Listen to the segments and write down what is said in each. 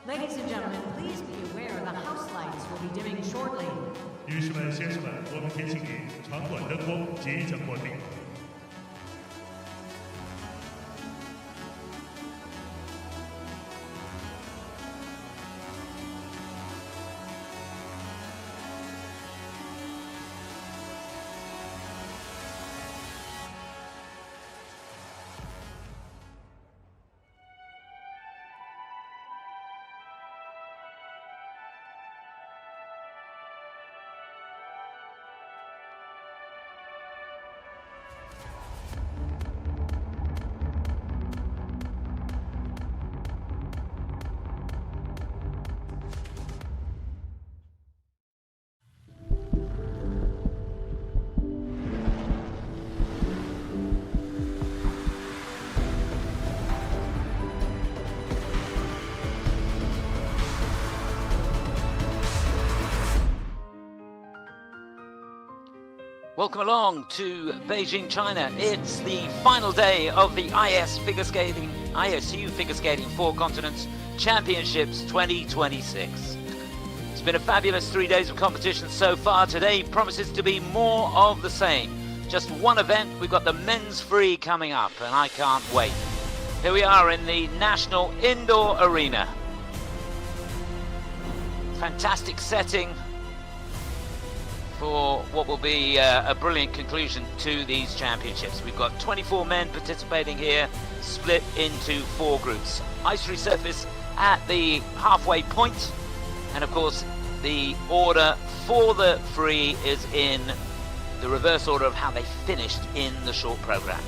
Ladies and gentlemen, please be aware the house lights will be dimming shortly. 女士们、先生们，我们提醒您，场馆灯光即将关闭。Welcome along to Beijing, China. It's the final day of the ISU Figure Skating 4 Continents Championships 2026. It's been a fabulous 3 days of competition so far. Today promises to be more of the same. Just one event, we've got the men's free coming up, and I can't wait. Here we are in the National Indoor Arena. Fantastic setting for what will be a brilliant conclusion to these championships. We've got 24 men participating here, split into 4 groups. Ice resurface at the halfway point, and of course the order for the free is in the reverse order of how they finished in the short program.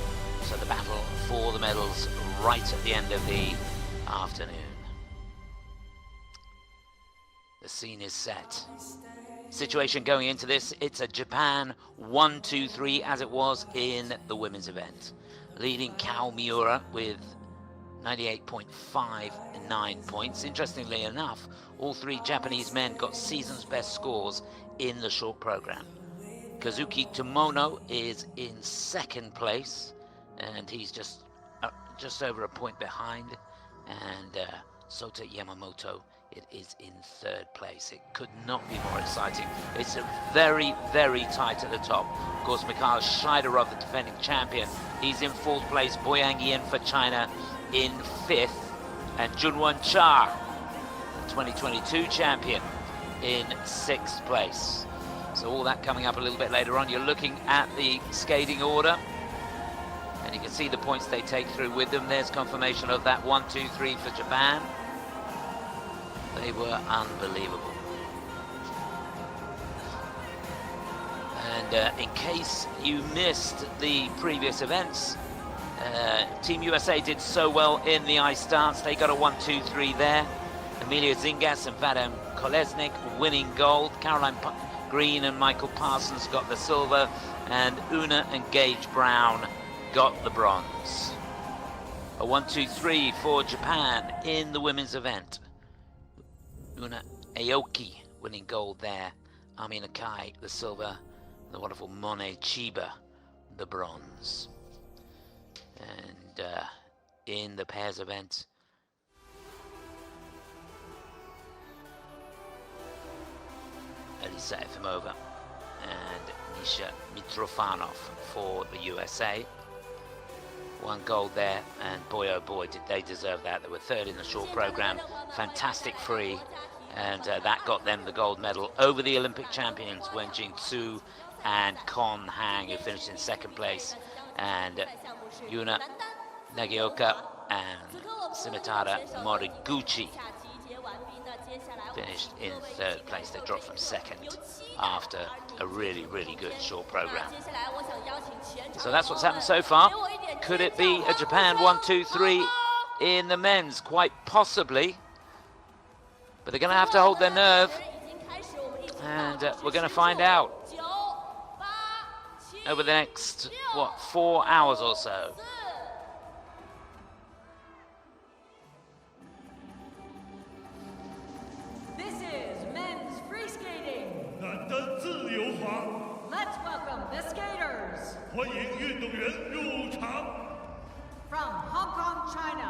So the battle for the medals right at the end of the afternoon. The scene is set. Situation going into this, it's a Japan 1-2-3 as it was in the women's event. Leading Kao Miura with 98.59 points. Interestingly enough, all 3 Japanese men got season's best scores in the short program. Kazuki Tomono is in 2nd place, and he's just over a point behind. And Sota Yamamoto, it is in 3rd place. It could not be more exciting. It's a very, very tight at the top. Of course, Mikhail Shaidorov, the defending champion, he's in 4th place. Boyang Jin for China in 5th. And Junhwan Cha, the 2022 champion, in 6th place. So all that coming up a little bit later on. You're looking at the skating order, and you can see the points they take through with them. There's confirmation of that 1-2-3 for Japan. They were unbelievable. And in case you missed the previous events, Team USA did so well in the ice dance. They got a 1-2-3 there. Emilia Zingas and Vadim Kolesnik winning gold. Caroline Green and Michael Parsons got the silver. And Una and Gage Brown got the bronze. A 1-2-3 for Japan in the women's event. Una Aoki winning gold there. Ami Nakai the silver. The wonderful Monet Chiba the bronze. And in the pairs event, Elisa Efimova and Nisha Mitrofanov for the USA. 1 gold there, and boy oh boy did they deserve that. They were 3rd in the short program. Fantastic free, and that got them the gold medal over the Olympic champions Wenjin Tsu and Kon Hang, who finished in 2nd place, and Yuna Nagioka and Simitara Moriguchi finished in 3rd place. They dropped from 2nd after a really, really good short program. So that's what's happened so far. Could it be a Japan 1-2-3 in the men's? Quite possibly. But they're going to have to hold their nerve. And we're going to find out over the next, 4 hours or so. This is men's free skating. Let's welcome the skaters. 欢迎运动员入场。 From Hong Kong, China,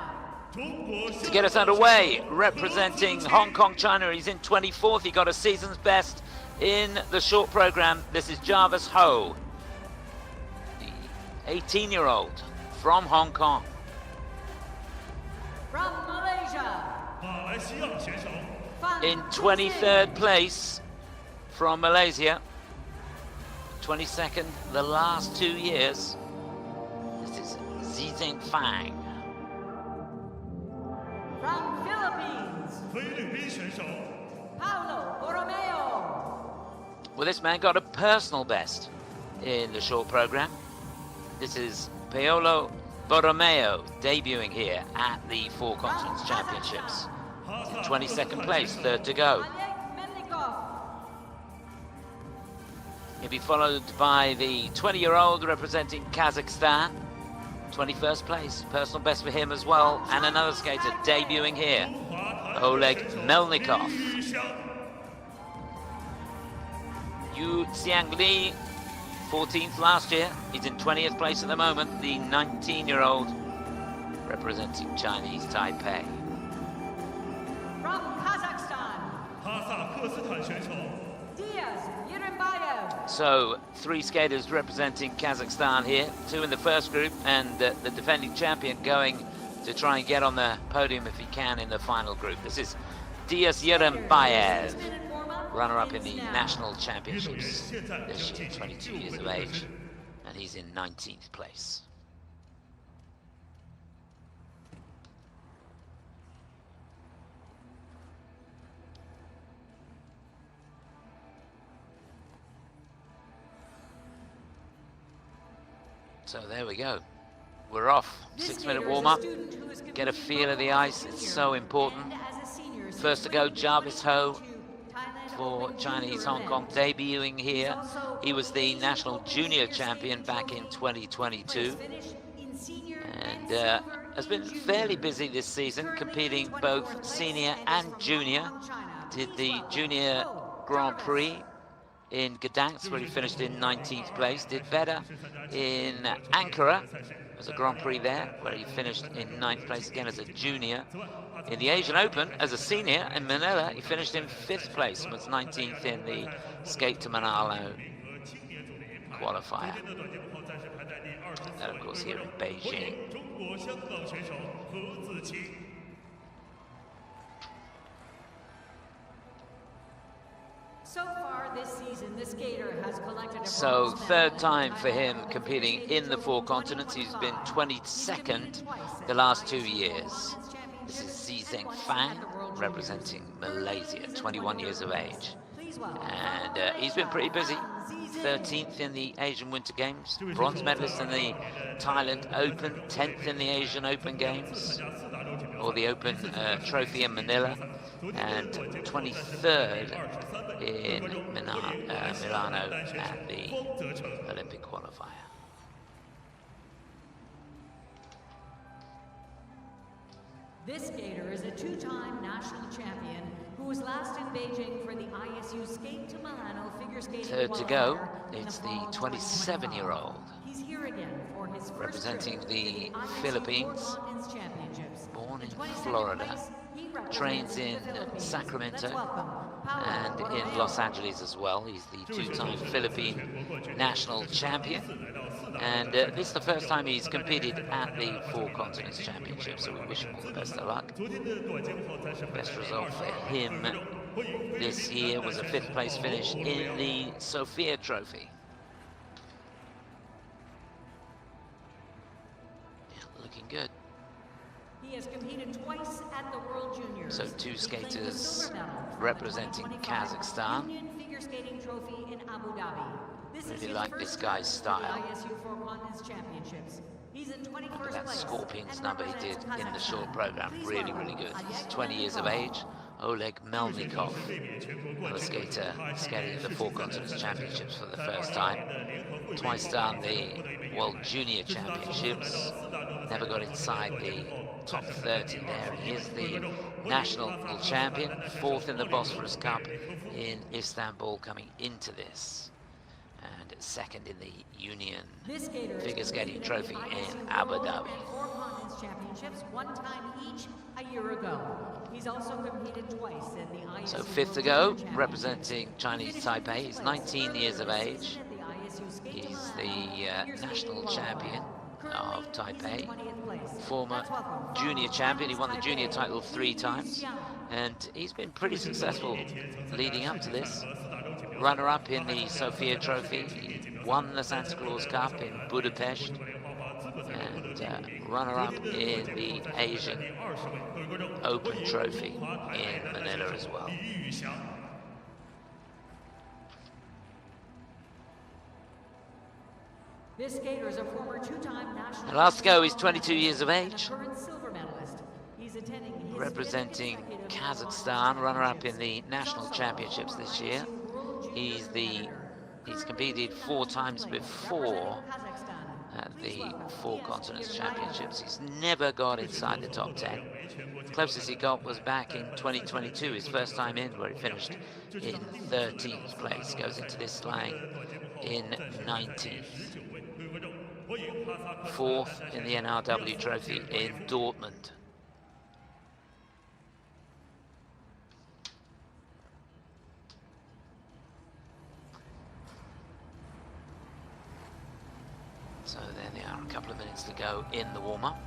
To get us underway, representing Hong Kong, China, he's in 24th. He got a season's best in the short program. This is Jarvis Ho, the 18-year-old from Hong Kong. From Malaysia, In 23rd place from Malaysia, 22nd the last 2 years. This is Zenang Fang. from Philippines, Paolo Borromeo. Well, this man got a personal best in the short program. This is Paolo Borromeo debuting here at the Four Continents Championships. In 22nd place, third to go. Oleg Melnikov, He'll be followed by the 20-year-old representing Kazakhstan. 21st place, personal best for him as well. And another skater debuting here, Oleg Melnikov. Xiang Lee, 14th last year. He's in 20th place at the moment. The 19-year-old representing Chinese Taipei. from Kazakhstan, Jirenbayev. So, 3 skaters representing Kazakhstan here. 2 in the first group, and the defending champion going to try and get on the podium if he can in the final group. This is Jirenbayev, runner-up in the national championships this year, 22 years of age, and he's in 19th place. So there we go. We're off. 6-minute warm-up. Get a feel of the ice. It's so important. First to go, Jarvis Ho for Chinese Hong Kong, debuting here. He was the national junior champion back in 2022. And has been fairly busy this season, competing both senior and junior. Did the junior Grand Prix in Gdansk, where he finished in 19th place. Did better in Ankara. There's a Grand Prix there, where he finished in 9th place again as a junior. In the Asian Open, as a senior in Manila, he finished in 5th place, was 19th in the Skate to Manalo qualifier. And of course here in Beijing. So far this season, the skater has collected a So bronze third medal time in for him competing in the Four Continents. He's been 22nd the last 2 years. This is Zenang Fang, representing Malaysia, 21 years of age. And he's been pretty busy. 13th in the Asian Winter Games, bronze medalist in the Thailand Open, 10th in the Asian Open Games, or the Open Trophy in Manila, and 23rd in Milano at the Olympic qualifier. This skater is a 2-time national champion who was last in Beijing for the ISU Skate to Milano figure skating Third to go, qualifier in it's the fall of 27-year-old, He's here again for his first representing trip the to ISU Philippines, Four Continents Championships. born in 22nd Florida, place, he represents trains the in Philippines. Sacramento Let's welcome Paolo and in Borromeo. Los Angeles as well. He's the 2-time Philippine national champion. And this is the first time he's competed at the Four Continents Championships, so we wish him all the best of luck. Best result for him this year was a 5th place finish in the Sofia Trophy. Yeah, looking good. He has competed twice at the World Juniors. So 2 He claimed the skaters silver medal from the representing 2025 Kazakhstan. Union Figure Skating Trophy in Abu Dhabi. This is Really his like first this guy's trip to style. the ISU Four Continents Championships. He's in 21st Look at that place Scorpions and number he did represents in the short Kazakhstan. program. Please Really, welcome really good. He's Jaekeun 20 years of Lee. age. Oleg Melnikov, another skater skating at the Four Continents Championships for the first time. Twice done the World Junior Championships. Never got inside the top 30 there. He is the national champion. 4th in the Bosphorus Cup in Istanbul coming into this. And 2nd in the Union This skater is Figure Skating competing Trophy at the in ISU Abu World Dhabi. and Four Continents Continents Championships, one time each a year ago. He's also competed twice in the ISU. So fifth to go, representing Chinese Taipei. He's 19 years of age. He's the national champion of Taipei, former junior champion. He won the junior title 3 times, and he's been pretty successful leading up to this. Runner-up in the Sofia Trophy, he won the Santa Claus Cup in Budapest, and runner-up in the Asian Open Trophy in Manila as well. This skater is a former 2-time national. And last to go is 22 years of age, current silver medalist. He's attending his representing Kazakhstan, runner-up in the national championships this year. He's competed 4 times before at the 4 Continents Championships. He's never got inside the top 10. The closest he got was back in 2022, his first time in, where he finished in 13th place. Goes into this line in 19th. 4th in the NRW Trophy in Dortmund. So there they are, a couple of minutes to go in the warm-up.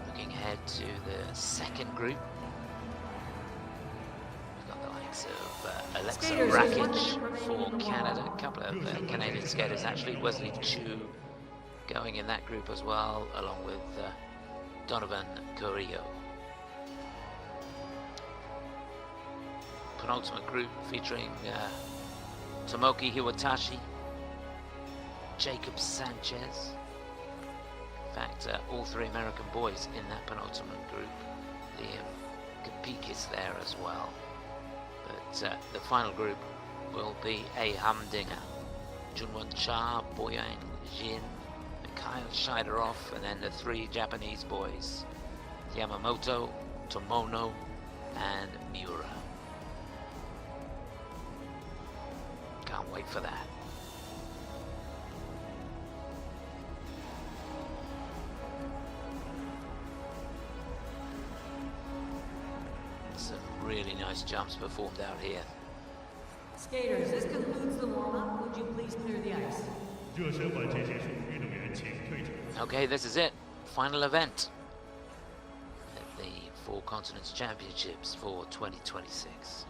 Looking ahead to the second group. We've got the likes of Aleksa Rakic for Canada, a couple of Canadian skaters actually. Wesley Chiu going in that group as well, along with Donovan Carrillo. Penultimate group featuring Tomoki Hiwatashi, Jacob Sanchez. In fact, all 3 American boys in that penultimate group. Liam Kapeikis there as well. But the final group will be a humdinger. Junhwan Cha, Boyang Jin, Mikhail Shaidorov, and then the 3 Japanese boys, Yamamoto, Tomono, and Miura. Can't wait for that. Some really nice jumps performed out here. Skaters, this concludes the warm-up. Would you please clear the ice? Okay, this is it. Final event at the 4 Continents Championships for 2026.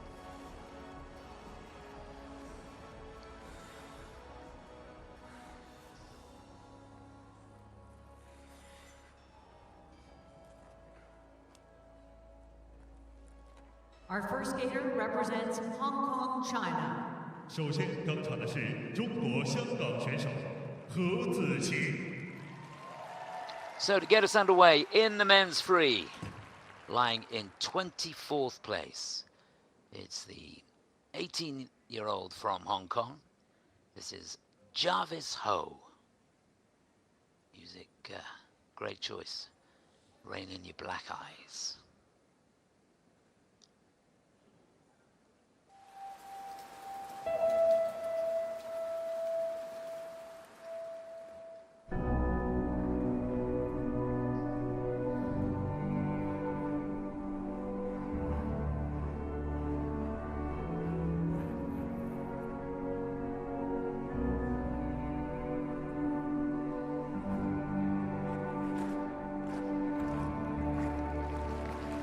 Our first skater represents Hong Kong, China. 首先登场的是中国香港选手何子琪。 So to get us underway in the men's free, lying in 24th place, it's the 18-year-old from Hong Kong. This is Jarvis Ho. Music, great choice. Rain in Your Black Eyes.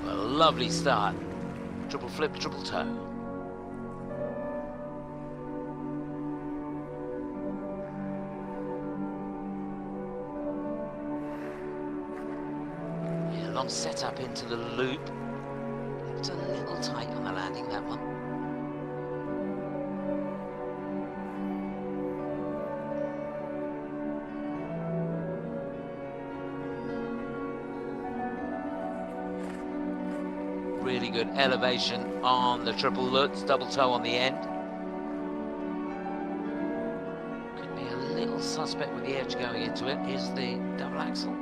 Lovely start. Triple flip, triple toe. Yeah, long setup into the loop. It's a little tight on the landing, that one. Really good elevation on the triple lutz, double toe on the end. Could be a little suspect with the edge going into it. Here's the double axel.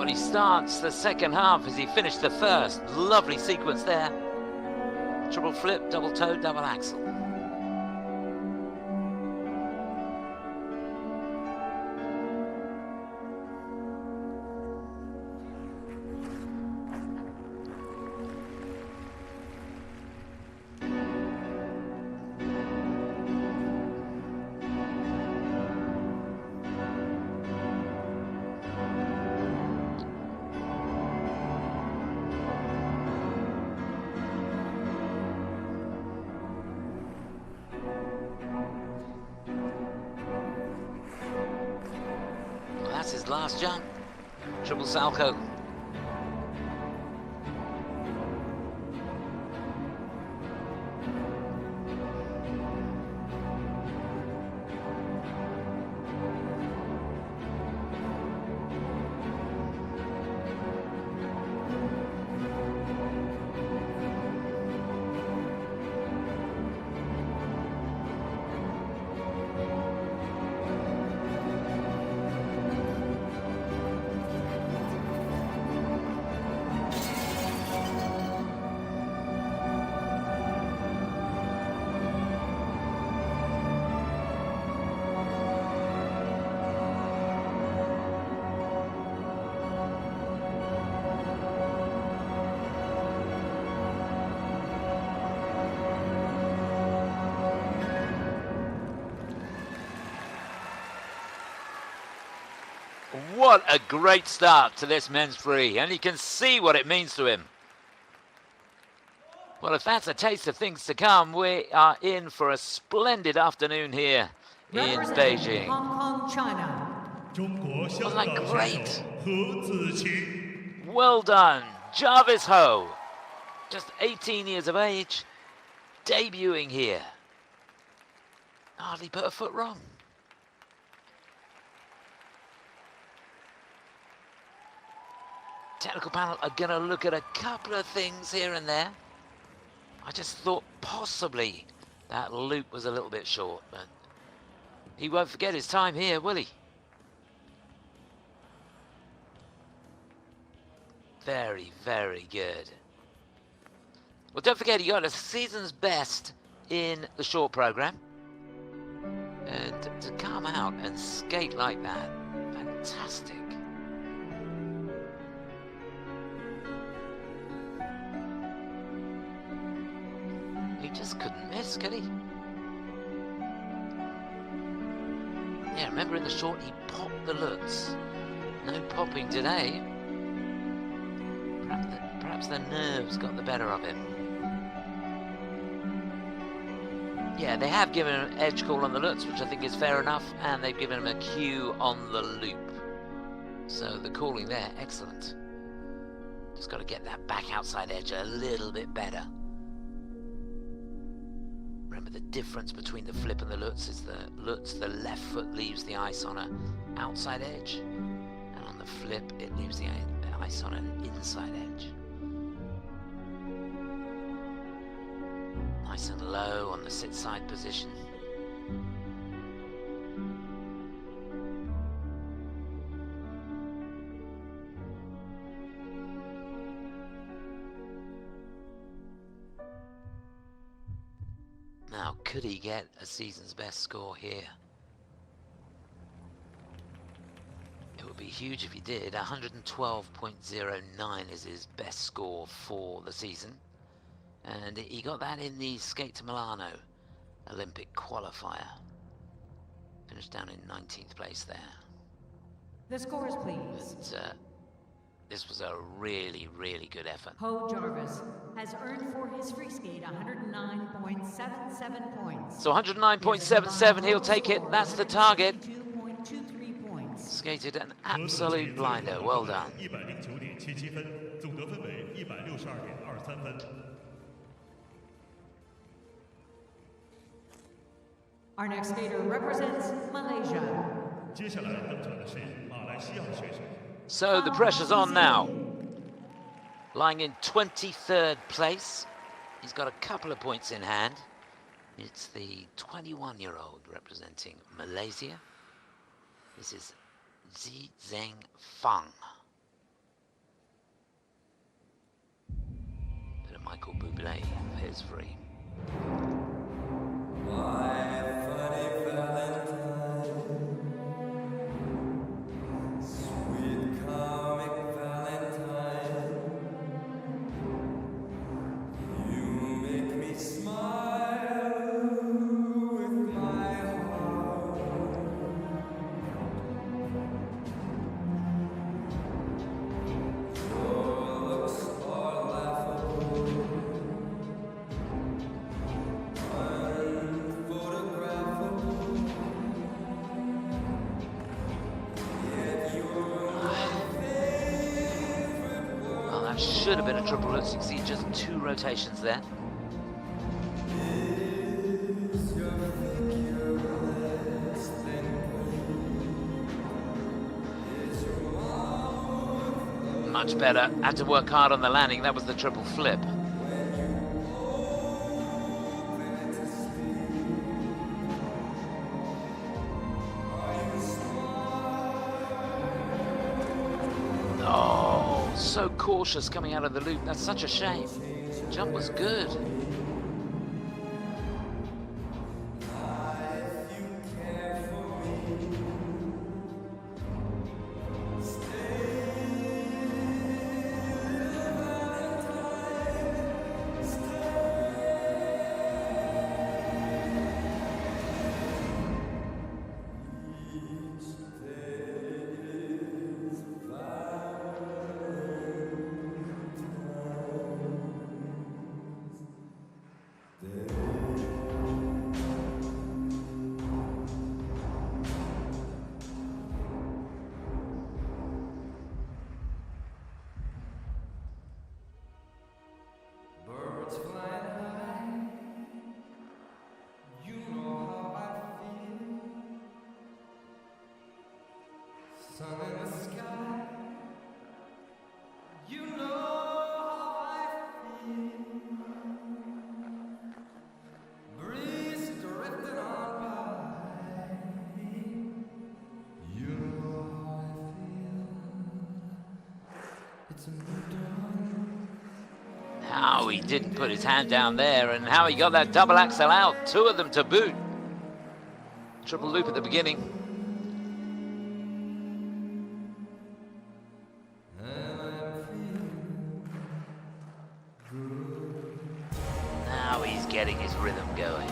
he starts the second half as he finished the first. Lovely sequence there. Triple flip, double toe, double axel. That's his last jump. Triple salchow. What a great start to this men's free, and you can see what it means to him. Well, if that's a taste of things to come, we are in for a splendid afternoon here in Beijing. Hong Kong, China. Wasn't that great? Well done, Jarvis Ho. Just 18 years of age, debuting here. Hardly put a foot wrong. Technical panel are going to look at a couple of things here and there. I just thought possibly that loop was a little bit short, but he won't forget his time here, will he? Very, very good. Well, don't forget, he got a season's best in the short program. And to come out and skate like that, fantastic. He just couldn't miss, could he? Yeah, remember in the short he popped the Lutz. No popping today. Perhaps the nerves got the better of him. Yeah, they have given him an edge call on the Lutz, which I think is fair enough, and they've given him a cue on the loop. So the calling there, excellent. Just got to get that back outside edge a little bit better. Remember, the difference between the flip and the Lutz is the Lutz, the left foot leaves the ice on an outside edge, and on the flip it leaves the ice on an inside edge. Nice and low on the sit side position. Now, could he get a season's best score here? It would be huge if he did. 112.09 is his best score for the season. And he got that in the Skate to Milano Olympic qualifier. Finished down in 19th place there. The scores, please. But, this was a really, really good effort. Ho Jarvis has earned for his free skate 109.77 points. So 109.77, he'll take it. That's the target. 2.23 points. Skated an absolute blinder. Well done. Our next skater represents Malaysia. So the pressure's on now. Lying in 23rd place. He's got a couple of points in hand. It's the 21-year-old representing Malaysia. This is Zenang Fang. delay his free. Should have been a triple loop. You can see just 2 rotations there. Much better. Had to work hard on the landing. That was the triple flip. So cautious coming out of the loop. That's such a shame. Jump was good. How he didn't put his hand down there, and how he got that double axel out. 2 of them to boot. Triple loop at the beginning. Now he's getting his rhythm going.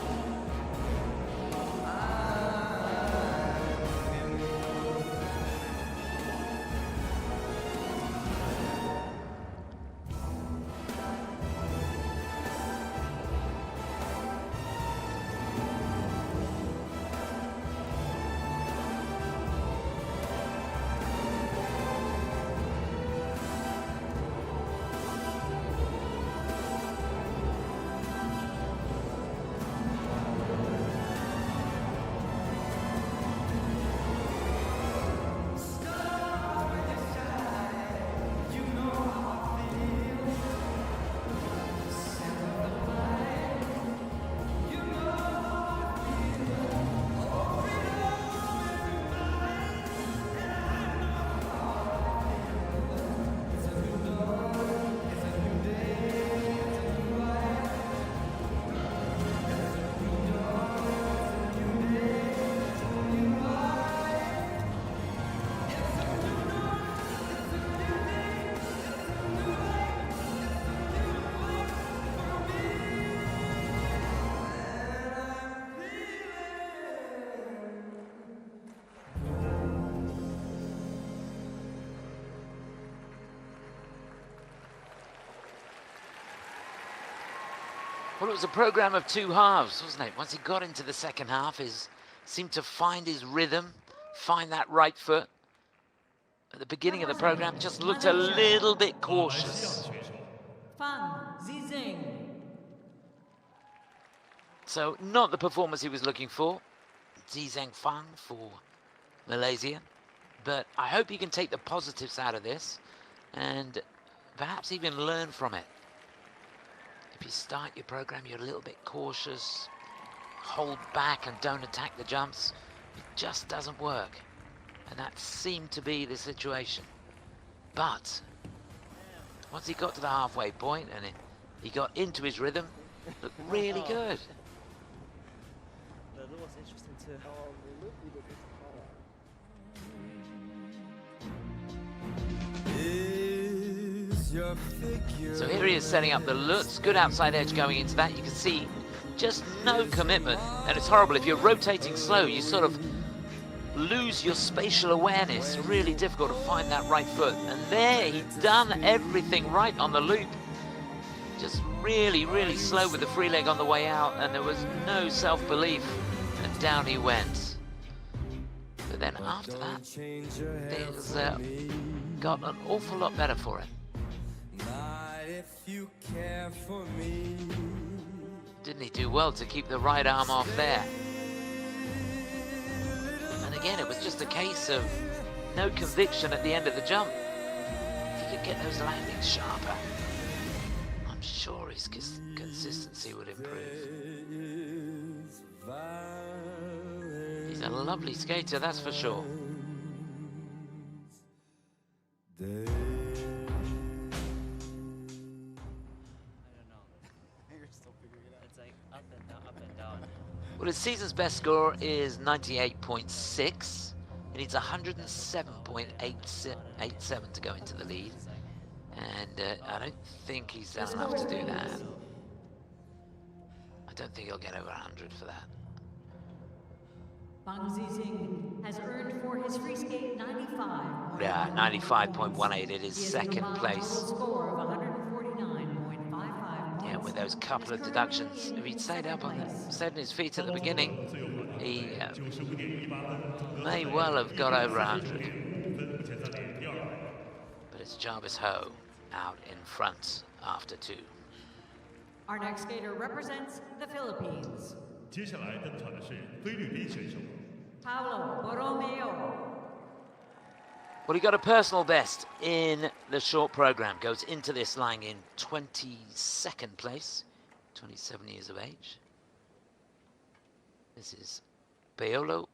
Well, it was a program of 2 halves, wasn't it? Once he got into the second half, he seemed to find his rhythm, find that right foot. At the beginning of the program, just looked a little bit cautious. So, not the performance he was looking for. Zenang Fang for Malaysia. But I hope you can take the positives out of this and perhaps even learn from it. If you start your program, you're a little bit cautious, hold back and don't attack the jumps, it just doesn't work. And that seemed to be the situation. But once he got to the halfway point and He got into his rhythm, looked really good. The look was interesting too. So here he is setting up the Lutz, good outside edge going into that. You can see just no commitment, and it's horrible. If you're rotating slow, you sort of lose your spatial awareness. Really difficult to find that right foot. And there, he'd done everything right on the loop. Just really, really slow with the free leg on the way out, and there was no self-belief, and down he went. But then after that, things got an awful lot better for him. Didn't he do well to keep the right arm off there? And again, it was just a case of no conviction at the end of the jump. If he could get those landings sharper, I'm sure his consistency would improve. He's a lovely skater, that's for sure. Well, his season's best score is 98.6. He needs 107.87 to go into the lead. And I don't think he's done enough to do that. I don't think he'll get over 100 for that. Bang Zizing has earned for his free skate 95. Yeah, 95.18. It is second place. Score of 149.55. Yeah, with those couple of deductions. If he'd stayed up on his feet at the beginning, he may well have got over 100. But it's Jarvis Ho out in front after 2. Our next skater represents the Philippines. 接下来登场的是菲律宾选手 Paolo Borromeo. Well, he got a personal best in the short program. Goes into this lying in 22nd place, 27 years of age. This is Paolo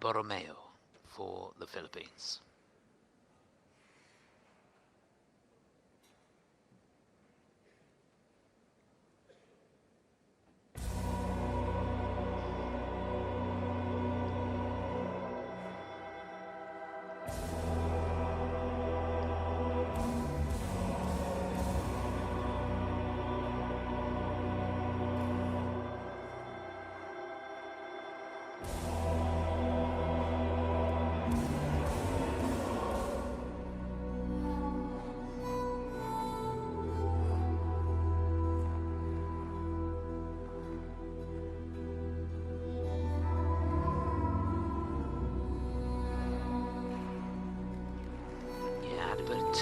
Borromeo for the Philippines.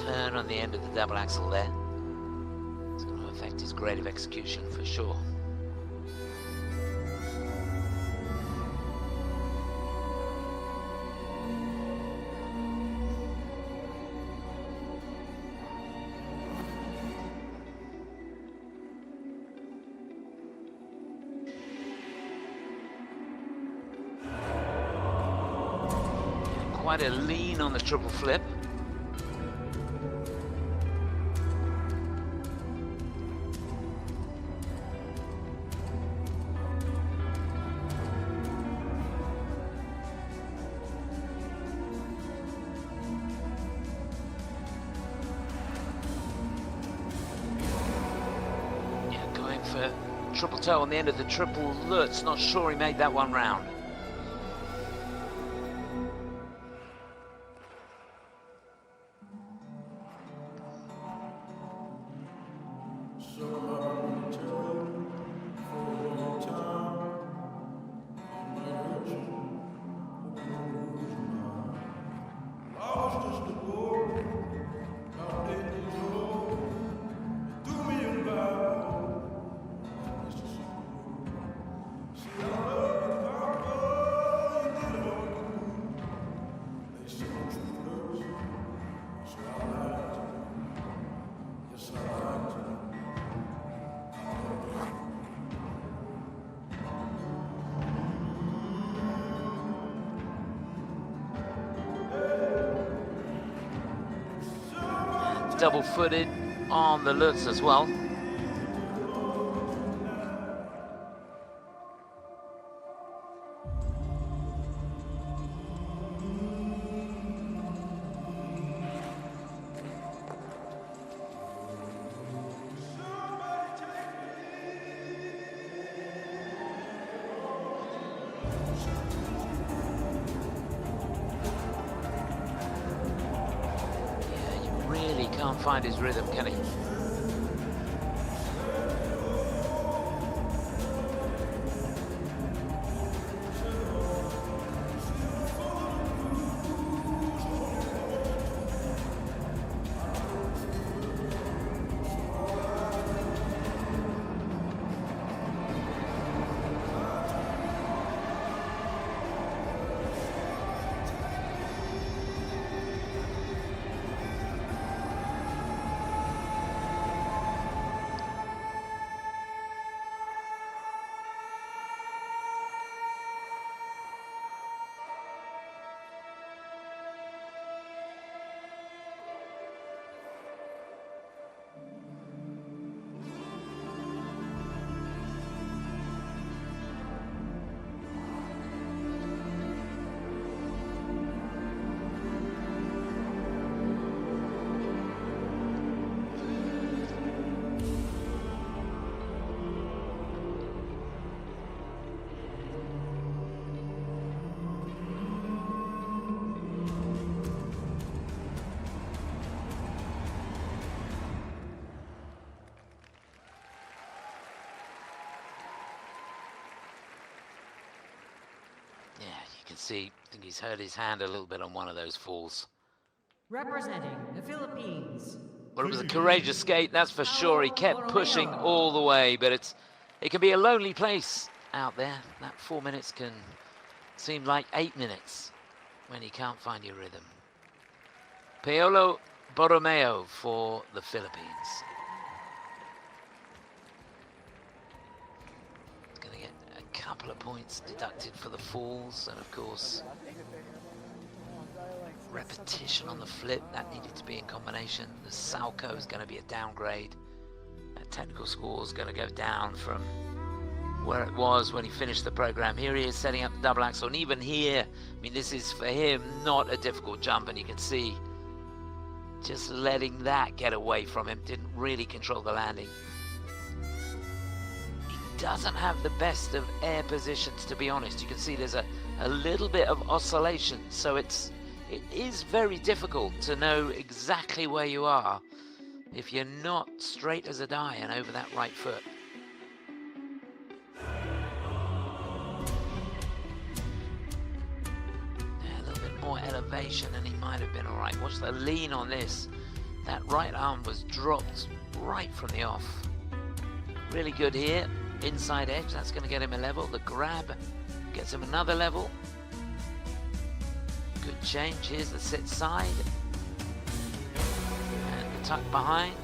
Turn on the end of the double axel there. It's going to affect his grade of execution for sure. Quite a lean on the triple flip. Triple toe on the end of the triple Lutz. Not sure he made that one round. Double-footed on the Lutz as well. really can't find his rhythm, can he? You can see, I think he's hurt his hand a little bit on one of those falls. Representing the Philippines. Well, it was a courageous skate, that's for sure. He kept pushing all the way, but it can be a lonely place out there. That 4 minutes can seem like 8 minutes when you can't find your rhythm. Paolo Borromeo for the Philippines. Going to get a couple of points deducted for the falls, and of course repetition on the flip, that needed to be in combination. The Salco is going to be a downgrade. That technical score is going to go down from where it was when he finished the program. Here he is setting up the double axel, and even here, I mean, this is for him not a difficult jump, and you can see just letting that get away from him, didn't really control the landing. He doesn't have the best of air positions, to be honest. You can see there's a little bit of oscillation, so it is very difficult to know exactly where you are if you're not straight as a die and over that right foot. Yeah, a little bit more elevation and he might have been all right. Watch the lean on this. That right arm was dropped right from the off. Really good here. Inside edge, that's going to get him a level. The grab gets him another level. Good change. Here's the sit side and the tuck behind.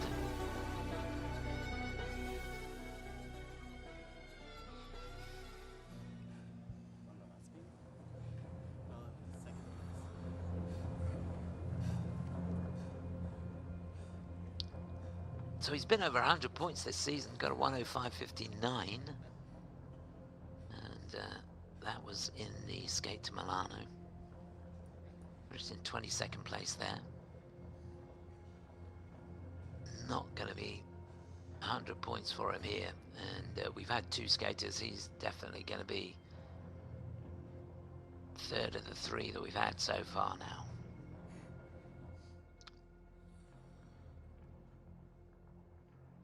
So he's been over 100 points this season, got a 105.59, and that was in the skate to Milano. Just in 22nd place there. Not going to be 100 points for him here, and we've had two skaters. He's definitely going to be third of the three that we've had so far now.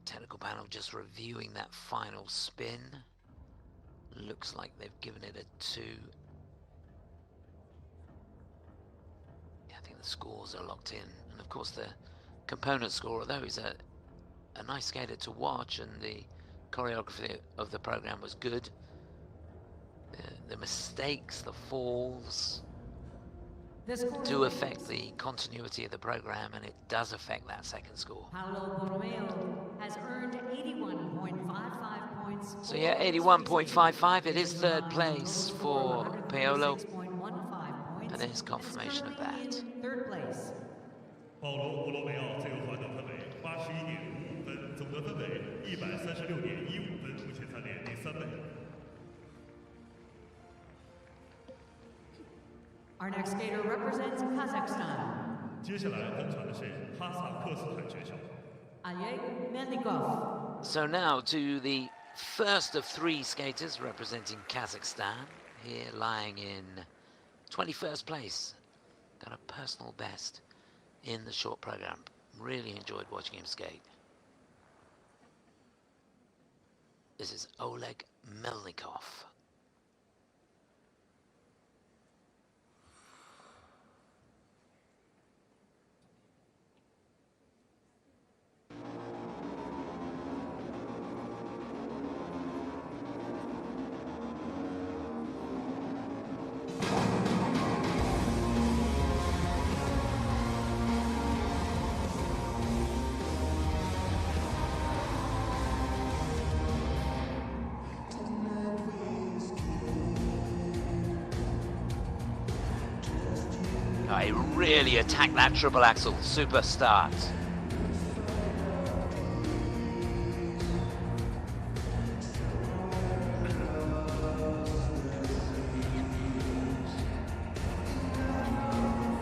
Technical panel just reviewing that final spin. Looks like they've given it a 2. I think the scores are locked in, and of course the component score, although he's a nice skater to watch and the choreography of the program was good, the mistakes, the falls do affect the continuity of the program, and it does affect that second score. Paolo Borromeo has earned 81.55 points. So yeah, 81.55, it is third place for Paolo. And there's confirmation of that. Third place. 保罗·博罗梅奥自由滑得分为81.55分，总得分为136.15分，目前暂列第3位。 Our next skater represents Kazakhstan. 接下来登场的是哈萨克斯坦选手 Oleg Melnikov. So now to the first of 3 skaters representing Kazakhstan, here lying in 21st place. Got a personal best in the short program. Really enjoyed watching him skate. This is Oleg Melnikov. He really attacked that triple axel. Super start.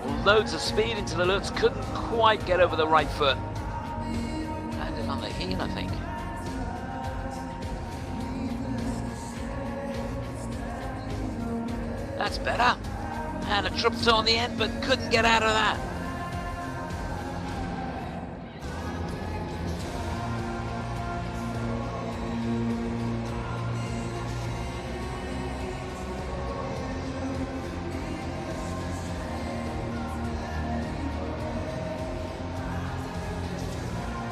Well, loads of speed into the looks. Couldn't quite get over the right foot. Landed on the heel, I think. That's better. And a triple toe on the end, but couldn't get out of that.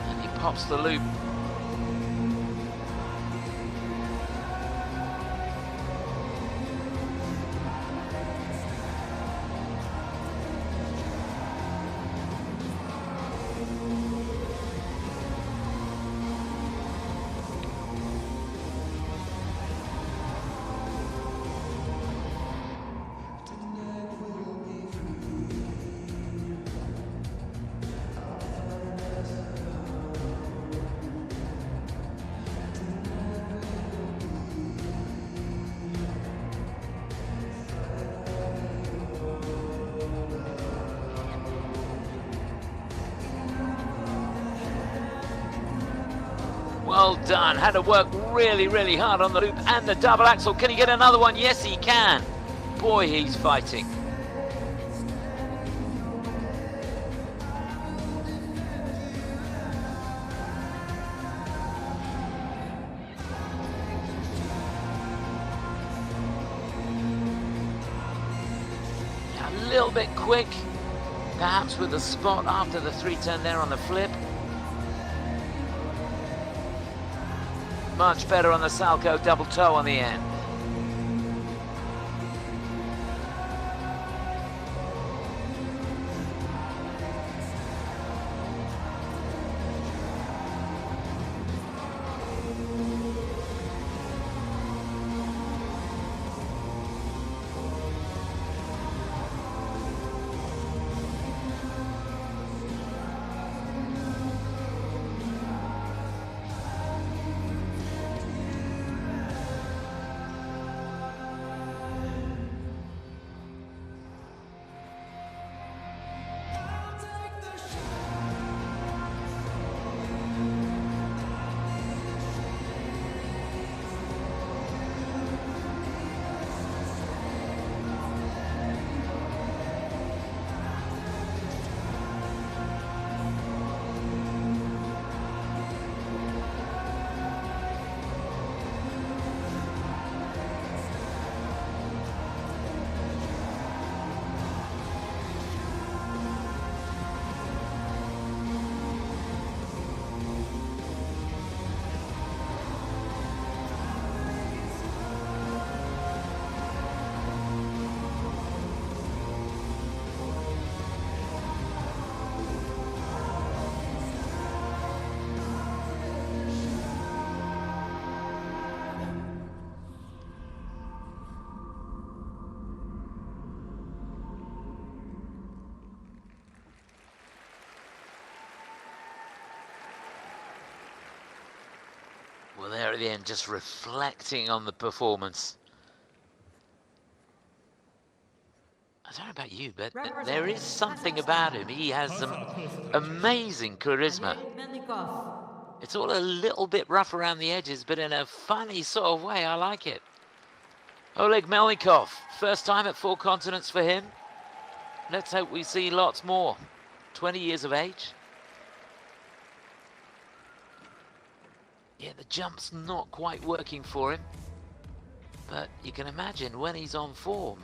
And he pops the loop. Well done. Had to work really, really hard on the loop and the double axel. Can he get another one? Yes, he can. Boy, he's fighting. A little bit quick, perhaps with the spot after the 3-turn there on the flip. Much better on the Salchow double toe on the end. Well, there at the end, just reflecting on the performance. I don't know about you, but there is something about him. He has some amazing charisma. It's all a little bit rough around the edges, but in a funny sort of way. I like it. Oleg Melnikov, first time at 4 continents for him. Let's hope we see lots more. 20 years of age. Yeah, the jump's not quite working for him, but you can imagine when he's on form,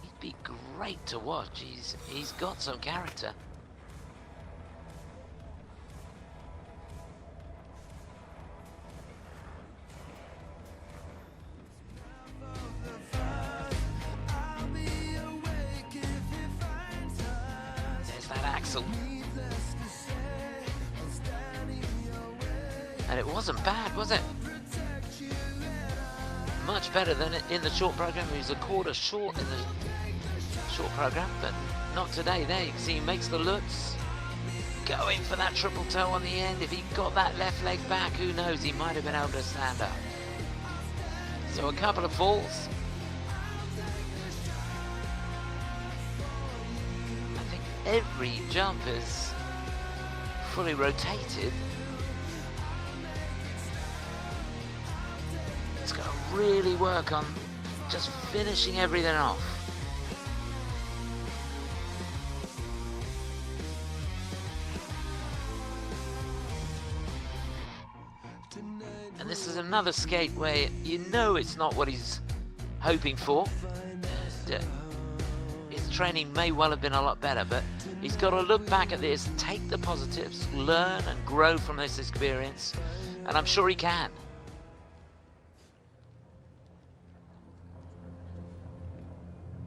he'd be great to watch. He's got some character. There's that axle. And it wasn't bad, was it? Much better than in the short program. He was a quarter short in the short program, but not today. There you can see he makes the lutz, going for that triple toe on the end. If he got that left leg back, who knows, he might have been able to stand up. So a couple of falls. I think every jump is fully rotated. It's got to really work on just finishing everything off. And this is another skate where you know it's not what he's hoping for. And, his training may well have been a lot better, but he's got to look back at this, take the positives, learn and grow from this experience, and I'm sure he can.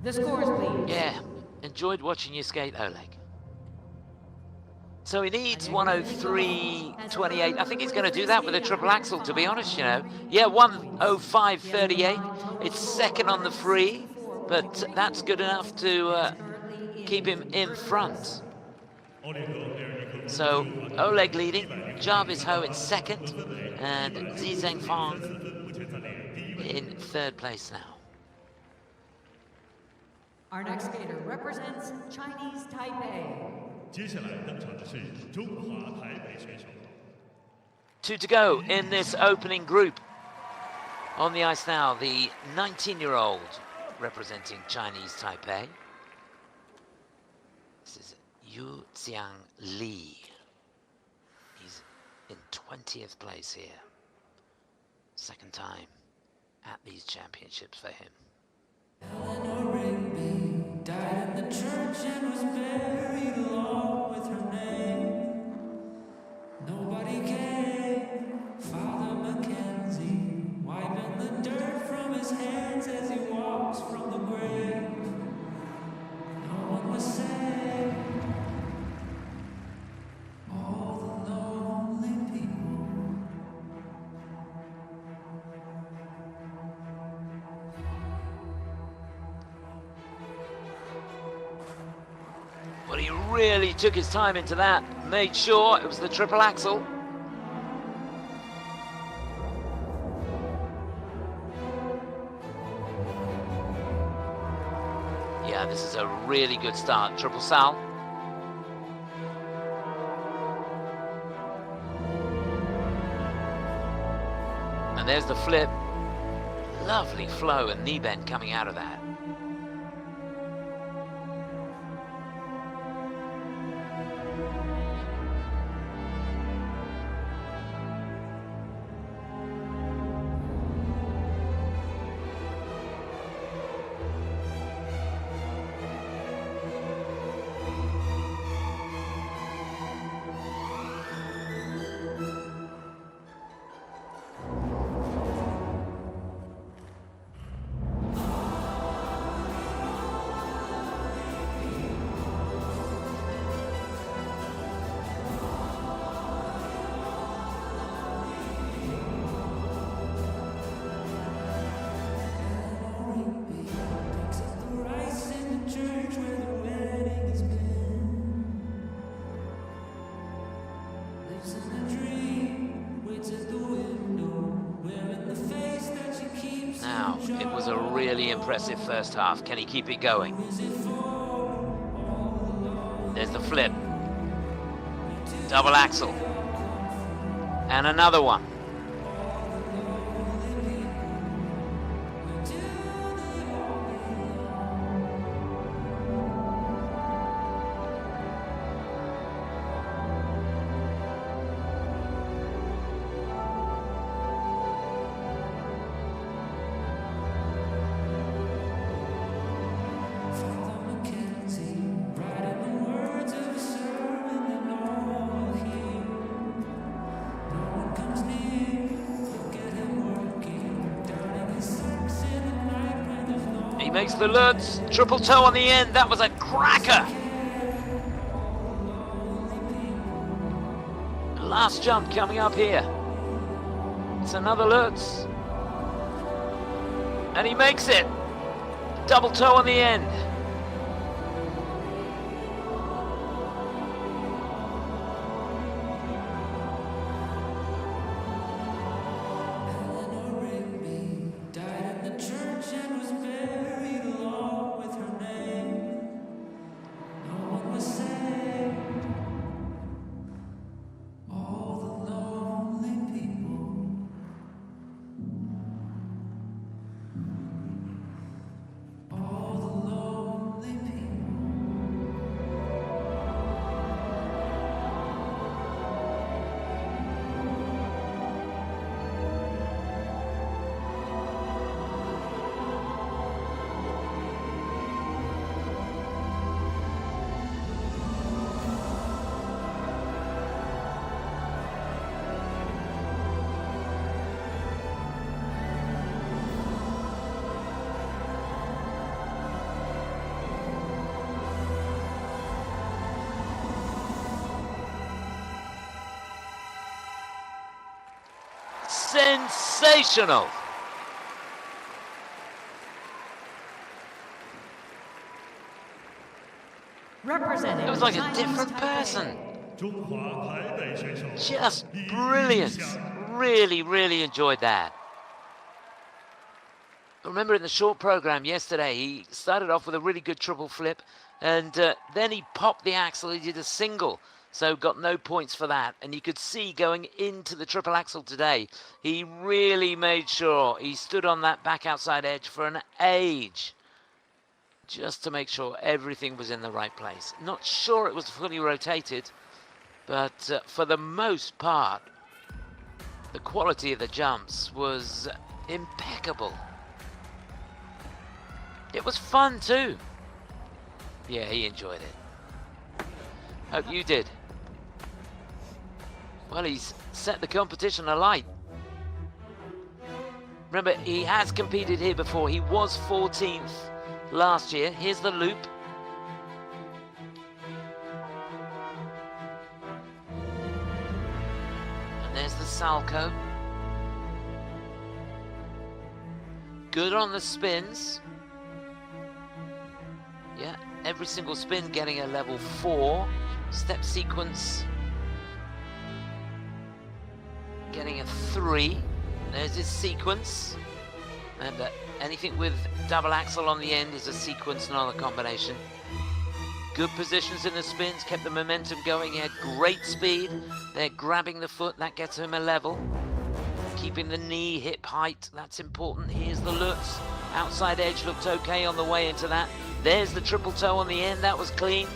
The scores, please. Yeah, enjoyed watching you skate, Oleg. So he needs 103.28. I think he's going to do that with a triple axel, to be honest, you know. Yeah, 105.38. It's second on the free, but that's good enough to keep him in front. So Oleg leading, Jarvis Ho in second, and Zenang Fang in third place now. Our next skater represents Chinese Taipei. 接下来登场的是中华台北选手。 Two to go in this opening group. On the ice now, the 19-year-old representing Chinese Taipei. This is Xiang Lee. He's in 20th place here. Second time at these championships for him. Eleanor Rigby died in the church and was buried along with her name. Nobody came. Father Mackenzie wiping the dirt from his hands as he walks from the grave. No one was saved. All the lonely people. Well, he really took his time into that, made sure it was the triple axel. Yeah, this is a really good start. Triple sal. And there's the flip. Lovely flow and knee bend coming out of that. Impressive first half. Can he keep it going? There's the flip. Double axel. And another one. makes the Lutz. Triple toe on the end. That was a cracker. Last jump coming up here. It's another Lutz. And he makes it. Double toe on the end. Sensational. Representing It was like a Chinese different Taipei. person. 中华台北选手 Just 李 brilliant. 玉祥 Really enjoyed that. I remember in the short program yesterday, he started off with a really good triple flip, and then he popped the axle. He did a single, so got no points for that. And you could see going into the triple axle today, he really made sure he stood on that back outside edge for an age, just to make sure everything was in the right place. Not sure it was fully rotated, but for the most part, the quality of the jumps was impeccable. It was fun too. Yeah, he enjoyed it. Hope you did. Well, he's set the competition alight. Remember, he has competed here before. He was 14th last year. Here's the loop. And there's the Salco. Good on the spins. Yeah, every single spin getting a level 4. Step sequence getting a 3. There's his sequence. Remember, anything with double axle on the end is a sequence, not a combination. Good positions in the spins, kept the momentum going. He had great speed. They're grabbing the foot, that gets him a level. Keeping the knee hip height, that's important. Here's the Lutz. Outside edge looked okay on the way into that. There's the triple toe on the end, that was clean.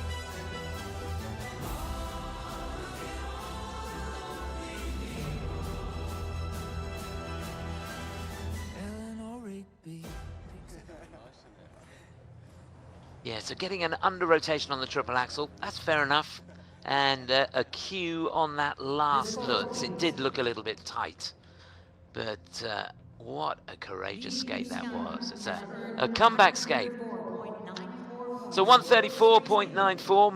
Yeah, so getting an under rotation on the triple axle, that's fair enough. And a cue on that last Lutz. It did look a little bit tight, but what a courageous skate that was. It's a comeback skate. So 134.94,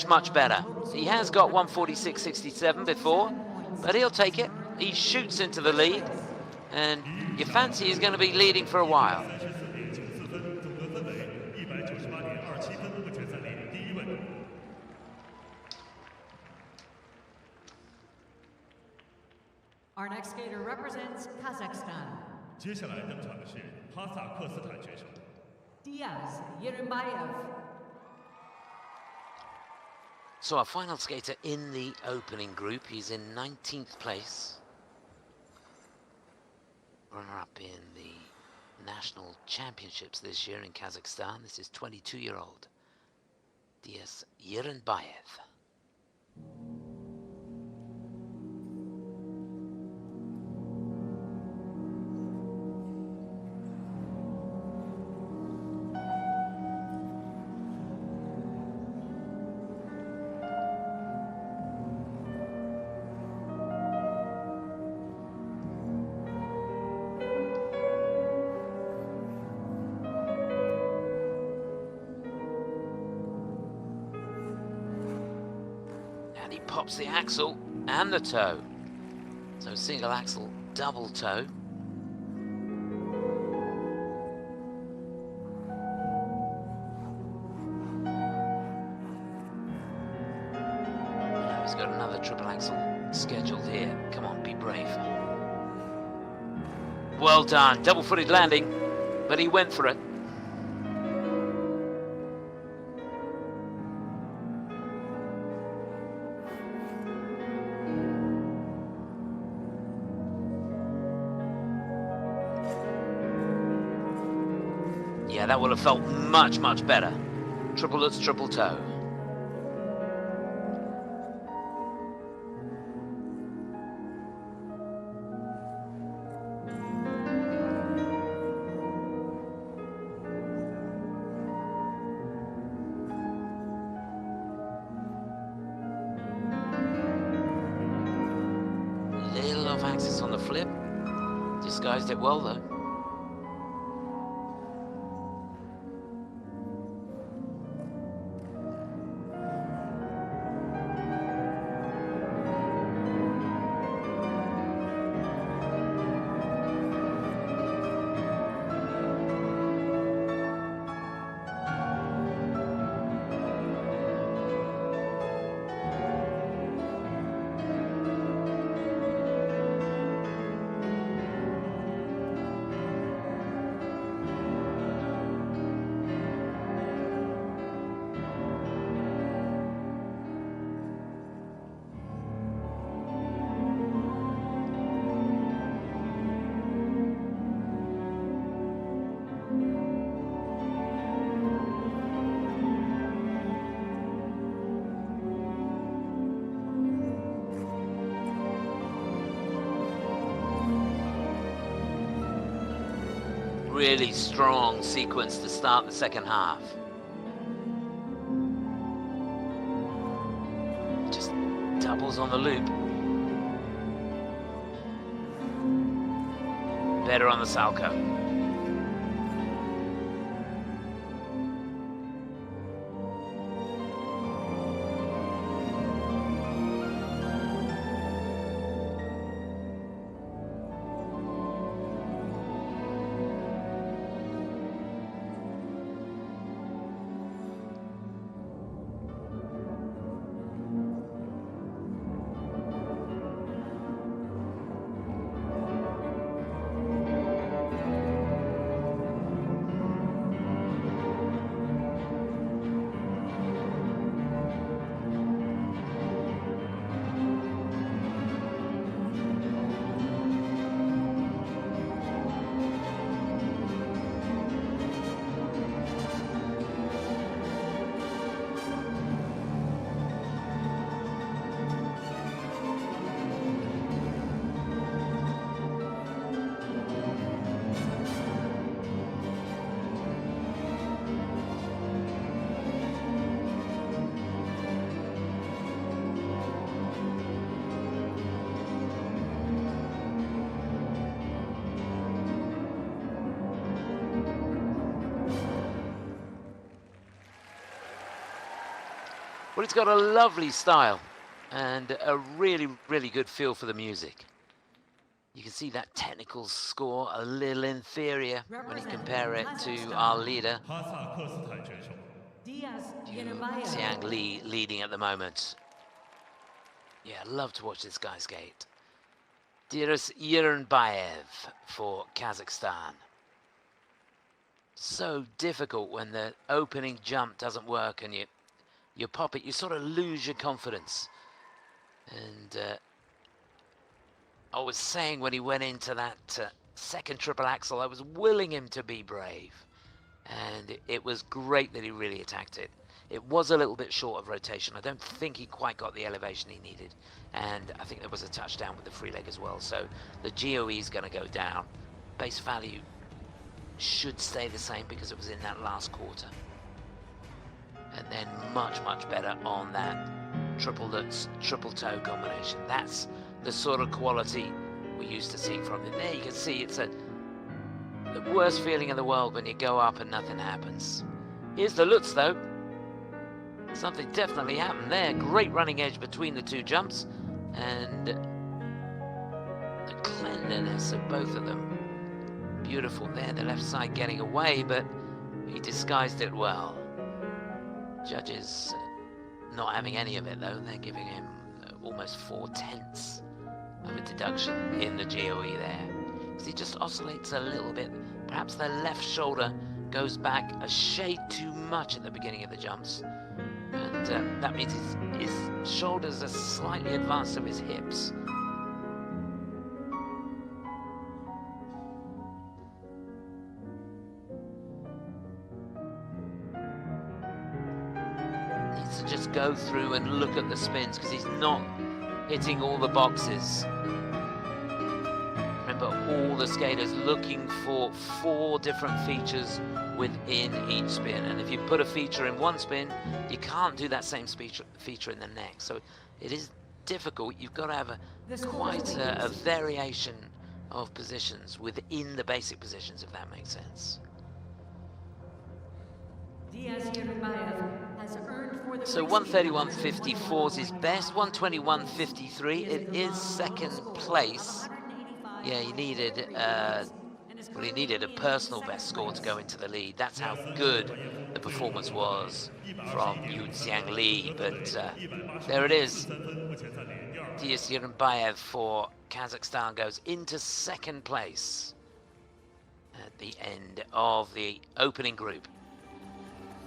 much better. He has got 146.67 before, but he'll take it. He shoots into the lead, and you fancy he's going to be leading for a while. 34.94分，总得分为198.27分，目前暂列第1位。 Our next skater represents Kazakhstan. 接下来登场的是哈萨克斯坦选手 Diaz Jirenbayev. So our final skater in the opening group, he's in 19th place. Runner-up in the national championships this year in Kazakhstan. This is 22-year-old Diaz Jirenbayev. And he pops the axle and the toe. So single axle, double toe. Now he's got another triple axle scheduled here. Come on, be brave. Well done, double-footed landing, but he went for it. Yeah, that would have felt much, much better. Triple lutz, triple toe. Little off axis on the flip. Disguised it well though. Really strong sequence to start the second half. Just doubles on the loop. Better on the Salco. Well, it's got a lovely style and a really, really good feel for the music. You can see that technical score a little inferior when you compare it to our leader, 哈萨克斯坦选手 Xiang Lee, leading at the moment. Yeah, love to watch this guy skate. Jirenbayev for Kazakhstan. So difficult when the opening jump doesn't work and you pop it, you sort of lose your confidence. And I was saying when he went into that second triple axel, I was willing him to be brave. And it was great that he really attacked it. It was a little bit short of rotation. I don't think he quite got the elevation he needed. And I think there was a touchdown with the free leg as well. So the GOE is going to go down. Base value should stay the same because it was in that last quarter. And then much, much better on that triple lutz, triple toe combination. That's the sort of quality we used to see from him. There you can see it's the worst feeling in the world when you go up and nothing happens. Here's the lutz though. Something definitely happened there. Great running edge between the two jumps, and the cleanliness of both of them. Beautiful there, the left side getting away, but he disguised it well. Judges not having any of it though. They're giving him almost 4/10 of a deduction in the GOE there. Because he just oscillates a little bit. Perhaps the left shoulder goes back a shade too much at the beginning of the jumps. And that means his shoulders are slightly advanced of his hips. Needs to just go through and look at the spins because he's not hitting all the boxes. Remember, all the skaters looking for 4 different features within each spin, and if you put a feature in one spin, you can't do that same feature in the next. So it is difficult. You've got to have quite a variation of positions within the basic positions, if that makes sense. So 131.54 is his best. 121.53. It is second place. Yeah, he needed well, he needed a personal best score to go into the lead. That's how good the performance was from Xiang Lee. But there it is. Jirenbayev for Kazakhstan goes into second place at the end of the opening group.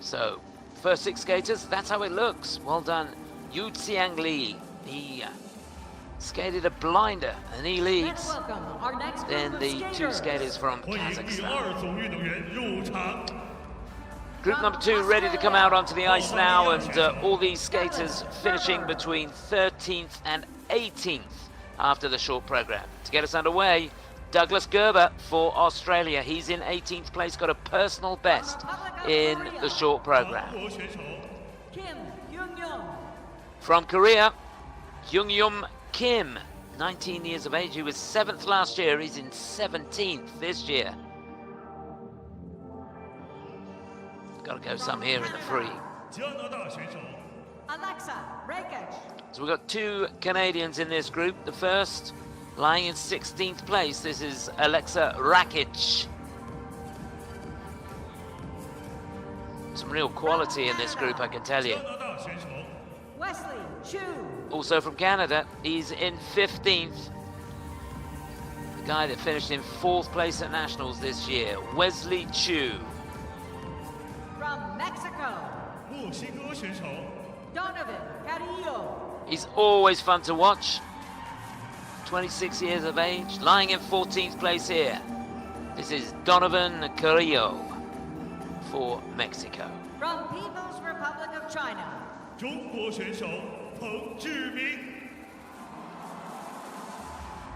So, first 6 skaters, that's how it looks. Well done, Xiang Lee. He skated a blinder, and he leads. Then the 2 skaters from Kazakhstan. Group number 2 ready to come out onto the ice now, and all these skaters finishing between 13th and 18th after the short program. To get us underway, Douglas Gerber for Australia. He's in 18th place, got a personal best in the short program. From Korea, Hyungyeom Kim, 19 years of age. He was 7th last year. He's in 17th this year. Got to go some here in the free. Aleksa Rakic. So we've got 2 Canadians in this group. The first lying in 16th place. This is Aleksa Rakic. Some real quality in this group, I can tell you. Wesley Chiu. Also from Canada, he's in 15th. The guy that finished in 4th place at Nationals this year, Wesley Chiu. From Mexico, Donovan Carrillo. He's always fun to watch. 26 years of age, lying in 14th place here. This is Donovan Carrillo for Mexico. From People's Republic of China,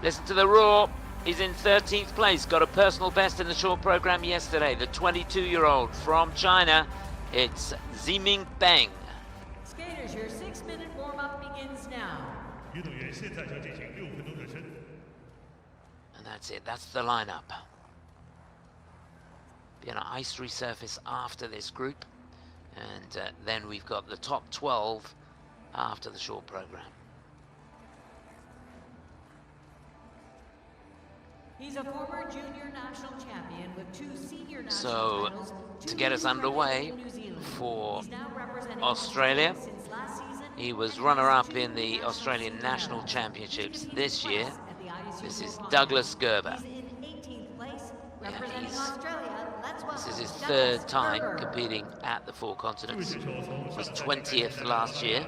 Listen to the roar. He's in 13th place, got a personal best in the short program yesterday. The 22-year-old from China, it's Zhiming Peng. skaters, your 6-minute warm-up begins now. And that's it, that's the lineup. Be an ice resurface after this group, and then we've got the top 12 after the short program. He's a former junior national champion with 2 senior national So, titles, 2 to get us youth underway New Zealand. for He's now representing Australia, since last season. he was runner-up in the Australian National Championships this year. This is Douglas Gerber. He's in 18th place, Yeah, representing he's- Australia. Let's This is his welcome 3rd Douglas time Gerber. competing at the 4 continents. Was 20th last year.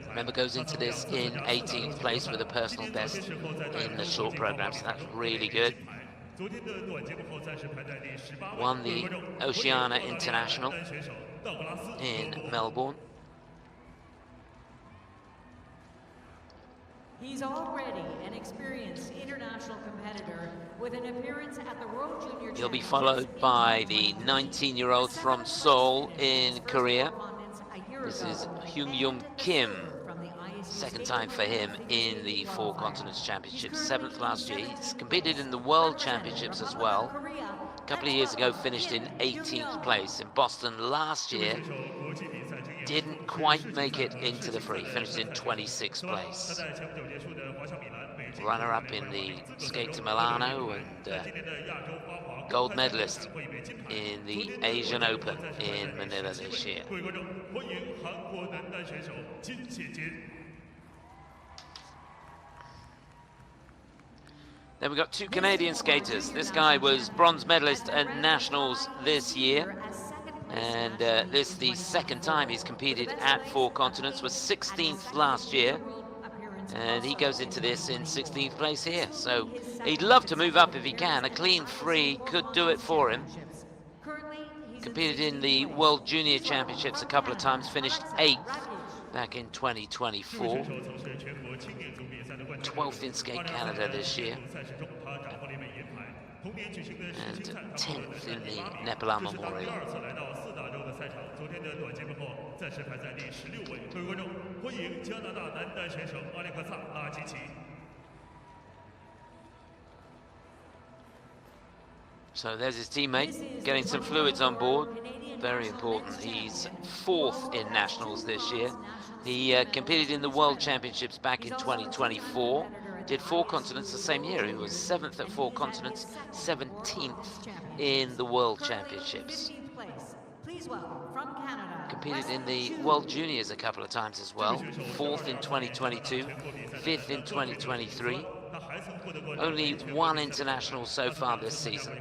Remember, goes into this in 18th place with a personal best in the short program, so that's really good. Won the Oceania International in Melbourne. He's already an experienced international competitor with an appearance at the World Junior He'll be Championships followed by the 19-year-old from Seoul in Korea. This is Hyungyeom Kim. Second time for him in the 4 Continents Championships. 7th last year. He's competed in the World Championships as well. a couple of years ago finished in 18th place. In Boston last year, didn't quite make it into the free, finished in 26th place. Runner-up in the Skate to Milano and gold medalist in the Asian Open in Manila this year. Then we've got two Canadian skaters. This guy was bronze medalist at Nationals this year. And this the second time he's competed at 4 continents, was 16th last year. And he goes into this in 16th place here. So he'd love to move up if he can. A clean free could do it for him. Competed in the World Junior Championships a couple of times, finished 8th back in 2024. 12th in Skate Canada this year. And 10th in the Nepal Memorial. So there's his teammate getting some fluids on board. Very important. He's 4th in Nationals this year. He competed in the World Championships back in 2024. Did 4 continents the same year. He was 7th at 4 continents, 17th in the World Championships. Competed in the World Juniors a couple of times as well. 4th in 2022, 5th in 2023. Only 1 international so far this season,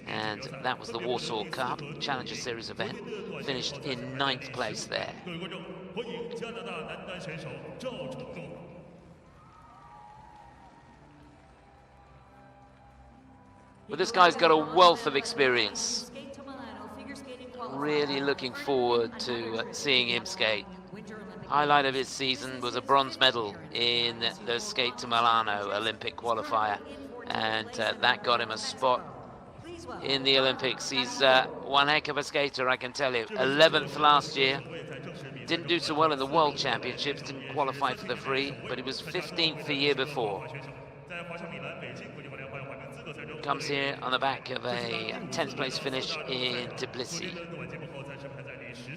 and that was the Warsaw Cup Challenger Series event. Finished in 9th place there. But this guy's got a wealth of experience. Really looking forward to seeing him skate. Highlight of his season was a bronze medal in the Skate to Milano Olympic qualifier, and that got him a spot in the Olympics. He's one heck of a skater, I can tell you. 11th last year. Didn't do so well in the World Championships, didn't qualify for the free, but he was 15th the year before. Comes here on the back of a 10th place finish in Tbilisi.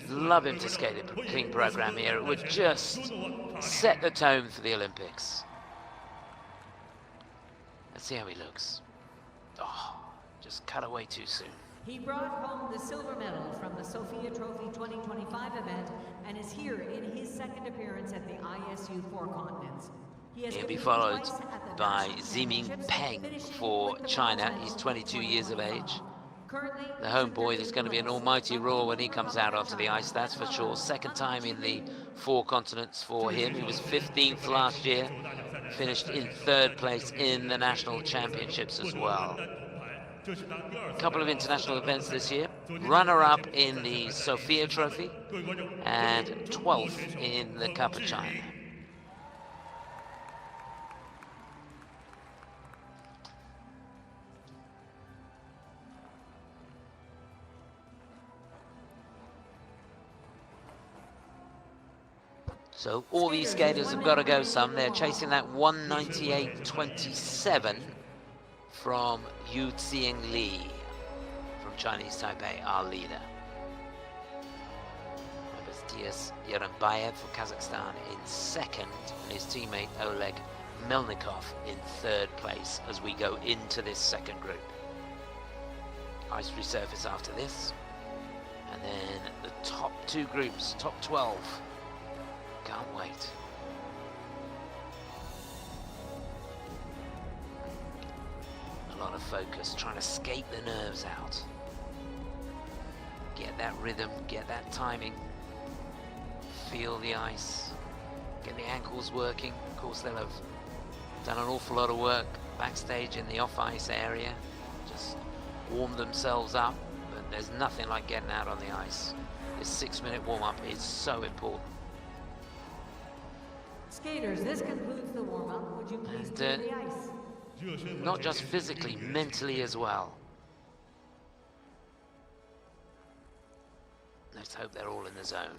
Love him to skate a clean program here. It would just set the tone for the Olympics. Let's see how he looks. Oh, just cut away too soon. He brought home the silver medal from the Sophia Trophy 2025 event and is here in his second appearance at the ISU 4 continents. He'll be followed by Zhiming Peng for China. He's 22 years of age. The homeboy, there's going to be an almighty roar when he comes out onto the ice, that's for sure. Second time in the 4 continents for him. He was 15th last year, finished in 3rd place in the national championships as well. A couple of international events this year. Runner-up in the Sophia Trophy and 12th in the Cup of China. So all these skaters have got to go some. They're chasing that 198.27 from Xiang Lee from Chinese Taipei, our leader. Jirenbayev for Kazakhstan in 2nd, and his teammate Oleg Melnikov in 3rd place as we go into this second group. Ice resurface after this, and then the top 2 groups, top 12. Can't wait. A lot of focus, trying to skate the nerves out. Get that rhythm, get that timing. Feel the ice. Get the ankles working. Of course, they'll have done an awful lot of work backstage in the off-ice area. Just warm themselves up, but there's nothing like getting out on the ice. This 6-minute warm-up is so important. Skaters, this concludes the warm-up. Would you please clear the ice? Not just physically, mentally as well. Let's hope they're all in the zone.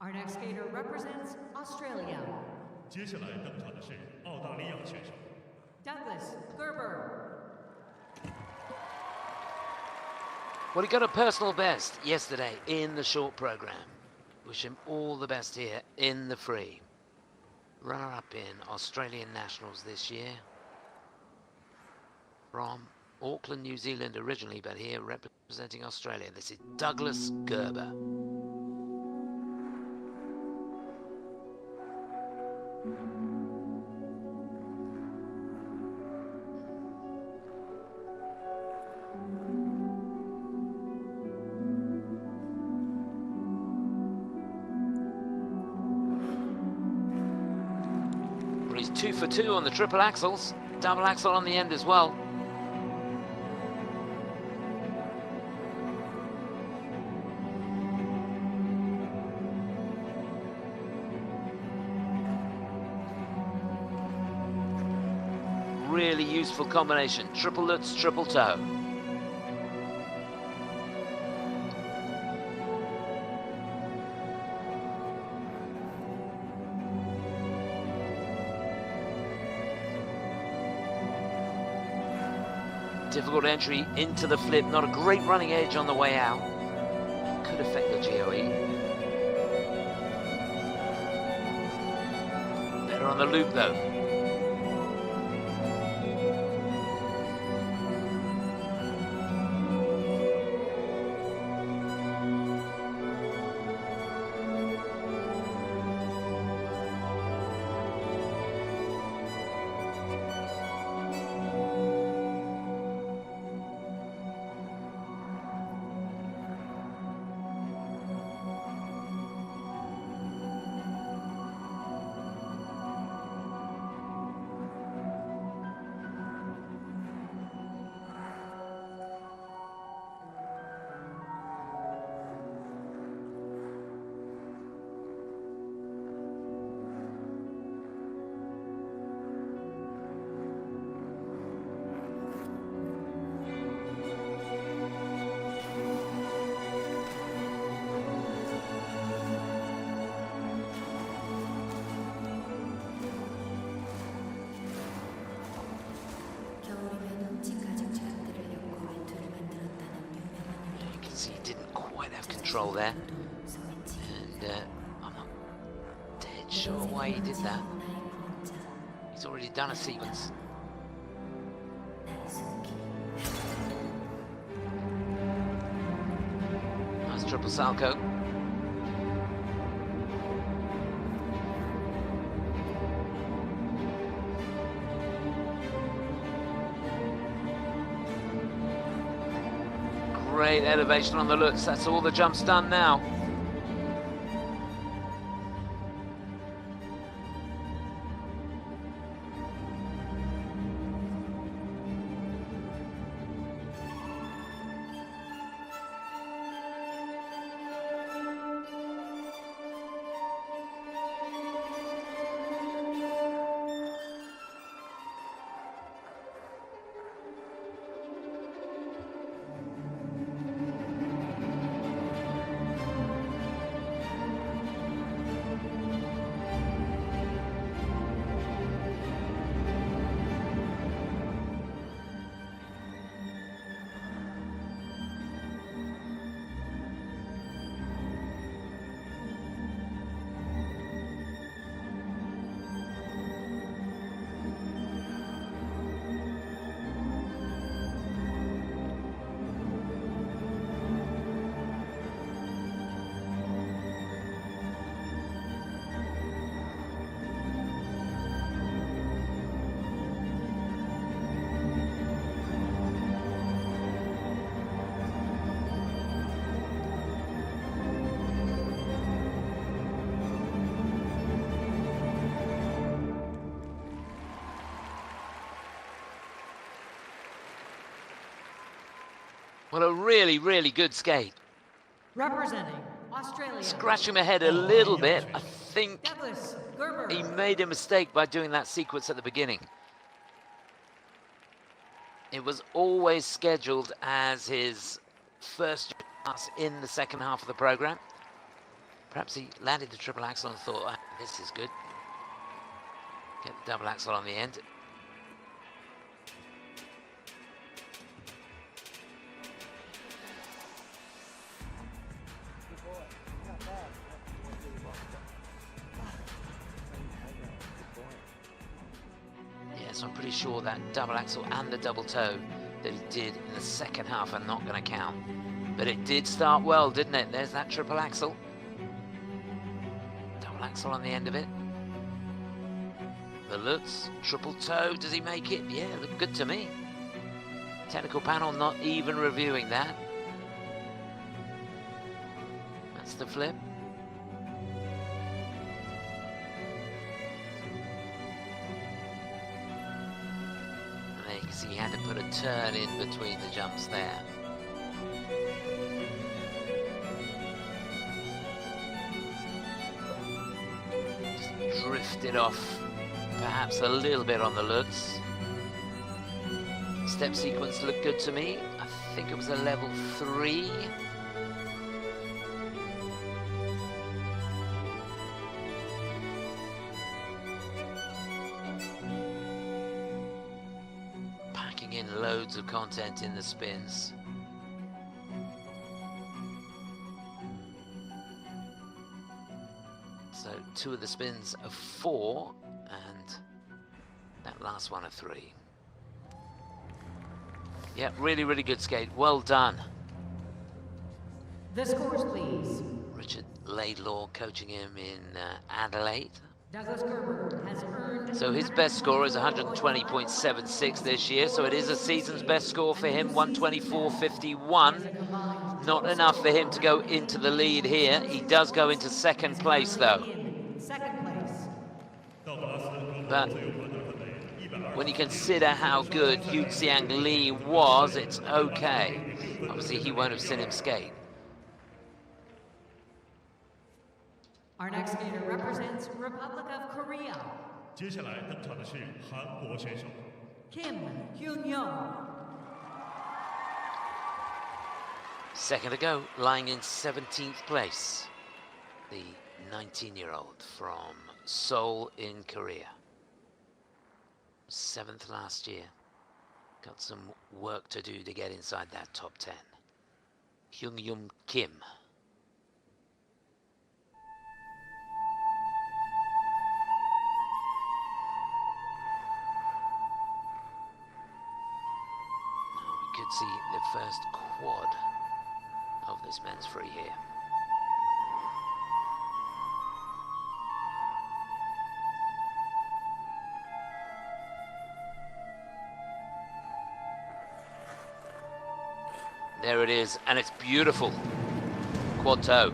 Our next skater represents Australia. 接下来登场的是澳大利亚选手 Douglas Gerber. Well, he got a personal best yesterday in the short program. Wish him all the best here in the free. Runner-up in Australian Nationals this year. From Auckland, New Zealand originally, but here representing Australia. This is Douglas Gerber. Well, he's 2 for 2 on the triple axels. Double axel on the end as well. Really useful combination, triple lutz, triple toe. Difficult entry into the flip, not a great running edge on the way out. Could affect the GOE. Better on the loop though. There, and I'm not dead sure why he did that. He's already done a sequence. Nice triple salco. Great elevation on the lutz. That's all the jumps done now. Well, a really, really good skate. Representing Australia. Scratching my head a little bit. I think Douglas Gerber. he made a mistake by doing that sequence at the beginning. It was always scheduled as his first pass in the second half of the program. Perhaps he landed the triple axel and thought, "Ah, this is good." Get the double axel on the end. Yes, I'm pretty sure that double axel and the double toe that he did in the second half are not going to count. But it did start well, didn't it? There's that triple axel. Double axel on the end of it. The Lutz, triple toe, does he make it? Yeah, looked good to me. Technical panel not even reviewing that. That's the flip. And there you can see he had to put a turn in between the jumps there. Just drifted off perhaps a little bit on the Lutz. Step sequence looked good to me. I think it was a level 3. Packing in loads of content in the spins. So 2 of the spins of 4 and that last one of 3. Yeah, really, really good skate. Well done. The scores, please. Richard Laidlaw coaching him in Adelaide. Douglas Gerber has earned... So his best score is 120.76 this year, so it is a season's best score for him, 124.51. Not enough for him to go into the lead here. He does go into second place, though. Second place. But when you consider how good Xiang Lee was, it's okay. Obviously, he won't have seen him skate. Our next skater represents Republic of Korea. 接下来登场的是韩国选手 Kim Hyungyeom. Second to go, lying in 17th place. The 19-year-old from Seoul in Korea. 7th last year. Got some work to do to get inside that top 10. Hyungyeom Kim. Now we could see the first quad of this men's free here. There it is, and it's beautiful. Quad toe.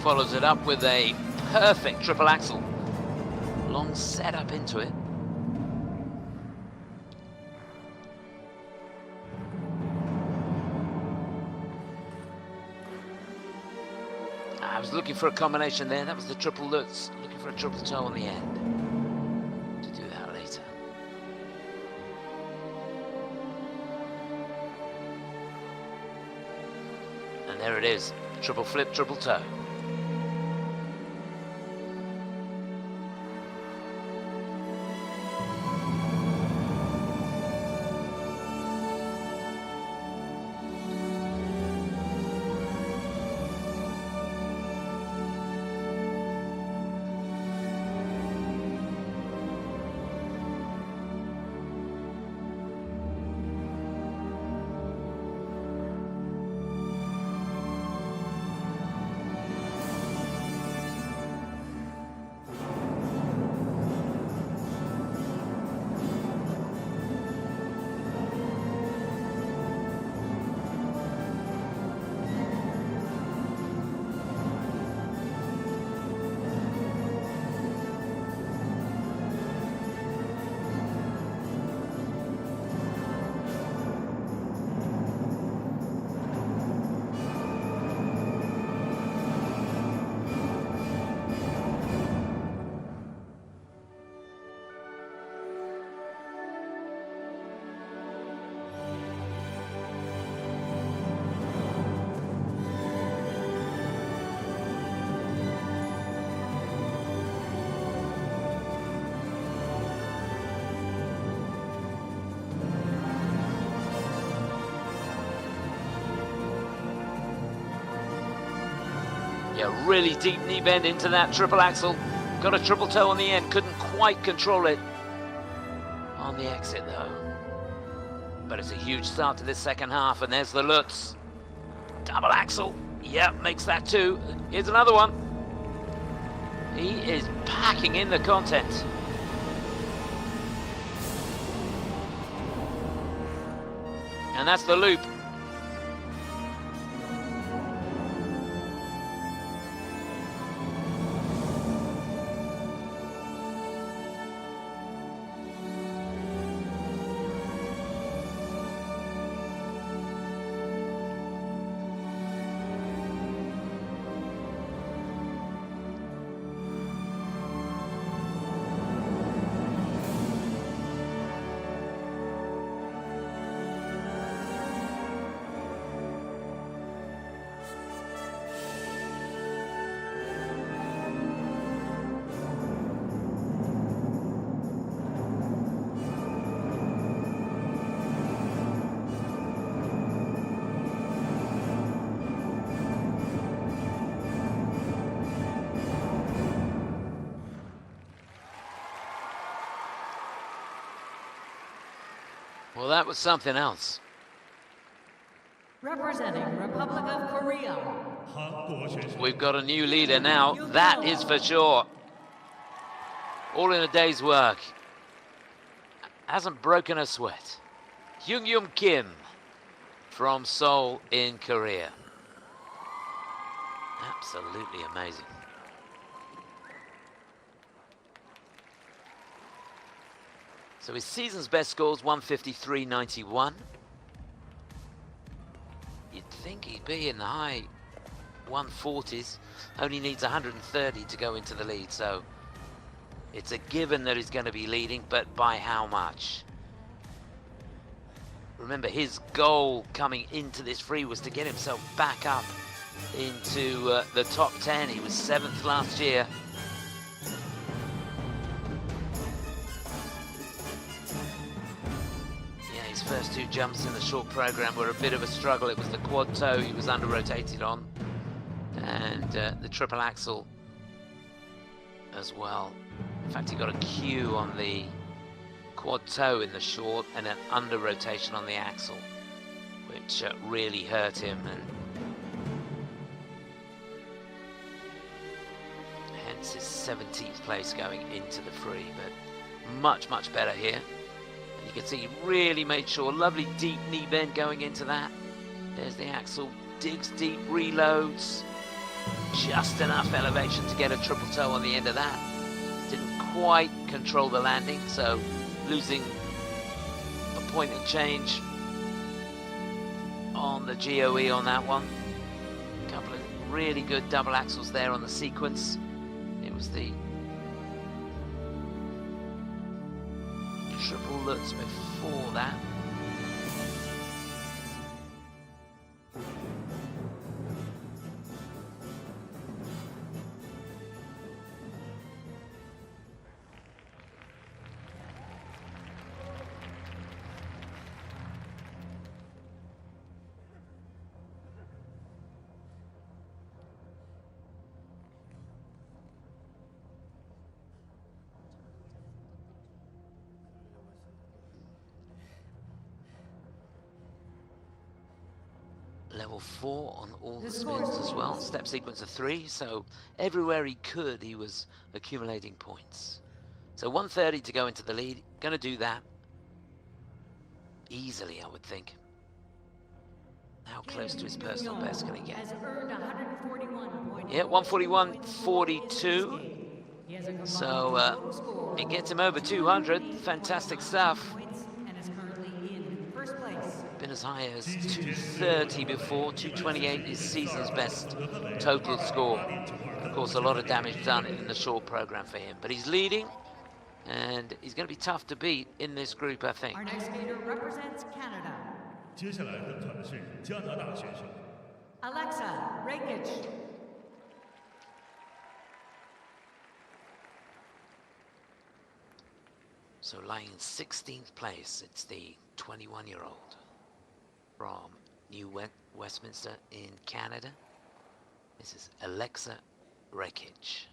Follows it up with a perfect triple axel. Long setup into it. I was looking for a combination there. That was the triple Lutz. Looking for a triple toe on the end. To do that later. And there it is. Triple flip, triple toe. Yeah, really deep knee bend into that triple axel. Got a triple toe on the end, couldn't quite control it on the exit though. But it's a huge start to this second half, and there's the Lutz. Double axel, yep, makes that 2. Here's another one. He is packing in the content. And that's the loop. Well, that was something else. Representing Republic of Korea. 韩国选手 We've got a new leader now, that is for sure. All in a day's work. Hasn't broken a sweat. Hyungyeom Kim from Seoul in Korea. Absolutely amazing. So his season's best scores 153.91. You'd think he'd be in the high 140s. Only needs 130 to go into the lead, so it's a given that he's going to be leading, but by how much? Remember, his goal coming into this free was to get himself back up into the top 10. He was 7th last year. His first 2 jumps in the short program were a bit of a struggle. It was the quad toe he was under-rotated on, and the triple axel as well. In fact, he got a Q on the quad toe in the short and an under-rotation on the axle, which really hurt him, and hence his 17th place going into the free, but much, much better here. You can see he really made sure, lovely deep knee bend going into that. There's the axle, digs deep, reloads. Just enough elevation to get a triple toe on the end of that. Didn't quite control the landing, so losing a point and change on the GOE on that one. A couple of really good double axles there on the sequence. It was the triple Lutz before that. Level 4 on all the spins as well. Step sequence of 3, so everywhere he could, he was accumulating points. So 130 to go into the lead. Gonna do that easily, I would think. How close to his personal best can he get? Yeah, 141.42. So it gets him over 200. Fantastic stuff. Been as high as 230 before. 228 is season's best total score. Of course, a lot of damage done in the short program for him, but he's leading, and he's going to be tough to beat in this group, I think. Our next skater represents Canada. 接下来登场的是加拿大选手 Aleksa Rakic. So lying in 16th place, it's the 21-year-old from New Westminster in Canada. This is Aleksa Rakic.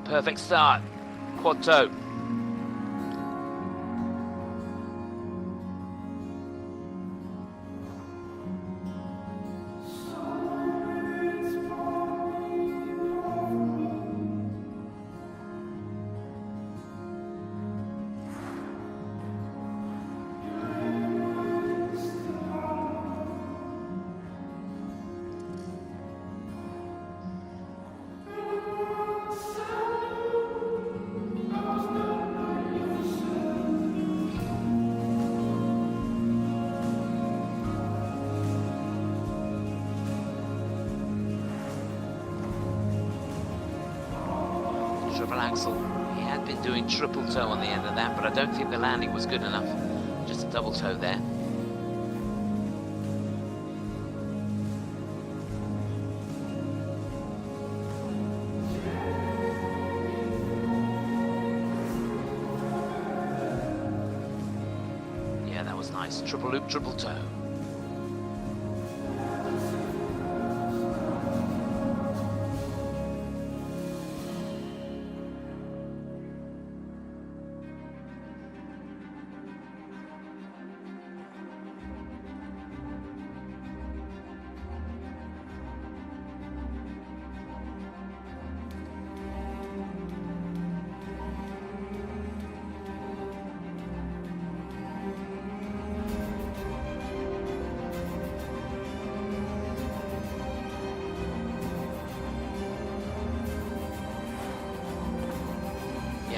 Perfect start, quad toe. Triple axel. He had been doing triple toe on the end of that, but I don't think the landing was good enough. Just a double toe there. Yeah, that was nice. Triple loop, triple toe.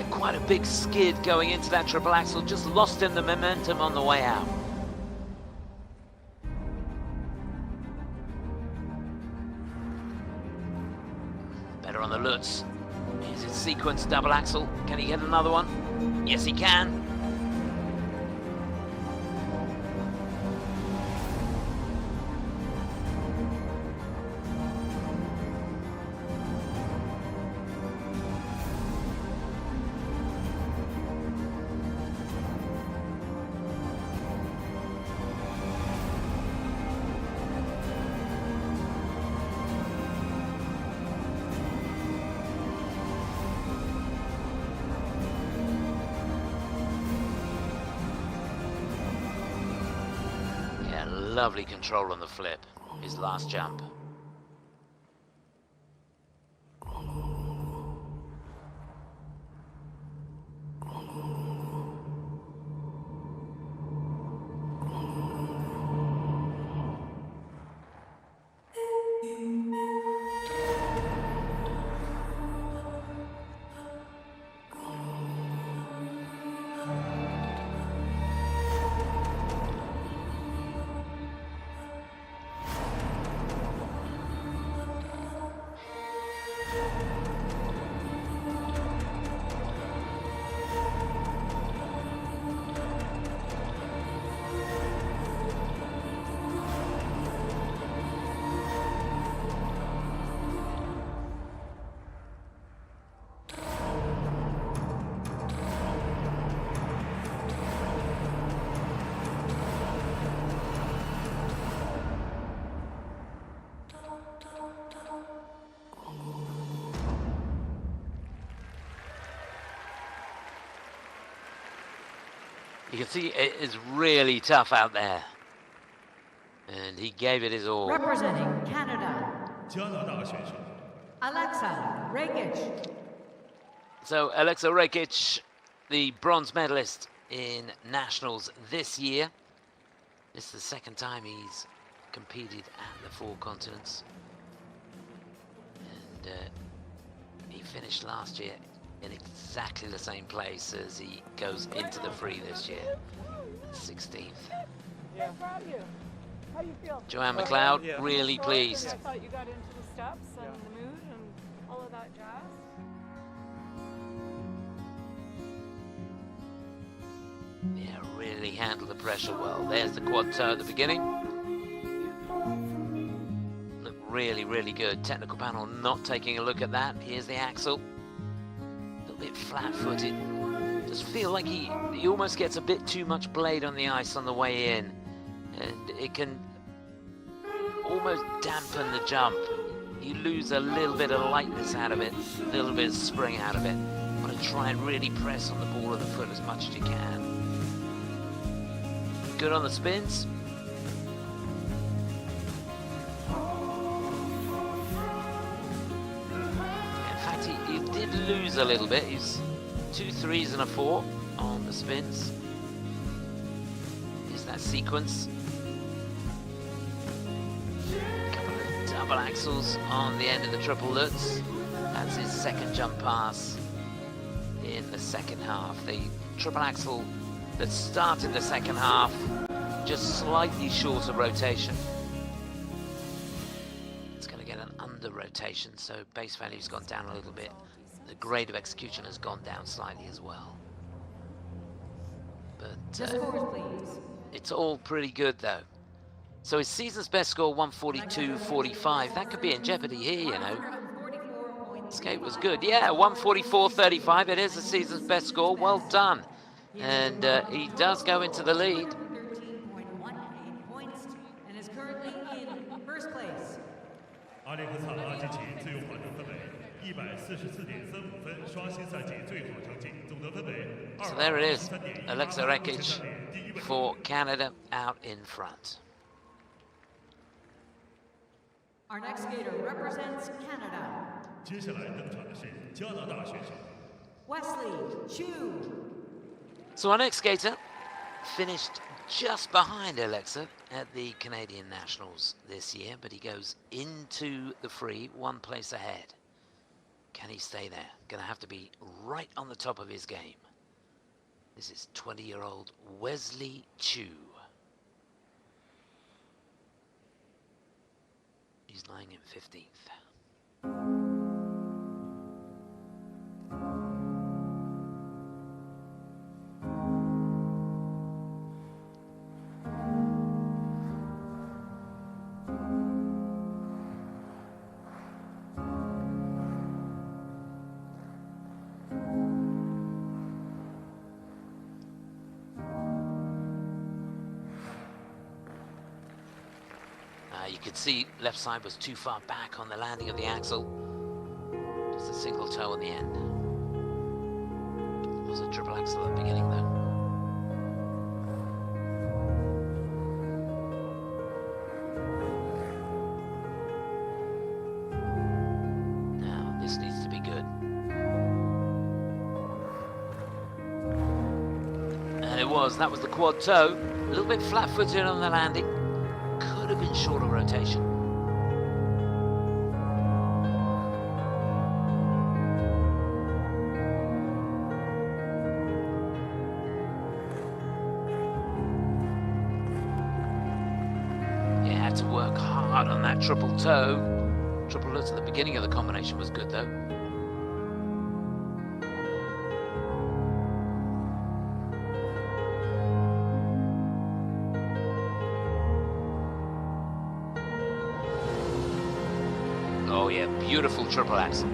Quite a big skid going into that triple axel, just lost in the momentum on the way out. Better on the Lutz. Here's his sequence double axel. Can he get another one? Yes, he can. Lovely control on the flip, his last jump. You can see it is really tough out there. And he gave it his all. Representing Canada, 加拿大选手 Aleksa Rakic. So Aleksa Rakic, the bronze medalist in nationals this year. This is the second time he's competed at the four continents. And he finished last year in exactly the same place as he goes into the free this year, 16th. Yeah, proud of you. How you feel? Joanne McLeod, Yeah. really pleased. I thought you got into the steps and the mood and all of that jazz. Yeah, really handled the pressure well. There's the quad toe at the beginning. Looked really, really good. Technical panel not taking a look at that. Here's the axle. A little bit flat-footed. Just feel like he almost gets a bit too much blade on the ice on the way in. And it can almost dampen the jump. You lose a little bit of lightness out of it, a little bit of spring out of it. You want to try and really press on the ball of the foot as much as you can. Good on the spins. In fact, he did lose a little bit. He's 2 3s and a 4 on the spins. Here's that sequence. Double axles on the end of the triple Lutz. That's his second jump pass in the second half. The triple axel that started the second half, just slightly short of rotation. It's going to get an under rotation, so base value's gone down a little bit. The grade of execution has gone down slightly as well. But it's all pretty good though. So his season's best score, 142.45. That could be in jeopardy here, you know. Skate was good. Yeah, 144.35. It is the season's best score. Well done. And he does go into the lead. 13.18 points and is currently in first place. 阿列克萨拉基奇自由滑得分为144.35分，刷新赛季最好成绩，总得分为 So there it is. Aleksa Rakic for Canada out in front. Our next skater represents Canada. 接下来登场的是加拿大选手 Wesley Chiu. So our next skater finished just behind Aleksa at the Canadian Nationals this year, but he goes into the free 1 place ahead. Can he stay there? Gonna have to be right on the top of his game. This is 20-year-old Wesley Chiu. He's lying in 15th. You could see left side was too far back on the landing of the axle. Just a single toe on the end. It was a triple axle at the beginning though. Now this needs to be good. And it was. That was the quad toe. A little bit flat-footed on the landing. Could have been shorter rotation. Yeah, had to work hard on that triple toe. Triple Lutz at the beginning of the combination was good though. Oh yeah, beautiful triple axel.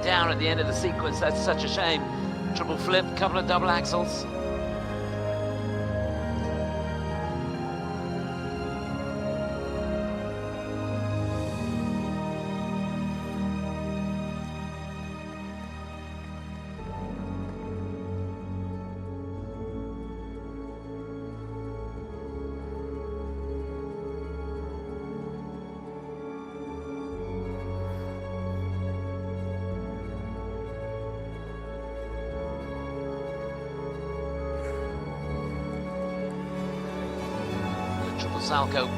Down at the end of the sequence, that's such a shame. Triple flip, couple of double axles. Salko.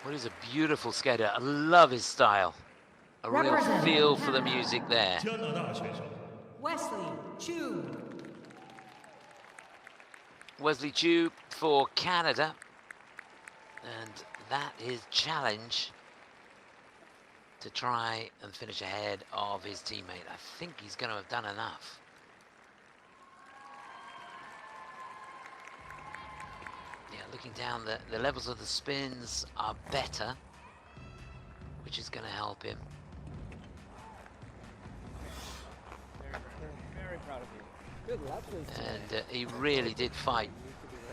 What is a beautiful skater. I love his style. A real Representing feel for the Canada. music there. 加拿大选手 Wesley Chiu. Wesley Chiu for Canada. And that is challenge to try and finish ahead of his teammate. I think he's going to have done enough. Yeah, looking down, the levels of the spins are better, which is going to help him. Very proud of you. Good luck with And he really did fight,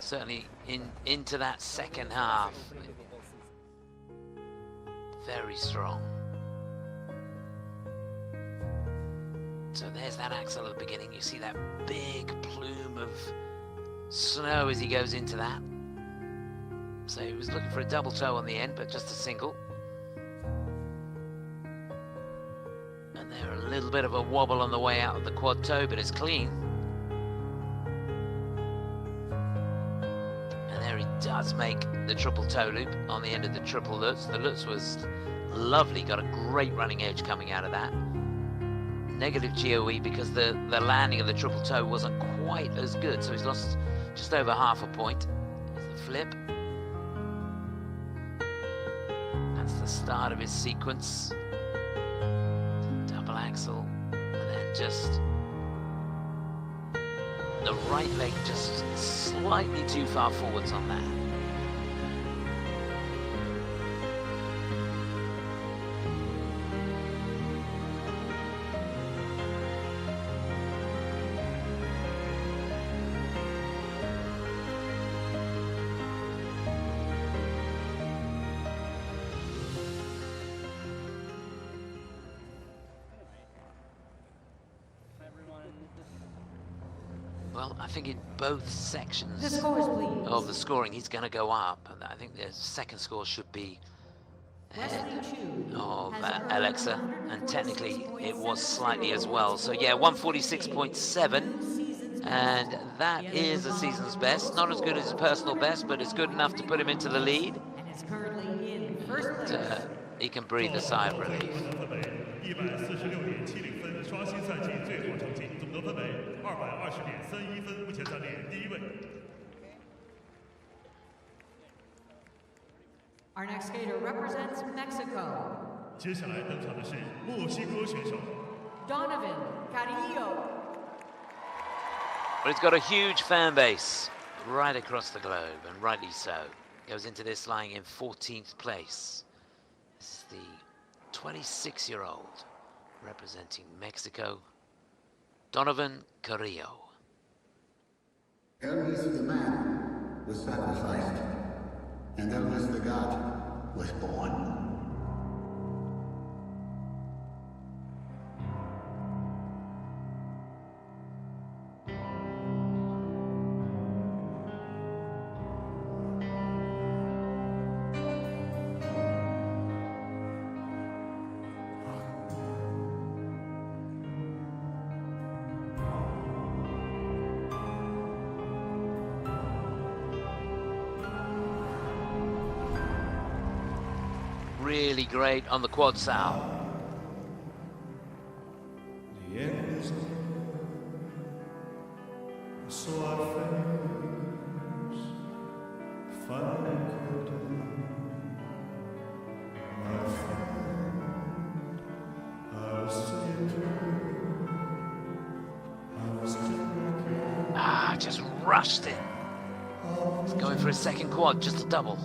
certainly into that second half. Very strong. So there's that axle at the beginning. You see that big plume of snow as he goes into that. So he was looking for a double toe on the end, but just a single. And there a little bit of a wobble on the way out of the quad toe, but it's clean. And there he does make the triple toe loop on the end of the triple Lutz. The Lutz was lovely, got a great running edge coming out of that. Negative GOE because the landing of the triple toe wasn't quite as good, so he's lost just over half a point. Here's the flip. That's the start of his sequence. Double axel, and then just the right leg just slightly too far forwards on that. Well, I think in both The sections scores, please. of the scoring, he's going to go up. And I think the second score should be Wesley ahead Chiu of has earned Aleksa, and technically it was slightly as well. So yeah, 146.7, and that is a season's best. Not as good as his personal best, but it's good enough to put him into the lead. and is currently in first place. He can breathe a sigh of relief. 分为146.70分，刷新赛季最好成绩，总得分为220.31分，目前暂列第一位。 Our next skater represents Mexico. 接下来登场的是墨西哥选手 Donovan Carrillo. But it's got a huge fan base right across the globe, and rightly so. Goes into this lying in 14th place. This is the 26-year-old representing Mexico, Donovan Carrillo. Hermes the man was sacrificed, and Hermes the god was born. really great on the quad sow. The end is near, so I face final curtain. My friend, I'll see you through. I was Just rushed it. He's going for a second quad, just a double.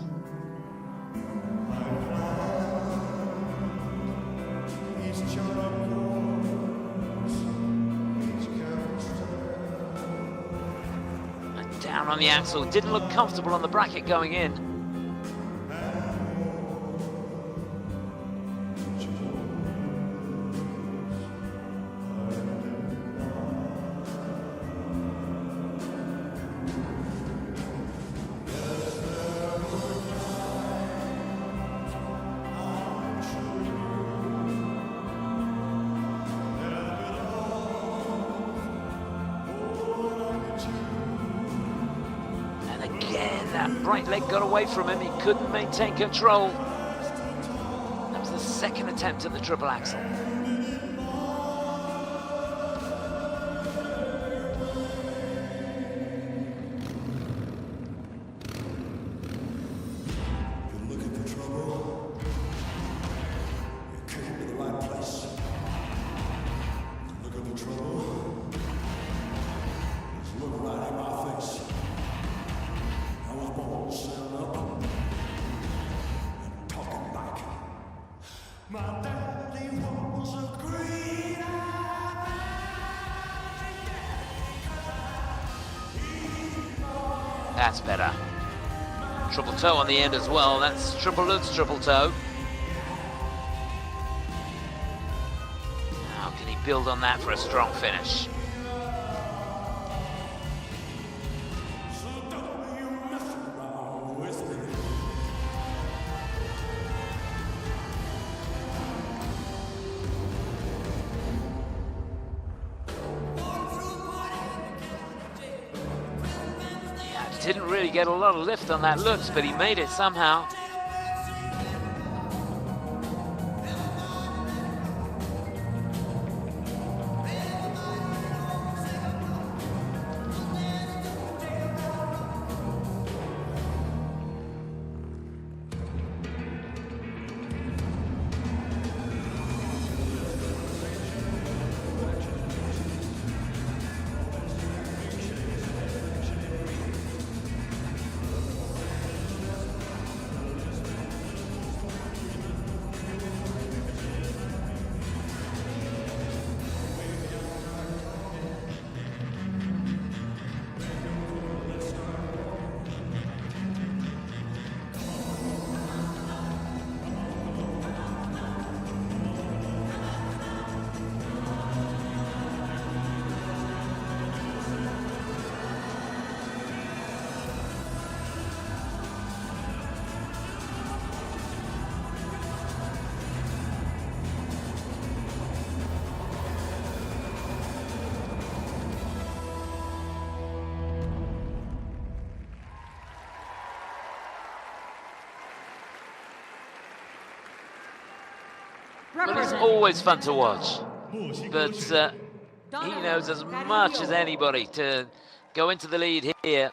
And down on the axle, didn't look comfortable on the bracket going in. Right leg got away from him, he couldn't maintain control. That was the second attempt at the triple axel. You're looking for trouble. You came to the right place. You're looking for trouble. Just look right in my face. I was born standing up and talking back. My daddy was a green That's better. Triple toe on the end as well. That's triple Lutz, triple toe. How can he build on that for a strong finish? Didn't really get a lot of lift on that Lutz, but he made it somehow. Well, it's always fun to watch, but he knows as much as anybody to go into the lead here.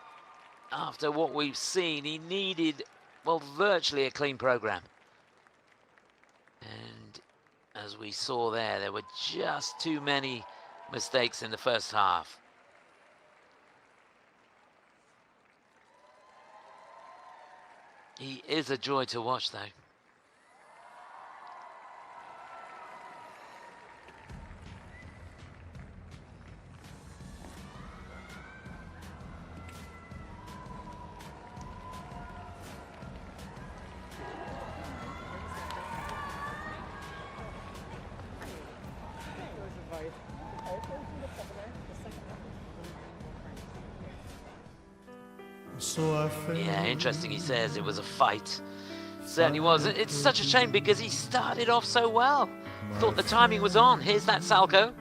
After what we've seen, he needed, well, virtually a clean program. And as we saw there were just too many mistakes in the first half. He is a joy to watch, though. Yeah, interesting, he says it was a fight. Certainly was. It's such a shame because he started off so well. Thought the timing was on. Here's that Salco.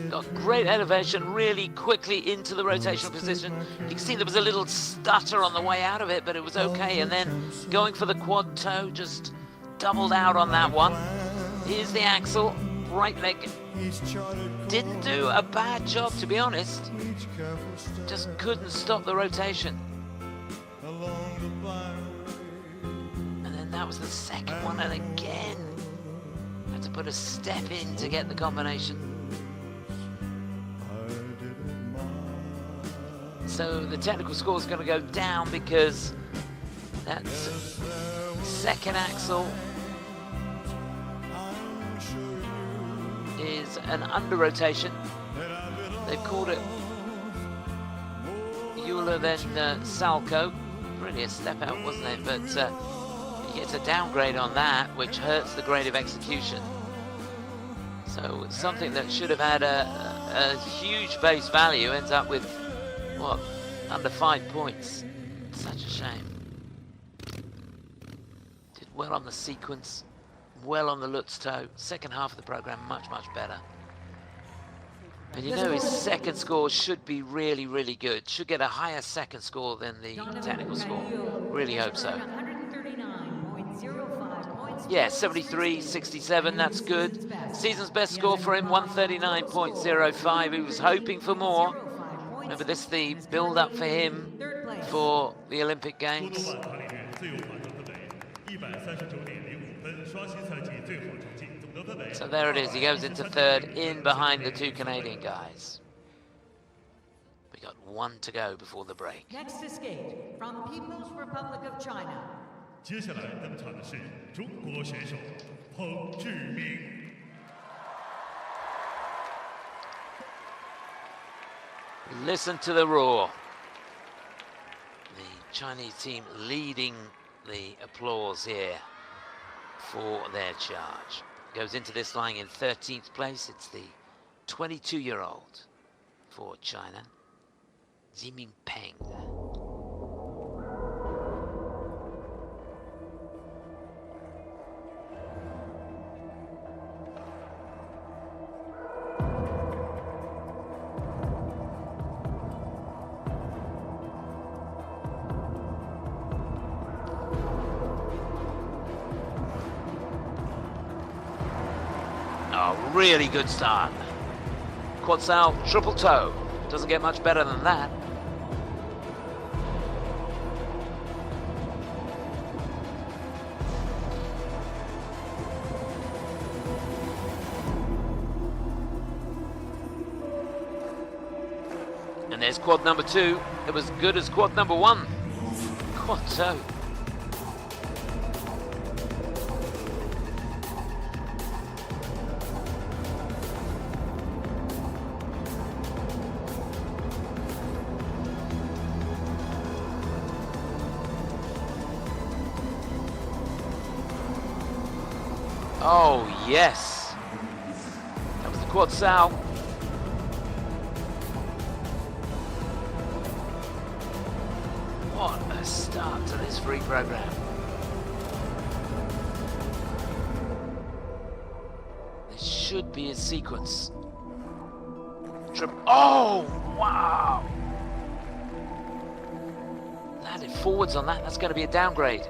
Got great elevation, really quickly into the rotational position. You can see there was a little stutter on the way out of it, but it was okay. And then going for the quad toe, just doubled out on that one. Here's the axel, right leg. Didn't do a bad job, to be honest. Just couldn't stop the rotation. And then that was the second one, and again had to put a step in to get the combination. So the technical score is going to go down because that second axel is an under rotation. They've called it Euler, then Salco. Really a step out, wasn't it? But he gets a downgrade on that, which hurts the grade of execution. So something that should have had a huge base value ends up with, what, under 5 points. Such a shame. Did well on the sequence, well on the Lutz toe. Second half of the program, much better. And you know his second score should be really, really good. Should get a higher second score than the technical score. Really hope so. Yeah, 73.67, that's good. Season's best score for him, 139.05. He was hoping for more. Remember, this is the build-up for him for the Olympic Games. So there it is, he goes into third, in behind the two Canadian guys. We got one to go before the break. Next to skate, from People's Republic of China. 接下来登场的是中国选手彭志明。 Listen to the roar. The Chinese team leading the applause here for their charge. Goes into this lying in 13th place. It's the 22-year-old for China, Zhiming Peng. Really good start. Quad sal, triple toe. Doesn't get much better than that. And there's quad number 2. It was good as quad number 1. Quad toe. Oh, yes. That was the quad sal. What a start to this free program. This should be a sequence. Oh, wow. Landed forwards on that. That's going to be a downgrade.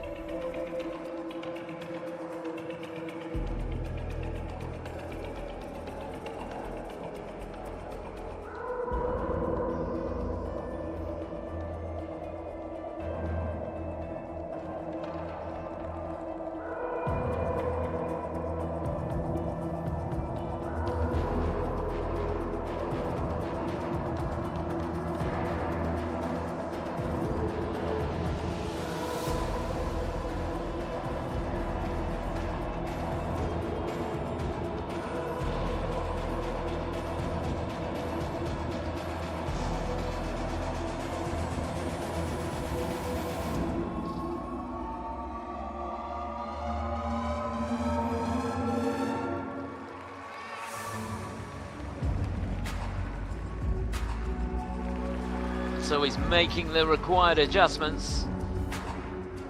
So he's making the required adjustments.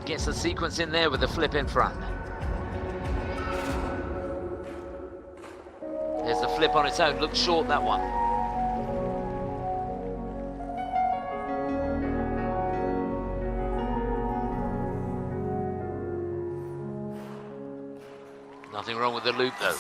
Gets the sequence in there with the flip in front. There's the flip on its own. Looks short, that one. Nothing wrong with the loop though.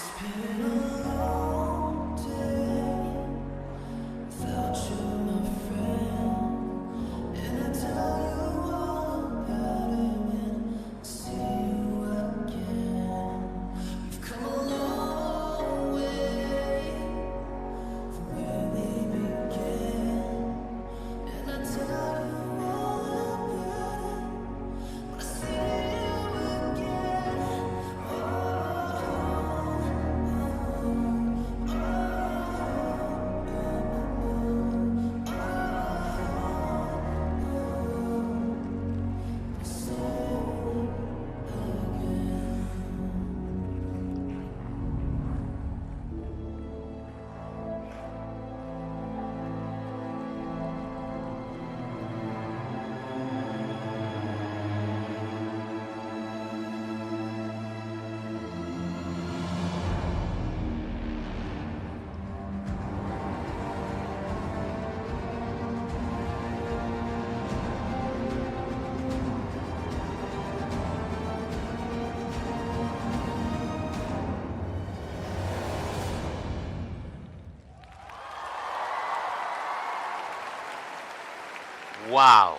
Wow,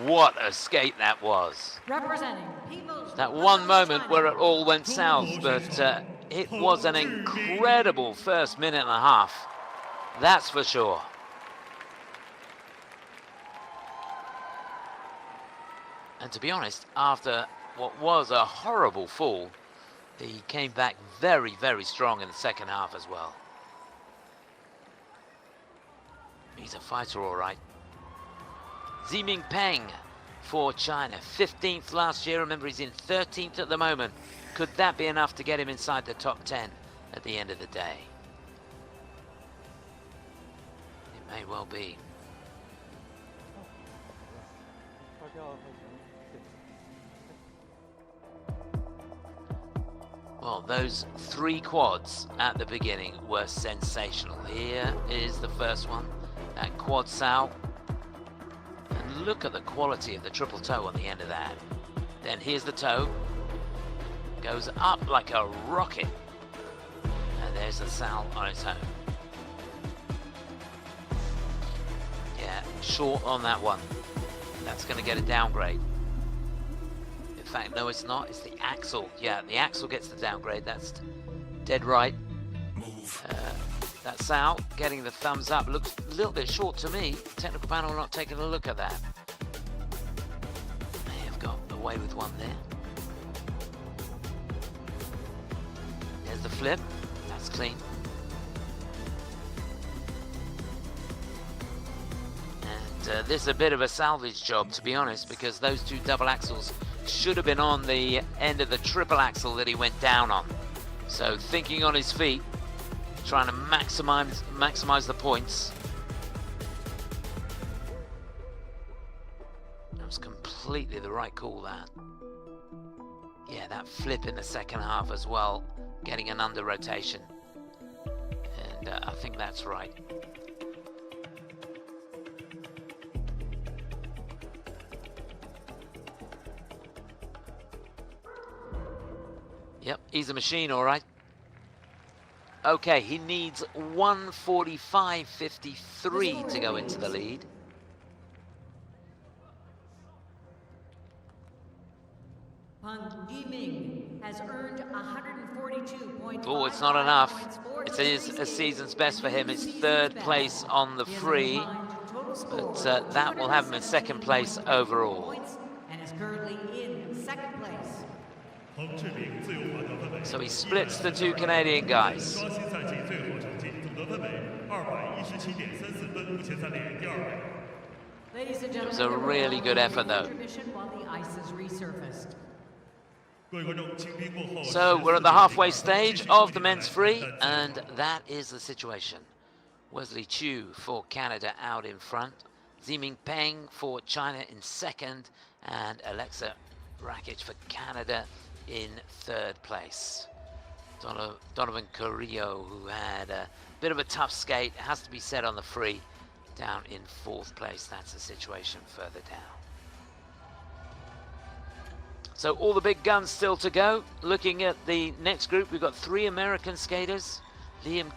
what a skate that was. Representing People's That Republic one of moment China. where it all went south, but it was an incredible first minute and a half, that's for sure. And to be honest, after what was a horrible fall, he came back very, very strong in the second half as well. He's a fighter, all right. Zhiming Peng for China, 15th last year. Remember, he's in 13th at the moment. Could that be enough to get him inside the top 10 at the end of the day? It may well be. Well, those three quads at the beginning were sensational. Here is the first one, that quad sow. And look at the quality of the triple toe on the end of that. Then here's the toe. Goes up like a rocket. And there's the sow on its own. Yeah, short on that one. That's going to get a downgrade. In fact, no, it's not. It's the axle. Yeah, the axle gets the downgrade. That's dead right. That's out. Getting the thumbs up. Looks a little bit short to me. Technical panel not taking a look at that. May have got away with one there. There's the flip. That's clean. And this is a bit of a salvage job, to be honest, because those two double axles should have been on the end of the triple axle that he went down on. So thinking on his feet, trying to maximize the points. That was completely the right call, that. Yeah, that flip in the second half as well, getting an under rotation. And I think that's right. Yep, he's a machine, all right. Okay, he needs 145.53 to go into the lead. Peng Yiming has earned 142.5. Oh, it's not enough. It is a season's best for him. It's third place on the free, but that will have him in second place overall. And is currently in second place. So he splits the two Canadian guys. Ladies and gentlemen, It was a really good effort, though. while the ice is resurfaced. So we're at the halfway stage of the men's free, and that is the situation. Wesley Chiu for Canada out in front, Zhiming Peng for China in second, and Aleksa Rakic for Canada in third place. Donovan Carrillo, who had a bit of a tough skate, has to be said on the free, down in fourth place. That's the situation further down. So all the big guns still to go. Looking at the next group, we've got 3 American skaters. Liam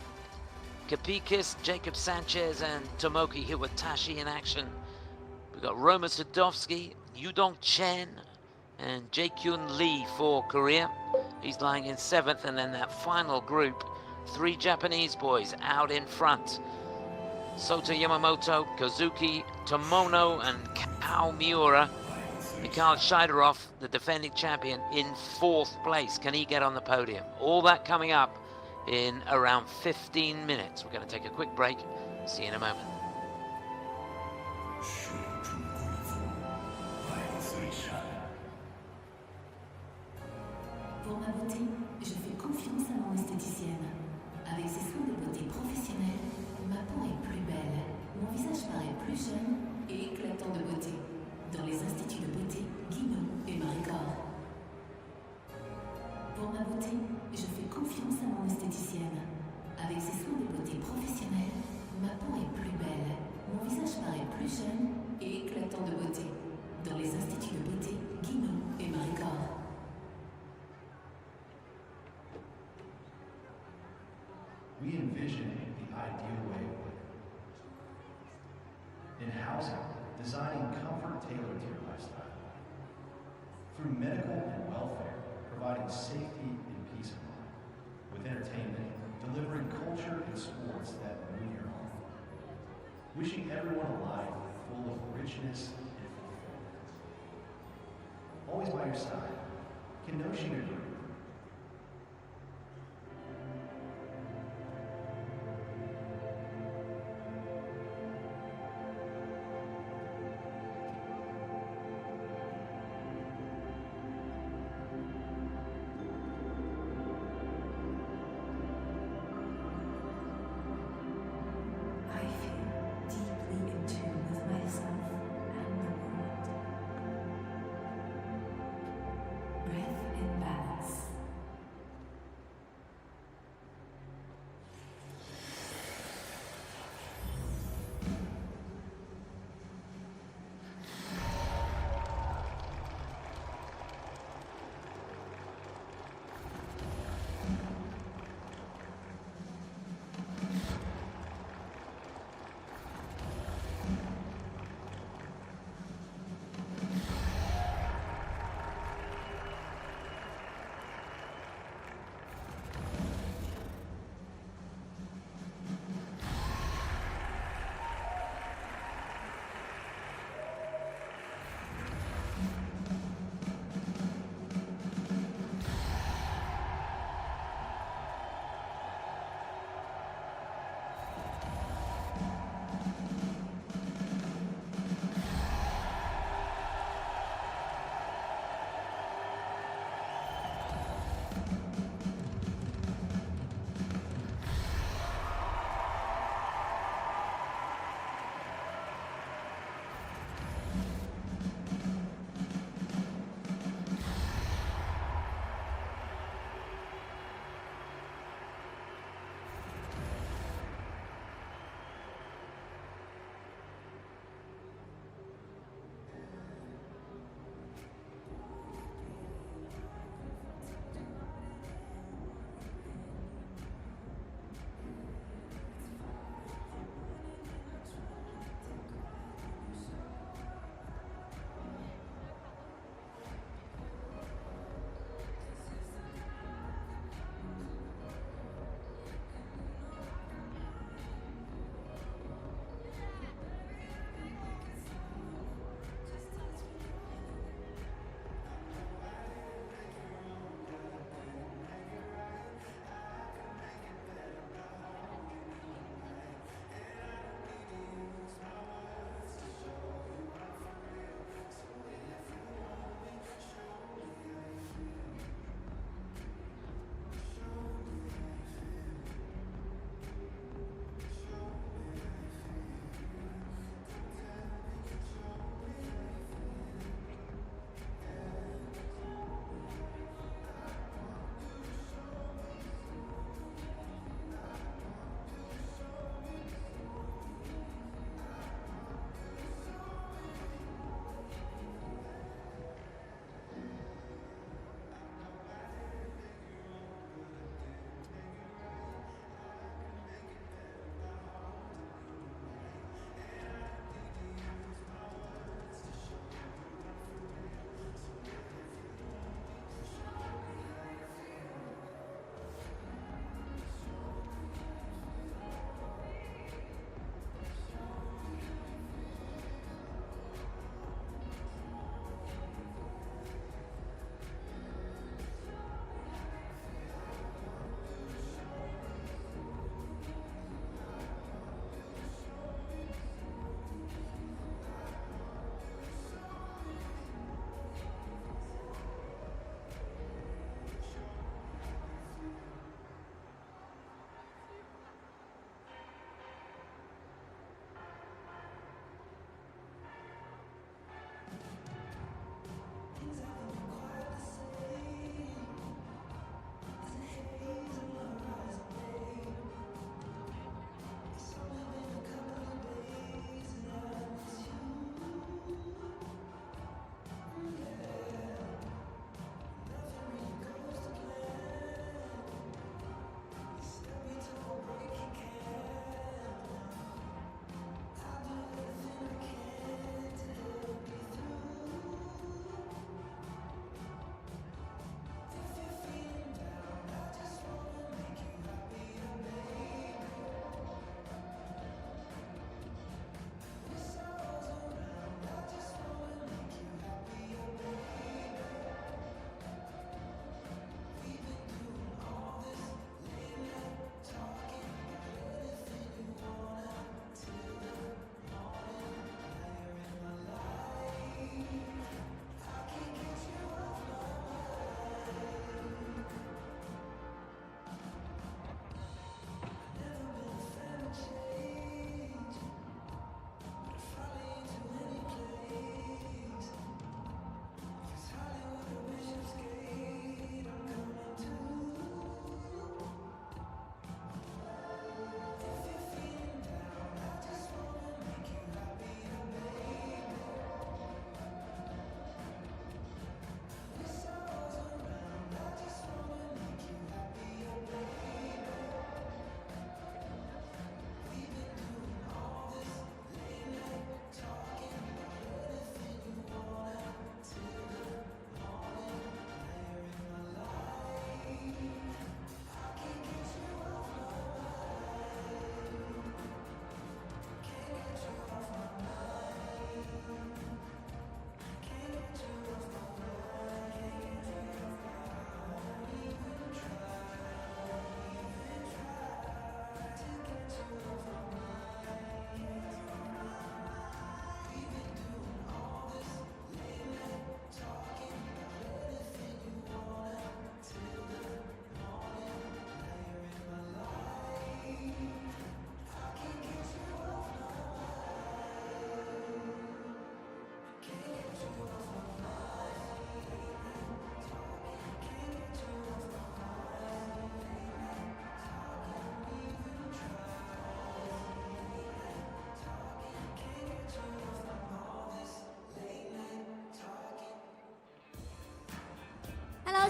Kapeikis, Jacob Sanchez, and Tomoki Hiwatashi in action. We've got Roma Sadovsky, Yudong Chen, and Jaekeun Lee for Korea. He's lying in 7th, and then that final group, 3 Japanese boys out in front. Sota Yamamoto, Kazuki Tomono, and Kao Miura. Mikhail Shaidorov, the defending champion, in 4th place. Can he get on the podium? All that coming up in around 15 minutes. We're going to take a quick break. See you in a moment. Pour ma beauté, je fais confiance à mon esthéticienne. Avec ses soins de beauté professionnels, ma peau est plus belle, mon visage paraît plus jeune et éclatant de beauté. Dans les instituts de beauté, Guinaud et Maricor. Pour ma beauté, je fais confiance à mon esthéticienne. Avec ses soins de beauté professionnels, ma peau est plus belle, mon visage paraît plus jeune et éclatant de beauté. Dans les instituts de beauté, Guinaud et Maricor. We envision the ideal way of living. In housing, designing comfort tailored to your lifestyle. Through medical and welfare, providing safety and peace of mind. With entertainment, delivering culture and sports that move your home. Wishing everyone a life full of richness and fulfillment. Always by your side, Kenoshi Group.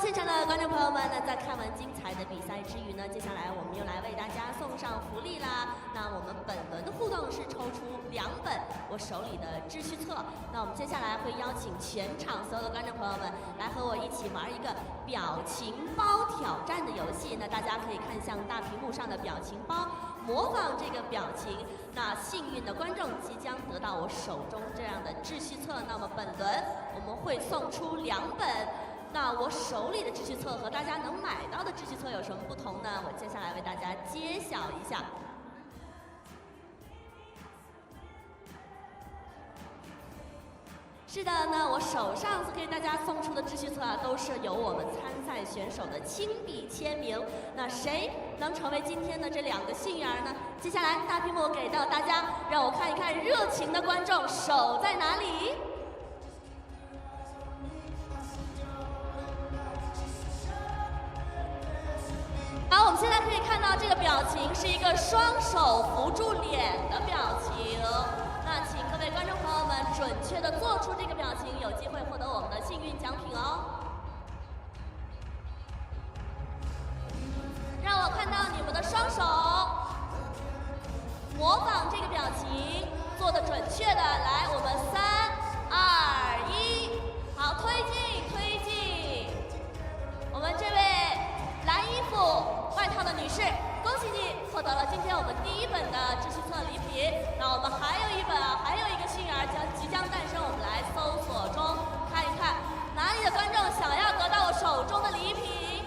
现场的观众朋友们呢，在看完精彩的比赛之余呢，接下来我们又来为大家送上福利啦。那我们本轮的互动是抽出2本我手里的秩序册。那我们接下来会邀请全场所有的观众朋友们来和我一起玩一个表情包挑战的游戏。那大家可以看向大屏幕上的表情包，模仿这个表情。那幸运的观众即将得到我手中这样的秩序册。那么本轮我们会送出2本。那我手里的秩序册和大家能买到的秩序册有什么不同呢？我接下来为大家揭晓一下。是的，那我手上给大家送出的秩序册啊，都是由我们参赛选手的亲笔签名。那谁能成为今天的这2个幸运儿呢？接下来大屏幕给到大家，让我看一看热情的观众手在哪里。好，我们现在可以看到这个表情是一个双手扶住脸的表情。那请各位观众朋友们准确的做出这个表情，有机会获得我们的幸运奖品哦。让我看到你们的双手，模仿这个表情，做的准确的。来，我们3、2、1，好，推进，推进。我们这位蓝衣服外套的女士，恭喜你获得了今天我们第1本的秩序册礼品。那我们还有1本啊，还有一个幸运儿即将诞生，我们来搜索中看一看哪里的观众想要得到我手中的礼品。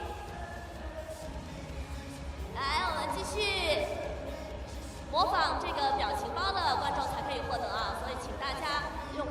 来，我们继续模仿这个表情包的观众才可以获得啊，所以请大家用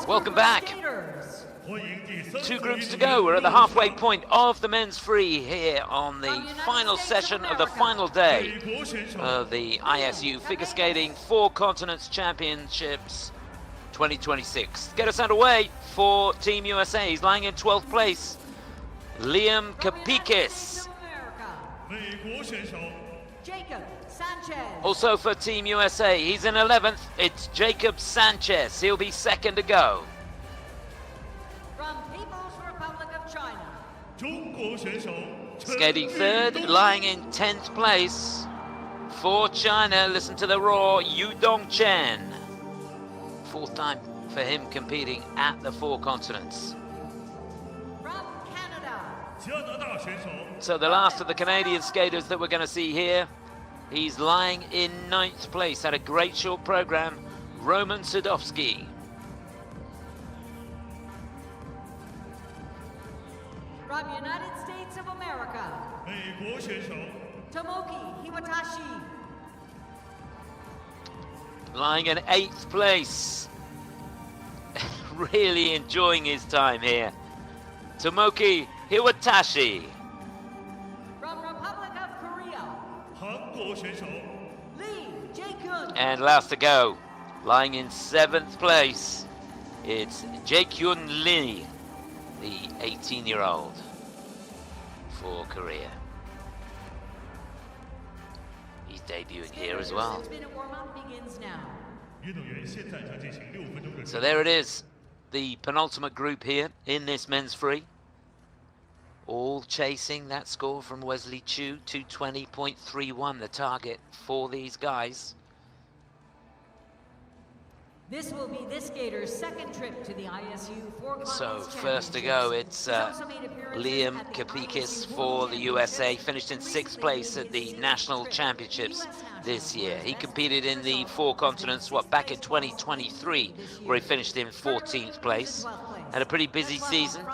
Welcome back. Skaters. 2 groups to go. We're at the halfway point of the men's free here on the final session of the final day of the ISU Figure Skating 4 Continents Championships 2026. Get us underway for Team USA. He's lying in 12th place. Liam Kapeikis. Jaekeun Sanchez. Also for Team USA, he's in 11th. It's Jacob Sanchez. He'll be second to go. From People's Republic of China. Skating third, lying in 10th place. For China, listen to the roar, Yudong Chen. 4th time for him competing at the 4 continents. From Canada. So the last of the Canadian skaters that we're going to see here, he's lying in 9th place. Had a great short program, Roman Sadovsky. From United States of America. Tomoki Hiwatashi. Lying in 8th place. Really enjoying his time here. Tomoki Hiwatashi. From Republic of Korea. Lee Jaekeun. And last to go, lying in 7th place, it's Jaekeun Lee, the 18-year-old for Korea. He's debuting here as well. Begins now. So there it is, the penultimate group here in this men's free. All chasing that score from Wesley Chiu, 220.31, the target for these guys. This will be this skater's second trip to the ISU 4 So first to go, it's Liam Kapeikis for the USA, finished in 6th place at the National Championships this year. He competed in the 4 continents, back in 2023, where he finished in 14th place. Had a pretty busy season,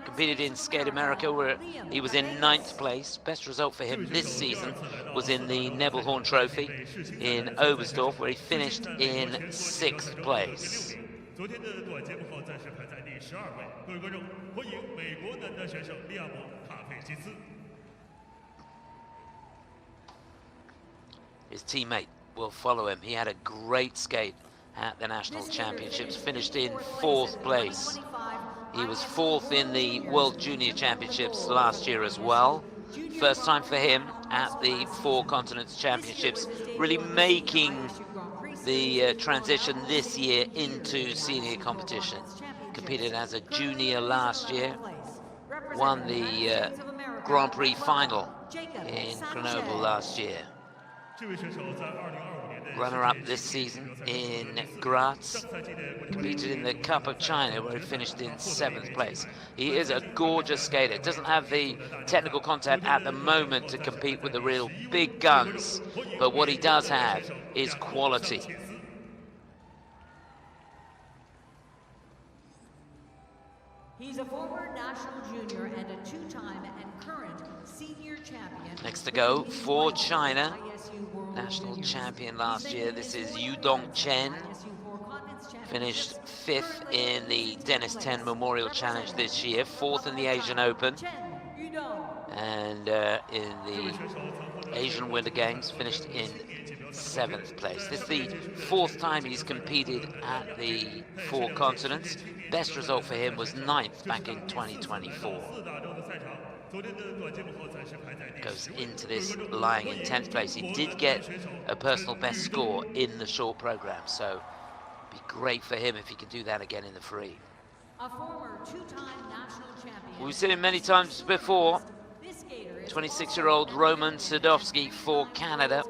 competed in Skate America, where he was in 9th place. Best result for him this season was in the Nebelhorn Trophy in Oberstdorf, where he finished in 6th place. His teammate will follow him. He had a great skate at the National Championships, finished in 4th place. He was 4th in the World Junior Championships last year as well. First time for him at the 4 Continents Championships, really making the transition this year into senior competition. Competed as a junior last year, won the Grand Prix final in Grenoble last year. Runner-up this season in Graz, competed in the Cup of China, where he finished in 7th place. He is a gorgeous skater. Doesn't have the technical content at the moment to compete with the real big guns, but what he does have is quality. He's a former national junior and a 2-time and current senior champion. Next to go for China, national champion last year. This is Yudong Chen. Finished 5th in the Dennis Ten Memorial Challenge this year, 4th in the Asian Open. And in the Asian Winter Games, finished in 7th place. This is the 4th time he's competed at the 4 continents. Best result for him was 9th back in 2024. Goes into this lying in 10th place. He did get a personal best score in the short program, so be great for him if he can do that again in the free. A former 2-time national champion. We've seen him many times before. 26-year-old Roman Sadovsky for Canada.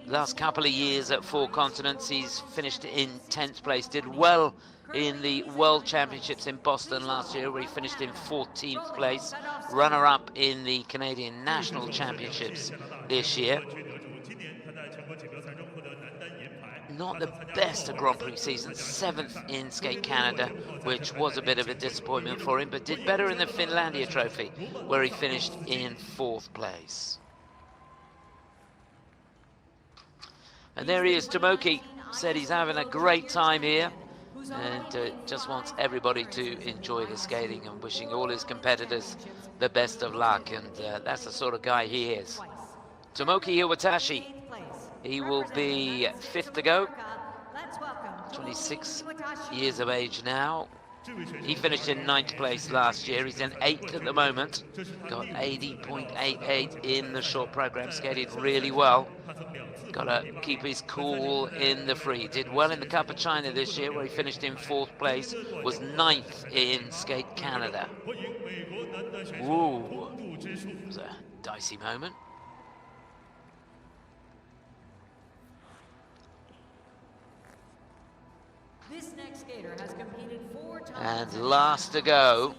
Last couple of years at 4 continents, he's finished in 10th place. Did well in the World Championships in Boston last year, where he finished in 14th place. Runner-up in the Canadian National Championships this year. Not the best of Grand Prix season, 7th in Skate Canada, which was a bit of a disappointment for him, but did better in the Finlandia Trophy, where he finished in 4th place. And there he is, Tomoki, said he's having a great time here. and just wants everybody to enjoy the skating and wishing all his competitors the best of luck, and that's the sort of guy he is. Tomoki Hiwatashi, he will be 5th to go, 26 years of age now. He finished in 9th place last year. He's in 8th at the moment. Got 80.88 in the short program. Skated really well. Got to keep his cool in the free. Did well in the Cup of China this year, where he finished in 4th place. Was 9th in Skate Canada. Ooh, it was a dicey moment. This next skater has competed 4 times. And last to go,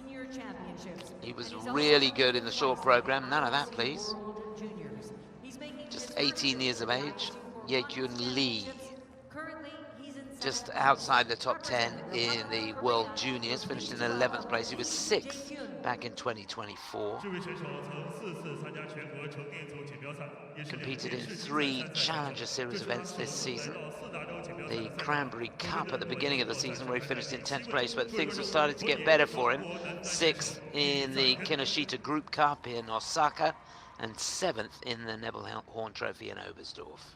he was really good in the short program. None of that, please. Just 18 years of age. Jaekeun Lee, just outside the top 10 in the World Juniors, finished in 11th place. He was 6th back in 2024. Competed in 3 Challenger Series events this season. The Cranberry Cup at the beginning of the season, where he finished in 10th place, but things have started to get better for him. 6th in the Kinoshita Group Cup in Osaka, and 7th in the Nebelhorn Trophy in Oberstdorf.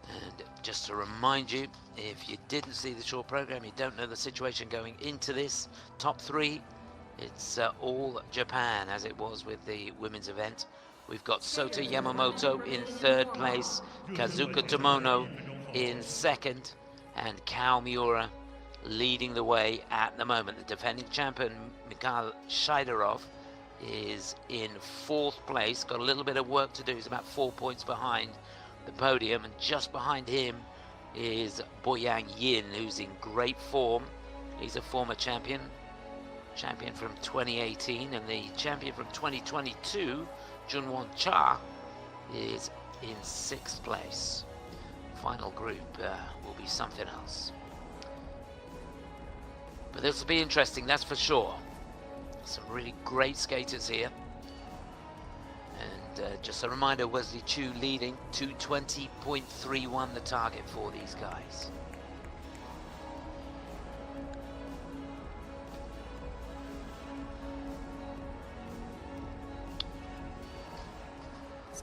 And just to remind you, if you didn't see the short program, you don't know the situation going into this top 3, it's all Japan, as it was with the women's event. We've got Sota Yamamoto in 3rd place, Kazuki Tomono in 2nd, and Kao Miura leading the way at the moment. The defending champion, Mikhail Shaidorov, is in 4th place. Got a little bit of work to do. He's about 4 points behind the podium, and just behind him is Boyang Jin, who's in great form. He's a former champion from 2018, and the champion from 2022, Junhwan Cha, is in 6th place. Final group will be something else. But this will be interesting, that's for sure. Some really great skaters here. And just a reminder, Wesley Chiu leading, 220.31 the target for these guys.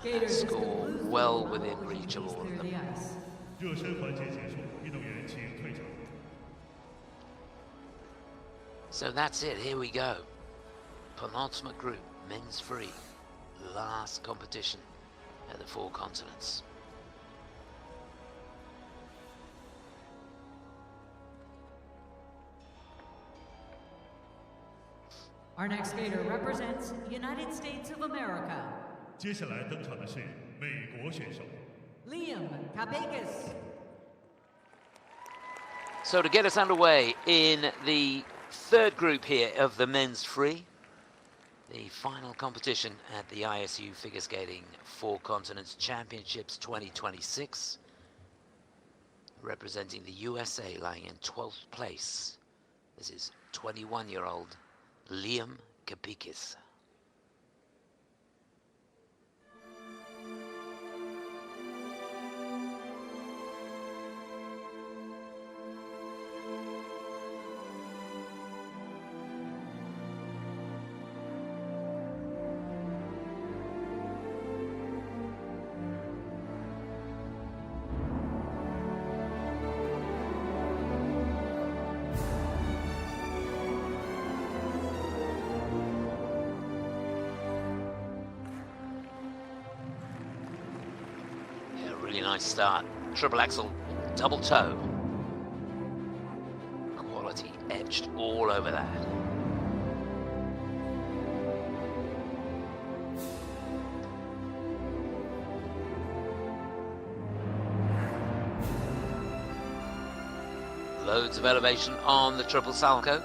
That score well within reach of all of them. So that's it, here we go. Penultimate group, men's free. Last competition at the 4 continents. Our next skater represents United States of America. 接下来登场的是美国选手 Liam Kapeikis. So to get us underway in the 3rd group here of the men's free, the final competition at the ISU Figure Skating 4 Continents Championships 2026, representing the USA, lying in 12th place. This is 21-year-old Liam Kapeikis. Really nice start. Triple axel, double toe. Quality etched all over that. Loads of elevation on the triple salto.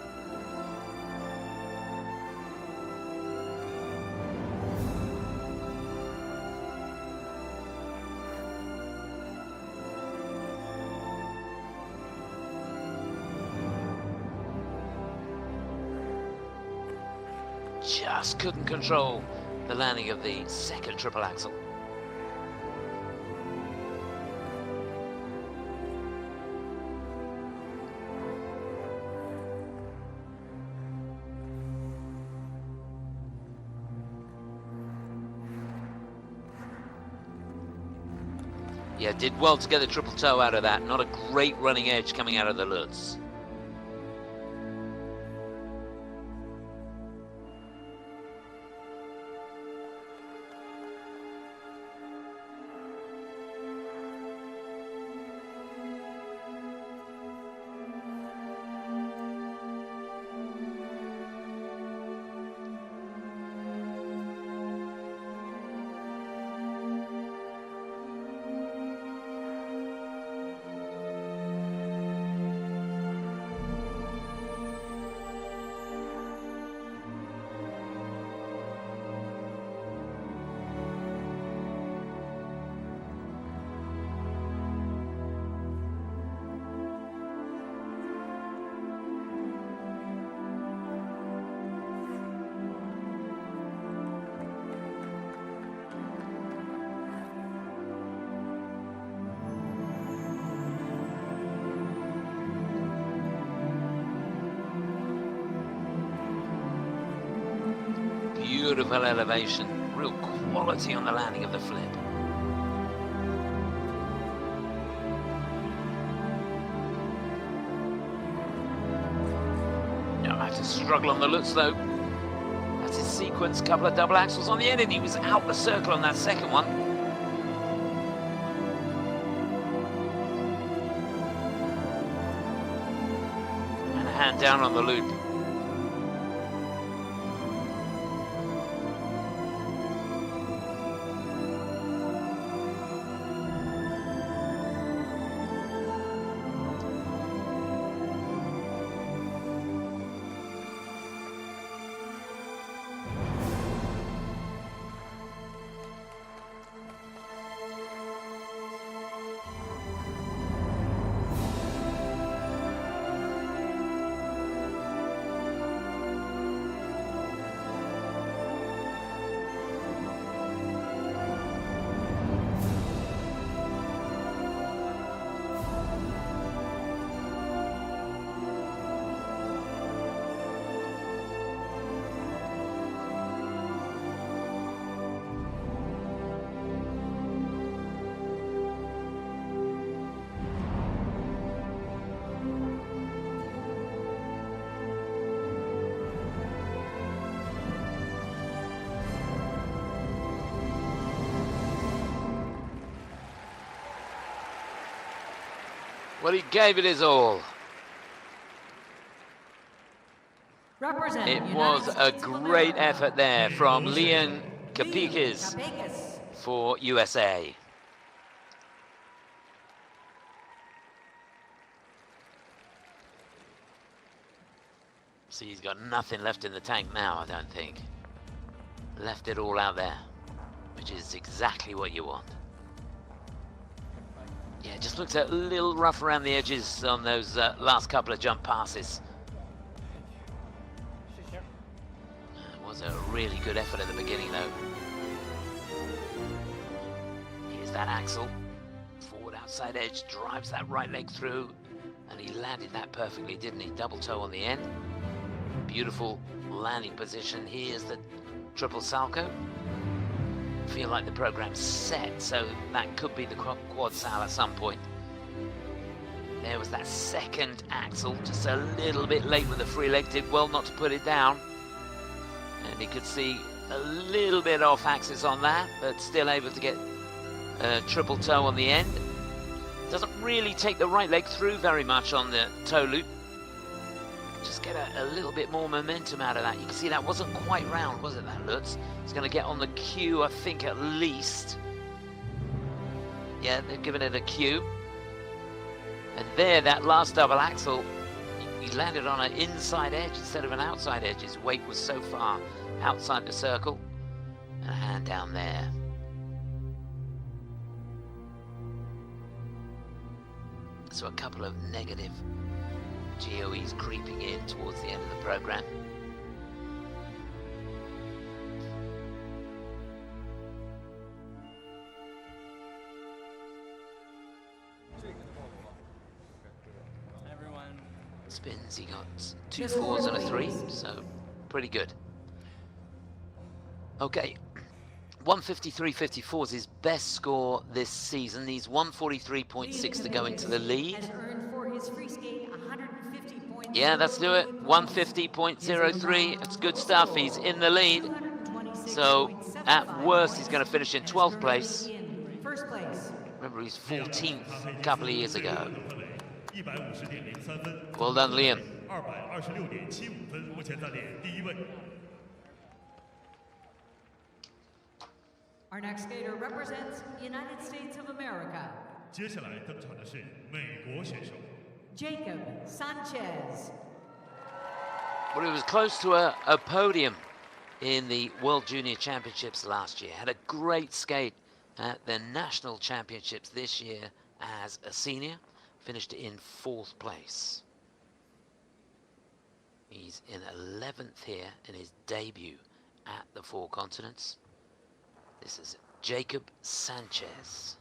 Just couldn't control the landing of the 2nd triple axel. Yeah, did well to get the triple toe out of that. Not a great running edge coming out of the Lutz. Beautiful elevation, real quality on the landing of the flip. Now I have to struggle on the Lutz though. That's his sequence, couple of double axels on the end, and he was out the circle on that second one. And a hand down on the loop. Well, he gave it his all. It was a great effort there from Leon Kapeikis for USA. See, he's got nothing left in the tank now, I don't think. Left it all out there, which is exactly what you want. Yeah, just looks a little rough around the edges on those last couple of jump passes. It was a really good effort at the beginning though. Here's that axle. Forward outside edge, drives that right leg through, and he landed that perfectly, didn't he? Double toe on the end. Beautiful landing position. Here's the triple salcho. Feel like the program's set, so that could be the quad sal at some point. There was that second axle, just a little bit late with the free leg, did well not to put it down. And you could see a little bit off axis on that, but still able to get a triple toe on the end. Doesn't really take the right leg through very much on the toe loop. Just get a little bit more momentum out of that. You can see that wasn't quite round, was it, that Lutz? It's going to get on the Q, I think, at least. Yeah, they've given it a Q. And there, that last double axle, he landed on an inside edge instead of an outside edge. His weight was so far outside the circle. And a hand down there. So a couple of negative GOEs creeping in towards the end of the program. Everyone. Spins, he got 2 4s and a 3, so pretty good. Okay, 153.54 is his best score this season. He's 143.6 to go into the lead. Has earned for his free skate 150.03. Yeah, let's do it. 150.03. It's good stuff. He's in the lead. So at worst, he's going to finish in 12th place. First place. Remember, he's 14th a couple of years ago. Well done, Liam. 226.75分，目前暂列第一位。 Our next skater represents the United States of America. 接下来登场的是美国选手 Jaekeun Sanchez. Well, he was close to a podium in the World Junior Championships last year. Had a great skate at the National Championships this year as a senior. Finished in 4th place. He's in 11th here in his debut at the Four Continents. This is Jaekeun Sanchez.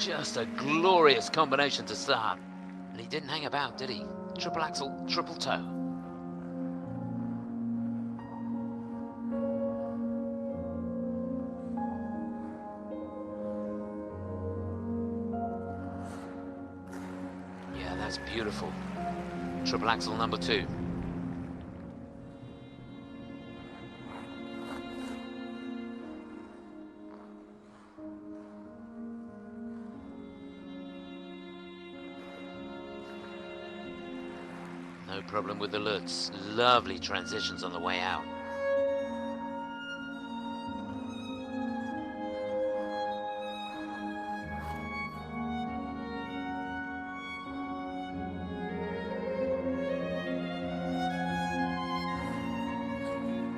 Just a glorious combination to start. And he didn't hang about, did he? Triple axel, triple toe. Yeah, that's beautiful. Triple axel number 2. No problem with the Lutz. Lovely transitions on the way out.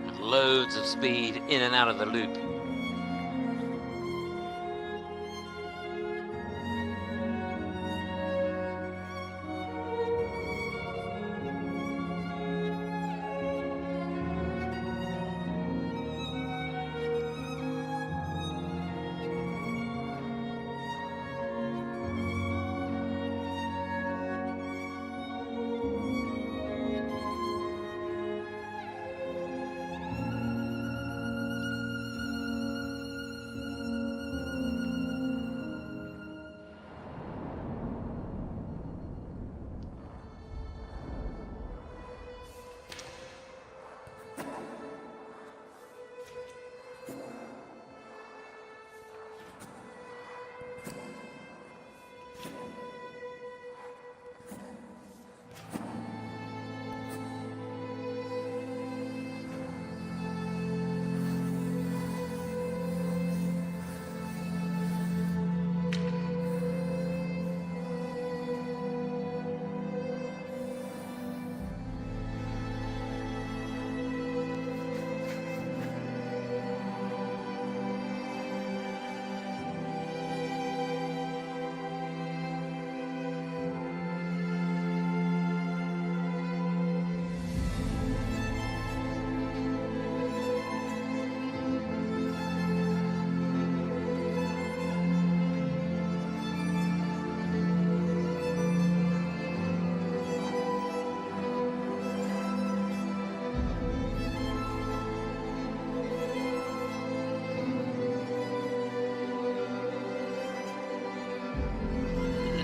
And loads of speed in and out of the loop.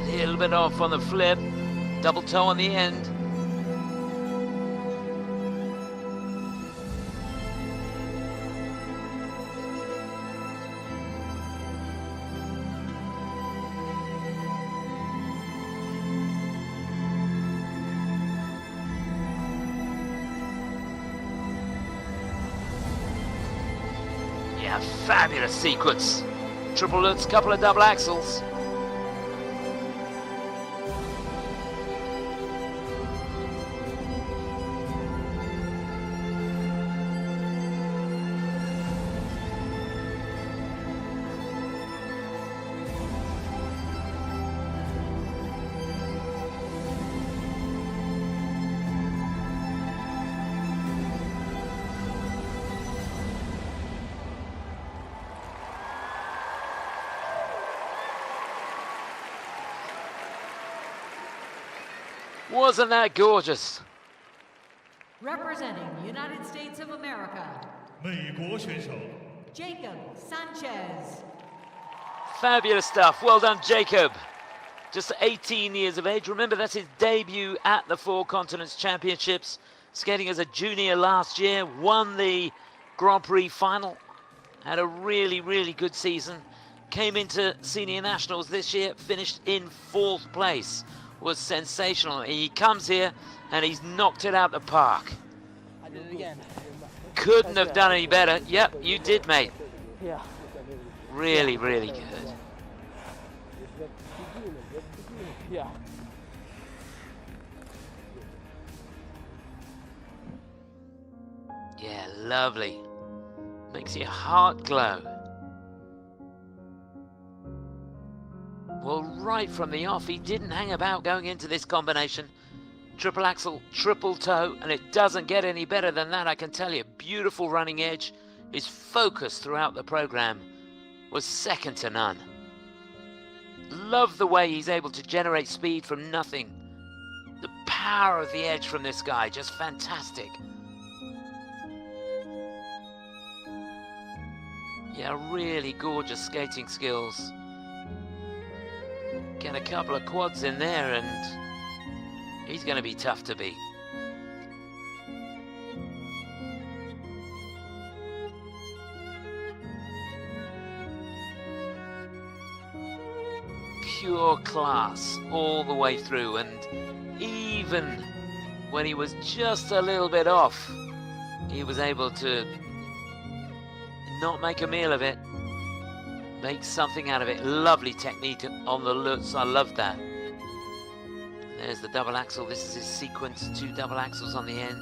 A little bit off on the flip, double toe on the end. Yeah, fabulous sequence. Triple Lutz, couple of double axels. Wasn't that gorgeous? Representing the United States of America, 美国选手 Jaekeun Sanchez. Fabulous stuff. Well done, Jacob. Just 18 years of age. Remember, that's his debut at the Four Continents Championships. Skating as a junior last year, won the Grand Prix final. Had a really, really good season. Came into senior nationals this year, finished in 4th place. Was sensational. He comes here and he's knocked it out the park. I did it again. Couldn't have done any better. Yep, you did, mate. Yeah. Really, really good. Yeah. Yeah, lovely. Makes your heart glow. Well, right from the off, he didn't hang about going into this combination. Triple axel, triple toe, and it doesn't get any better than that, I can tell you. Beautiful running edge. His focus throughout the program was second to none. Love the way he's able to generate speed from nothing. The power of the edge from this guy, just fantastic. Yeah, really gorgeous skating skills. Get a couple of quads in there and he's going to be tough to beat. Pure class all the way through, and even when he was just a little bit off, he was able to not make a meal of it, make something out of it. Lovely technique on the Lutz, I love that. There's the double axel, this is his sequence, 2 double axels on the end.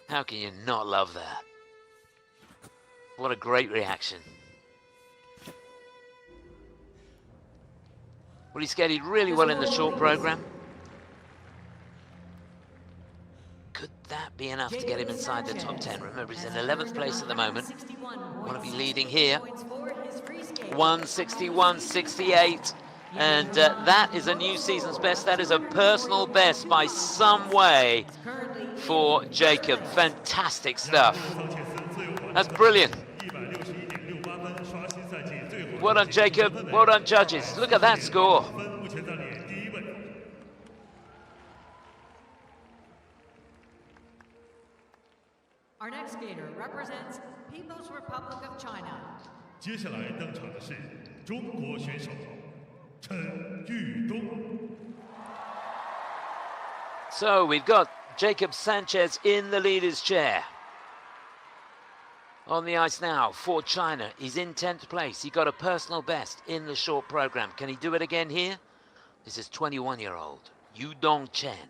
How can you not love that? What a great reaction. Well, he skated really well in the short program. Could that be enough to get him inside the top 10? Remember, he's in 11th place at the moment. Want to be leading here. 161.68. And that is a new season's best. That is a personal best by some way for Jacob. Fantastic stuff. That's brilliant. Well done, Jacob. Well done, judges. Look at that score. Our next skater represents People's Republic of China. 接下来登场的是中国选手陈玉东。 So we've got Jacob Sanchez in the leader's chair. On the ice now for China. He's in 10th place. He got a personal best in the short program. Can he do it again here? This is 21-year-old Yudong Chen.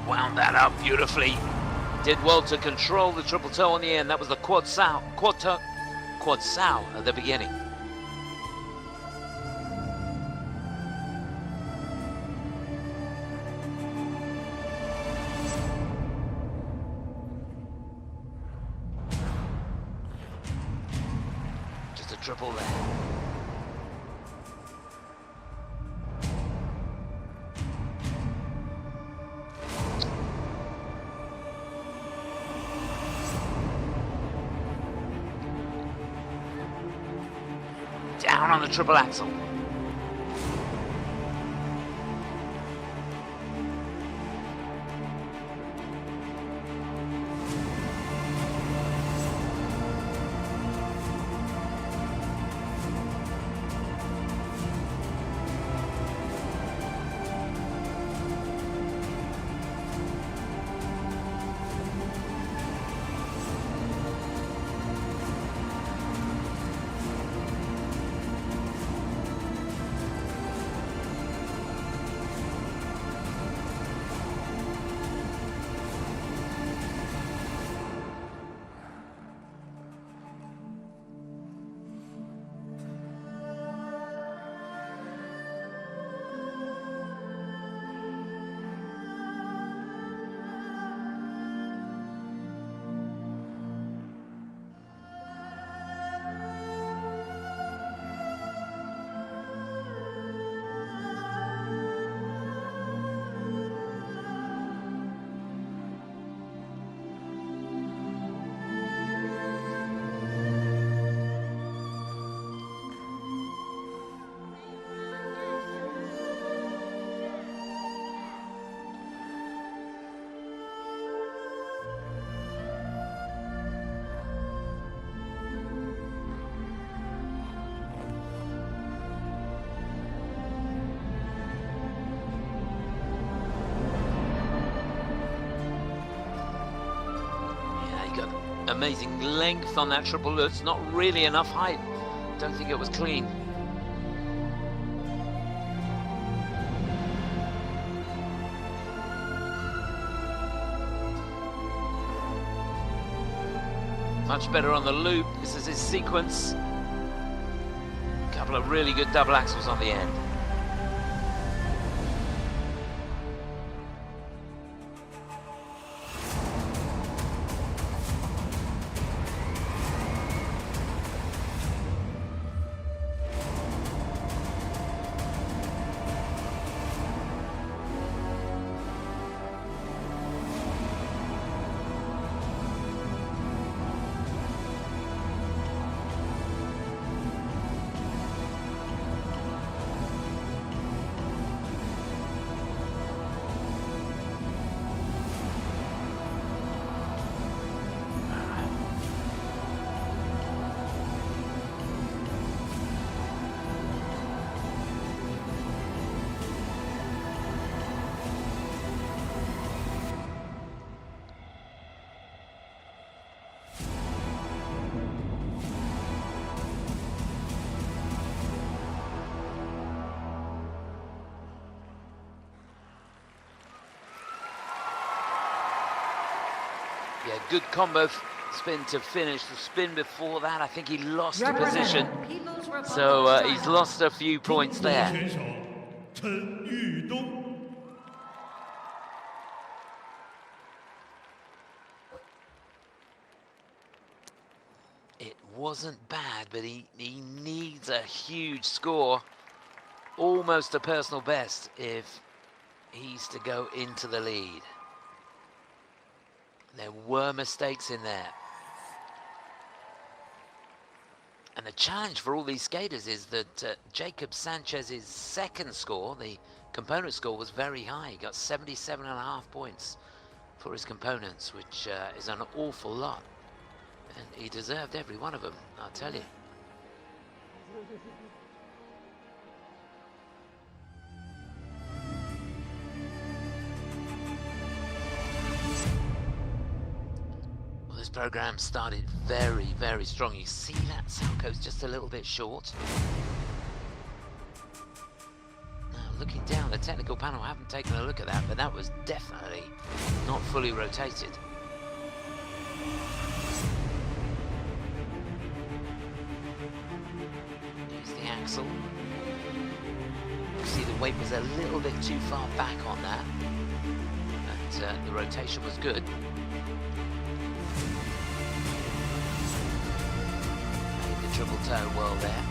Wound that up beautifully. Did well to control the triple toe on the end. That was the quad sow at the beginning. Just a triple there. Down on the triple axel. amazing length on that triple. It's not really enough height. Don't think it was clean. Much better on the loop. This is his sequence. A couple of really good double axels on the end. Yeah, good combo spin to finish. The spin before that, I think he lost a position. So he's lost a few points there. It wasn't bad, but he needs a huge score. Almost a personal best if he's to go into the lead. There were mistakes in there. And the challenge for all these skaters is that Jacob Sanchez's second score, the component score, was very high. He got 77.5 points for his components, which is an awful lot. And he deserved every one of them, I'll tell you. This program started very, very strong. You see that Salcho's just a little bit short. Now, looking down, the technical panel haven't taken a look at that, but that was definitely not fully rotated. Here's the axle. You see the weight was a little bit too far back on that, but the rotation was good. Triple toe well there.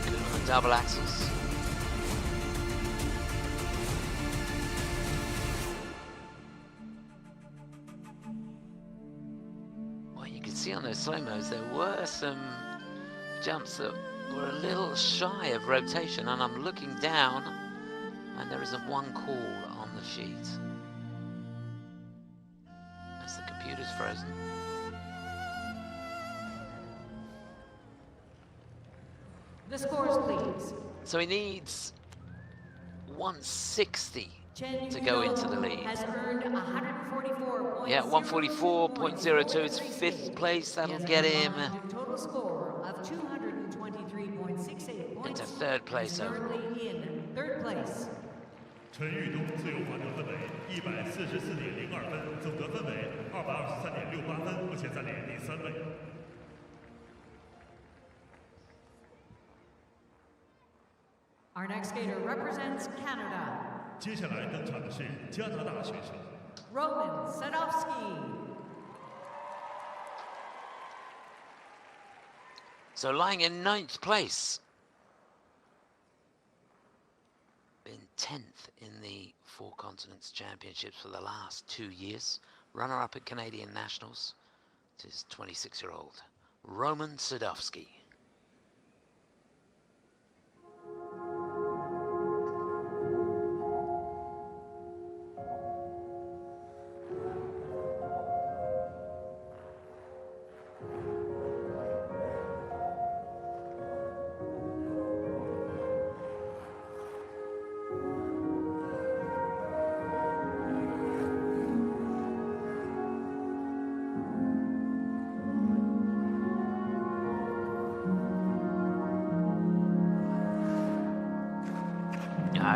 Good on the double axles. On those slow-mos, there were some jumps that were a little shy of rotation, and I'm looking down and there isn't one call on the sheet. As the computer's frozen. The scores, please. So he needs 160 to go into the lead. Has earned 144. Yeah, 144.02 is fifth place. That'll get him total score of 223.68 points. into third place overall. In third place. 陈玉东自由滑球分为144.02分，总得分为223.68分，目前暂列第3位。 Our next skater represents Canada. 接下来登场的是加拿大选手 Roman Sadovsky. So lying in 9th place. Been 10th in the Four Continents Championships for the last 2 years. Runner-up at Canadian Nationals. It is 26-year-old Roman Sadovsky.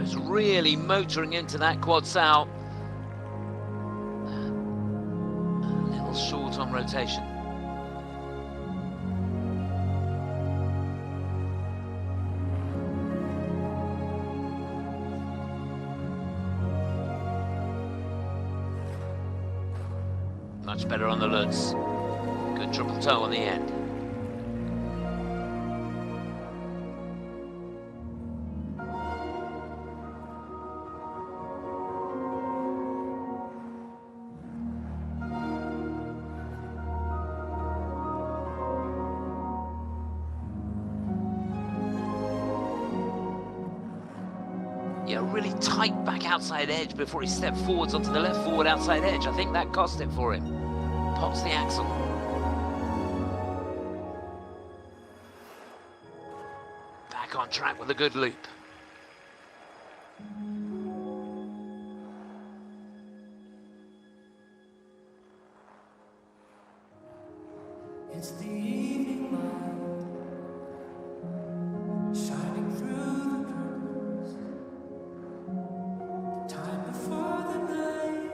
was really motoring into that quad sow. A little short on rotation. Much better on the Lutz. Good triple toe on the end. Yeah, really tight back outside edge before he stepped forwards onto the left forward outside edge. I think that cost it for him. Pops the axle. Back on track with a good loop. It's the evening light shining through the curtains. Time before the night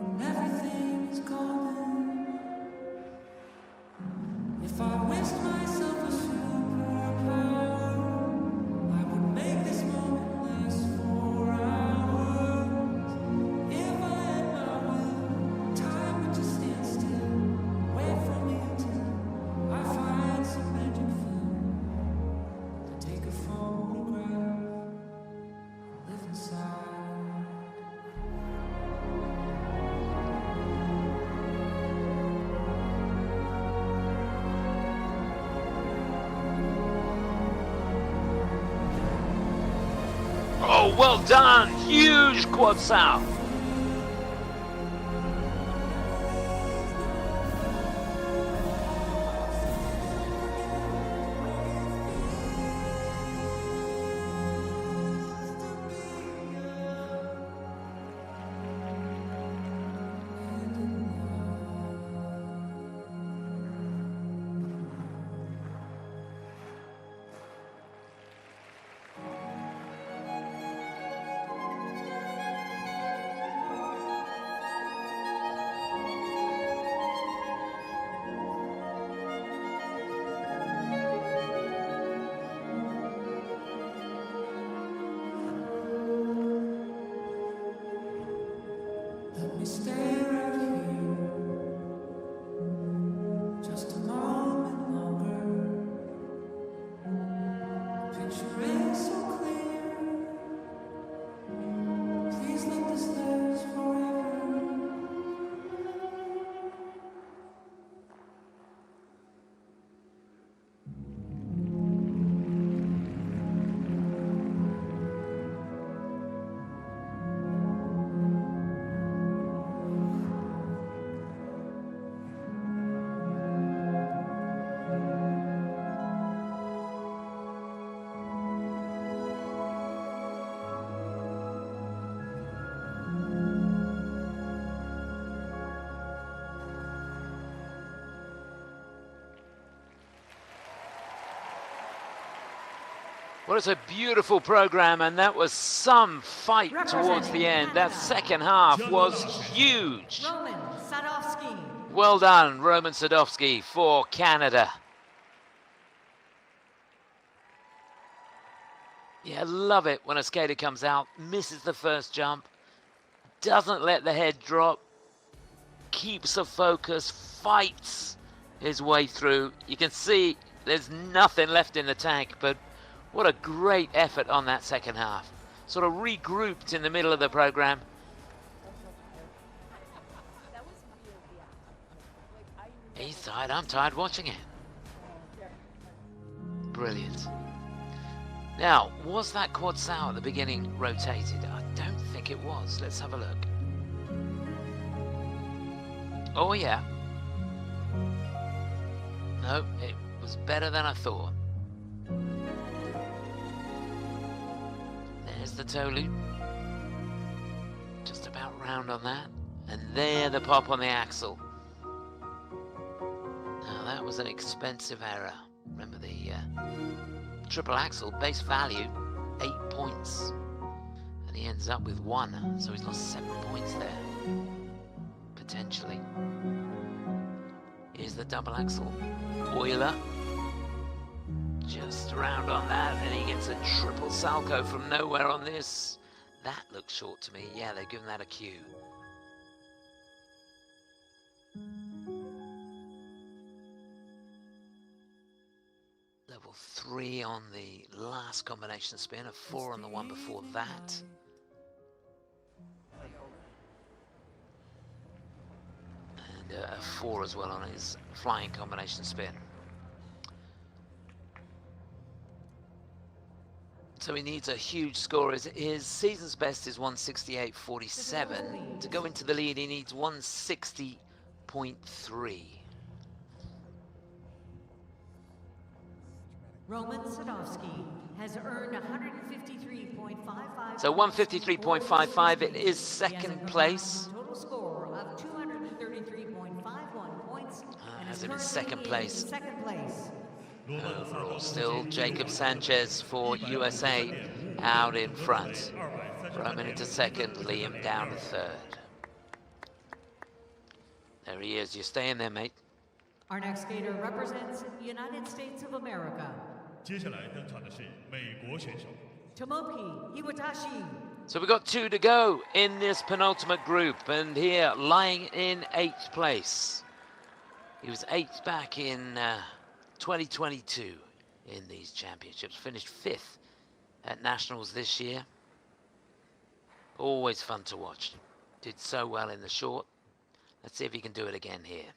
when everything is golden. If I wished myself a superpower, I would make this moment last for hours. If I had my will, time would just stand still. Wait for me until I find some magic film to take a photograph, live inside. Oh, well done! Huge quad sow. Let me stay right here, just a moment longer. Picture is so clear. Please let this last forever. Well, it's a beautiful program, and that was some fight towards the end. That second half was huge. Roman Sadovsky. Well done, Roman Sadovsky for Canada. Yeah, I love it when a skater comes out, misses the first jump, doesn't let the head drop, keeps the focus, fights his way through. You can see there's nothing left in the tank, but what a great effort on that second half. Sort of regrouped in the middle of the program. He's tired, I'm tired watching it. Brilliant. Now, was that quad sow at the beginning rotated? I don't think it was. Let's have a look. Oh yeah. No, it was better than I thought. There's the toe loop. Just about round on that. And there the pop on the axle. Now that was an expensive error. Remember the triple axle, base value, 8 points. And he ends up with 1, so he's lost 7 points there. Potentially. Here's the double axel. Euler. Just around on that, and he gets a triple salto from nowhere on this. That looks short to me. Yeah, they've given that a cue. Level 3 on the last combination spin, a 4 on the one before that. And a 4 as well on his flying combination spin. So he needs a huge score. His season's best is 168.47. To go into the lead, he needs 160.3. Roman Sadovsky has earned 153.55. So 153.55, it is second place. Total score of 233.51 points. Has him in second place. Second place. Overall, still Jacob Sanchez for USA out in front. Roman into second, Liam down to third. There he is. You're staying there, mate. Our next skater represents the United States of America. 接下来登场的是美国选手 Tomoki Hiwatashi. So we've got 2 to go in this penultimate group, and here lying in 8th place. He was 8th back in 2022 in these championships. Finished 5th at nationals this year. Always fun to watch. Did so well in the short. Let's see if he can do it again here.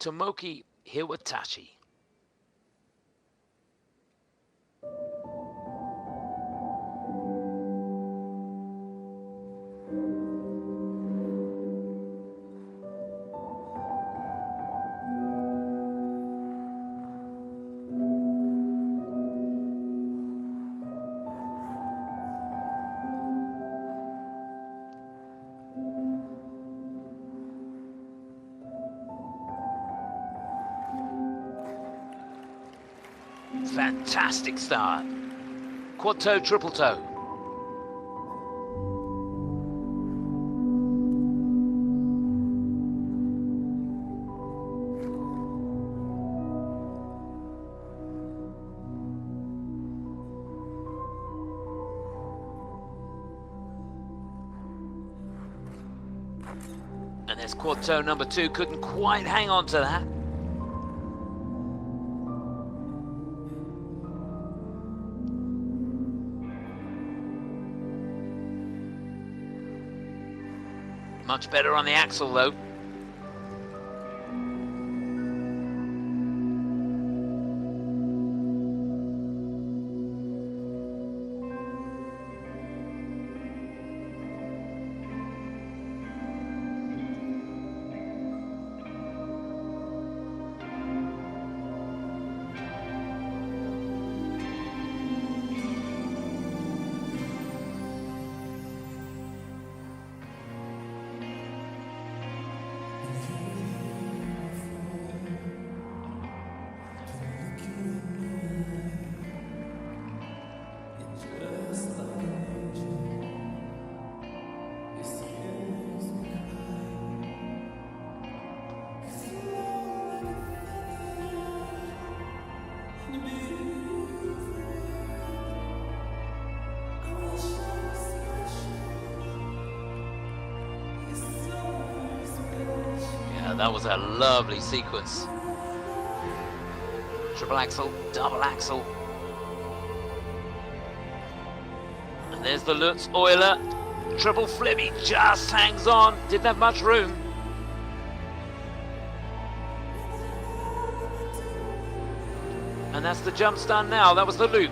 Tomoki Hiwatashi. Fantastic start. Quad toe, triple toe. And there's quad toe number 2, couldn't quite hang on to that. Much better on the axle though. That was a lovely sequence. Triple axel, double axel. And there's the Lutz Euler. Triple flip, he just hangs on. Didn't have much room. And that's the jump done now. That was the loop.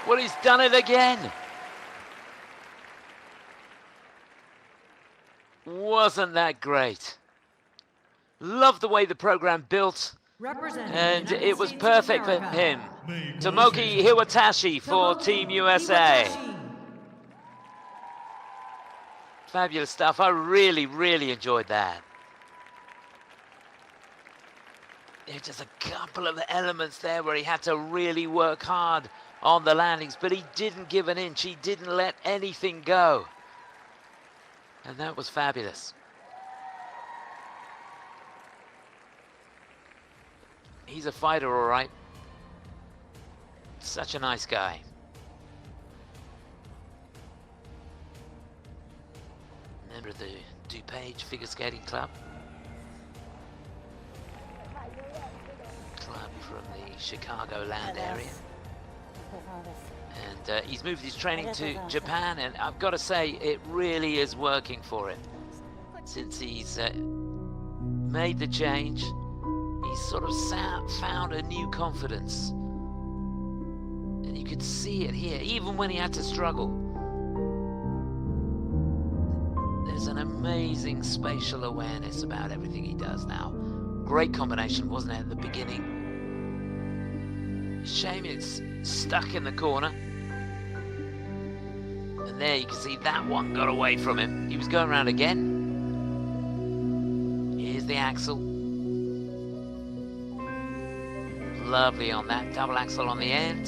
Well, he's done it again. Wasn't that great? Love the way the program built. And it was perfect for him. Tomoki Hiwatashi for Team USA. Fabulous stuff. I really, really enjoyed that. There's just a couple of elements there where he had to really work hard on the landings, but he didn't give an inch. He didn't let anything go. And that was fabulous. He's a fighter, all right. Such a nice guy. Member of the DuPage Figure Skating Club. Club from the Chicagoland area. And he's moved his training to Japan, and I've got to say, it really is working for him. Since he's made the change, he's sort of found a new confidence. And you could see it here, even when he had to struggle. There's an amazing spatial awareness about everything he does now. Great combination, wasn't it, at the beginning? Shame it's stuck in the corner. And there you can see that one got away from him. He was going around again. Here's the axel. Lovely on that, double axel on the end.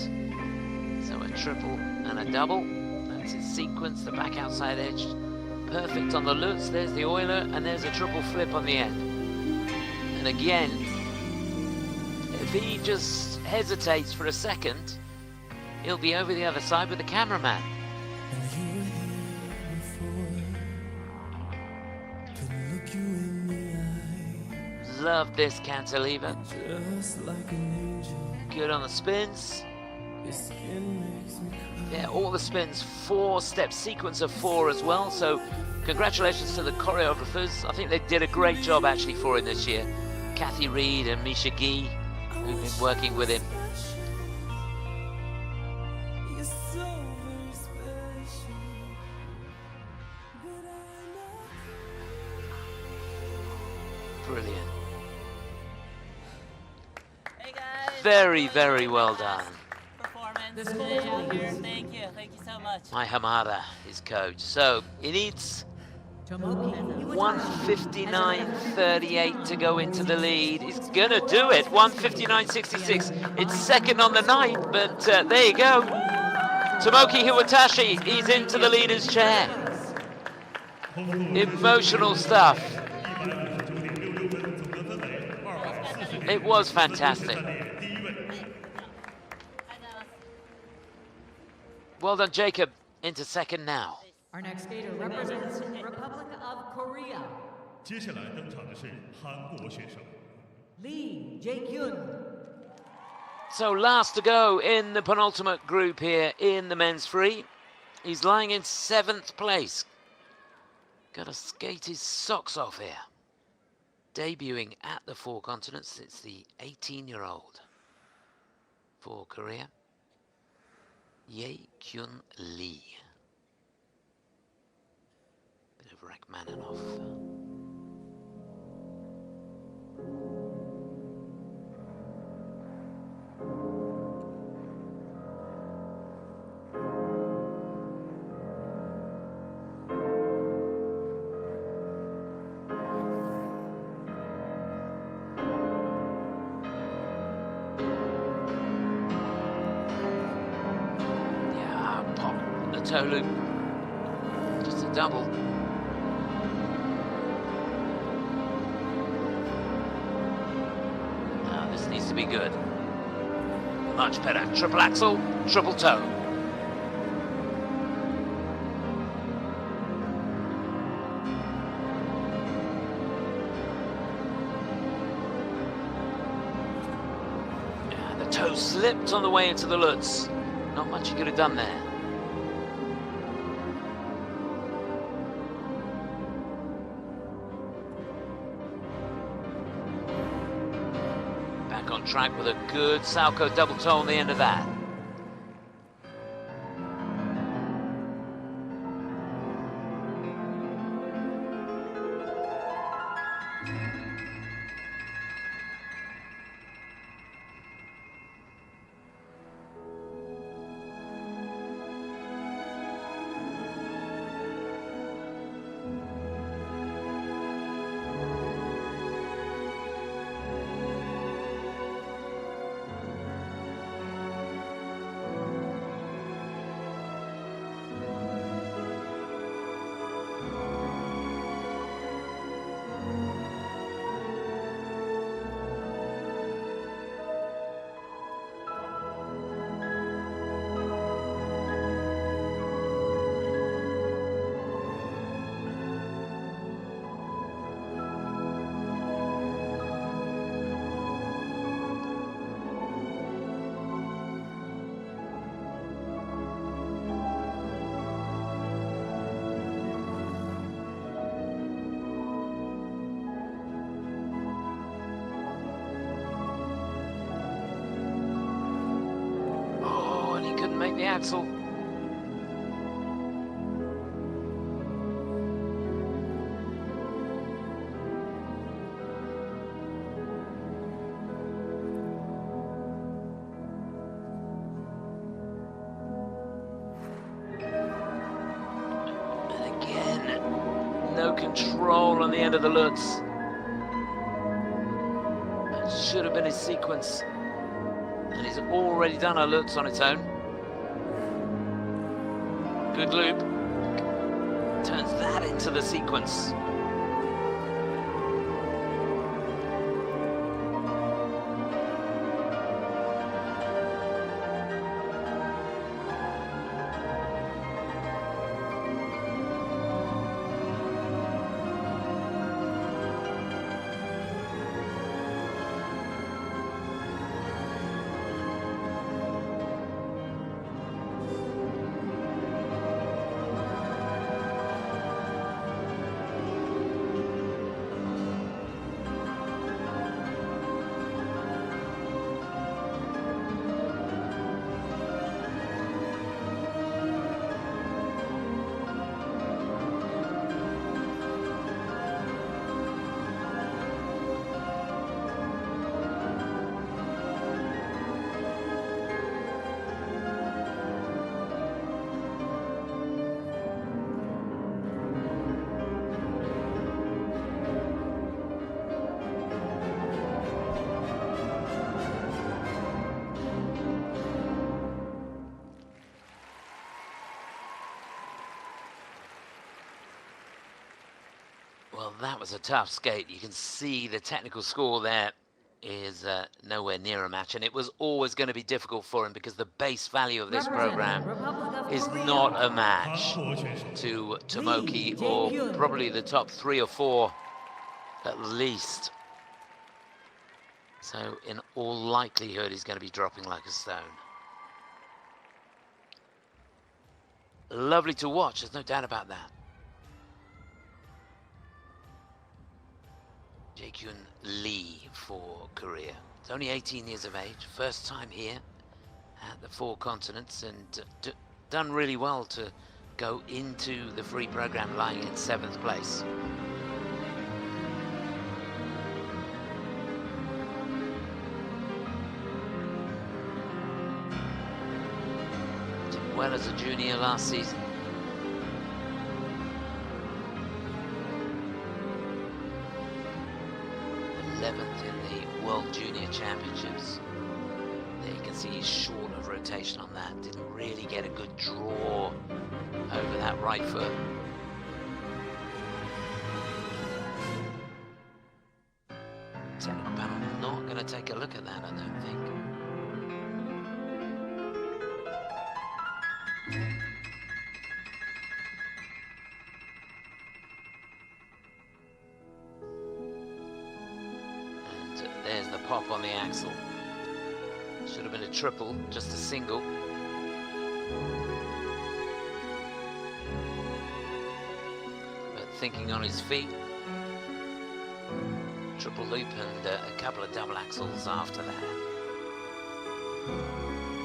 So a triple and a double. That's his sequence, the back outside edge. Perfect on the Lutz, there's the Euler, and there's a triple flip on the end. And again, if he just hesitates for a second, he'll be over the other side with the cameraman. Love this cantilever. Good on the spins. Yeah, all the spins, 4-step sequence of 4 as well. So congratulations to the choreographers. I think they did a great job actually for him this year. Kathy Reed and Misha Gee, who've been working with him. Brilliant. Hey guys. Very, very well done. Performance today out here. Thank you so much. My Hamada, his coach. So he needs 1:59.38 to go into the lead. He's gonna do it. 1:59.66. It's second on the night, but there you go. Tomoki Hiwatashi, he's into the leader's chair. Emotional stuff. It was fantastic. Well done, Jacob. Into second now. Our next skater represents Republic of Korea. 接下来登场的是韩国选手 Lee Jaekeun. So last to go in the penultimate group here in the men's free. He's lying in 7th place. Got to skate his socks off here. Debuting at the Four Continents, it's the 18-year-old for Korea, Jaekeun Lee. Bit of Rachmaninoff. Toe loop, just a double. Now this needs to be good. Much better. Triple axel, triple toe. And the toe slipped on the way into the Lutz. Not much he could have done there. On track with a good Salchow double toe on the end of that. the axle. And again, no control on the end of the Lutz. That should have been his sequence. And he's already done a Lutz on its own. Good loop. Turns that into the sequence. Well, that was a tough skate. You can see the technical score there is nowhere near a match, and it was always going to be difficult for him because the base value of this program is not a match to Tomoki, or probably the top 3 or 4 at least. So in all likelihood, he's going to be dropping like a stone. Lovely to watch, there's no doubt about that. Jaekeun Lee for Korea. He's only 18 years of age, first time here at the 4 continents, and done really well to go into the free program lying in 7th place. Did well as a junior last season. 11th in the World Junior Championships. There you can see he's short of rotation on that. Didn't really get a good draw over that right foot. Technical panel not going to take a look at that, I don't think. There's the pop on the axle. Should have been a triple, just a single. But thinking on his feet. Triple loop and a couple of double axles after that.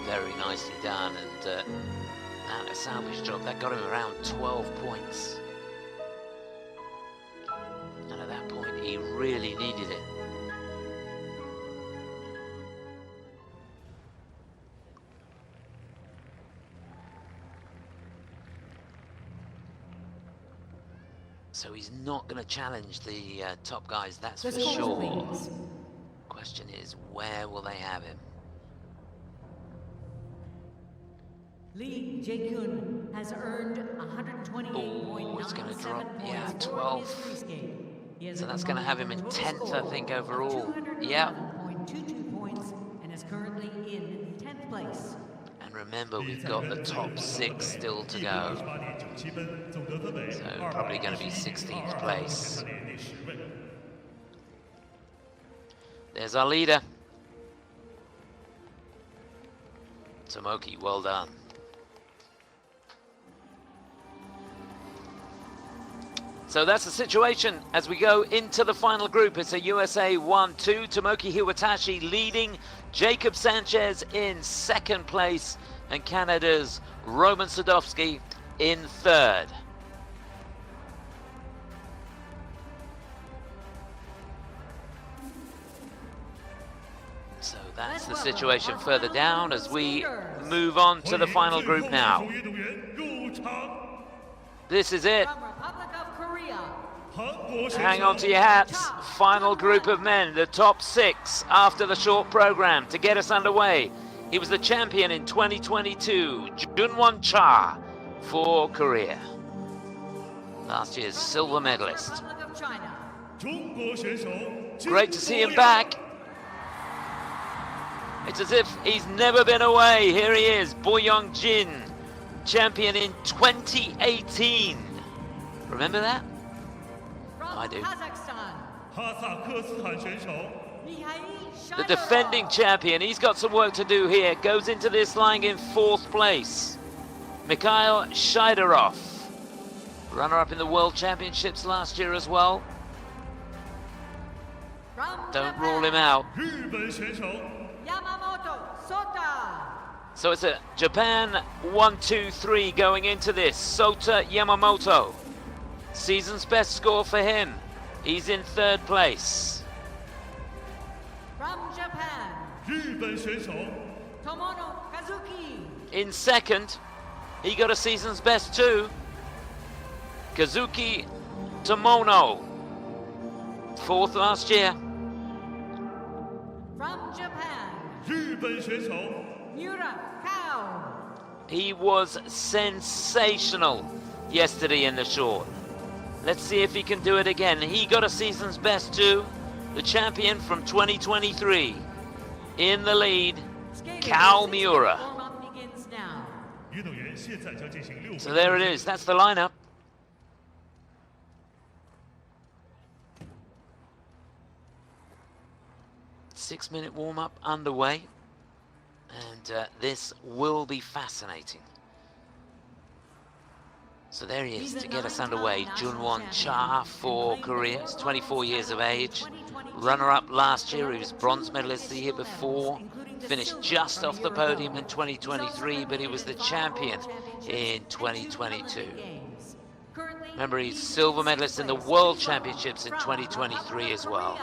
Very nicely done, and a salvage job. That got him around 12 points. And at that point, he really needed it. So he's not going to challenge the top guys, that's for sure. Question is, where will they have him? Lee Jaekeun has earned 128.97. It's going to drop, yeah, 12. So that's going to have him in 10th, I think, overall. Yeah. 211.22 points and is currently in 10th place. And remember, we've got the top 6 still to go. So probably going to be 16th place. There's our leader. Tomoki, well done. So that's the situation as we go into the final group. It's a USA 1-2. Tomoki Hiwatashi leading. Jacob Sanchez in 2nd place. and Canada's Roman Sadovsky in third. So that's the situation further down as we move on to the final group now. This is it. Hang on to your hats. Final group of men, the top 6 after the short program to get us underway. He was the champion in 2022, Junhwan Cha for Korea. Last year's silver medalist. Great to see him back. It's as if he's never been away. Here he is, Boyang Jin, champion in 2018. Remember that? I do. The defending champion, he's got some work to do here. Goes into this lying in 4th place. Mikhail Shaidorov, runner-up in the World Championships last year as well. Don't rule him out. Yamamoto, Sota. So it's a Japan 1-2-3 going into this. Sota Yamamoto. Season's best score for him. He's in 3rd place. From Japan, Tomono Kazuki. In 2nd, he got a season's best too. Kazuki Tomono. 4th last year. From Japan, Miura Kao. He was sensational yesterday in the short. Let's see if he can do it again. He got a season's best too. The champion from 2023. In the lead, Kao Miura. So there it is. That's the lineup. Six-minute warm-up underway. And this will be fascinating. So there he is to get us underway. Junhwan Cha for Korea. He's 24 years of age. Runner-up last year. He was bronze medalist the year before. Finished just off the podium in 2023, but he was the champion in 2022. Remember, he's silver medalist in the World Championships in 2023 as well.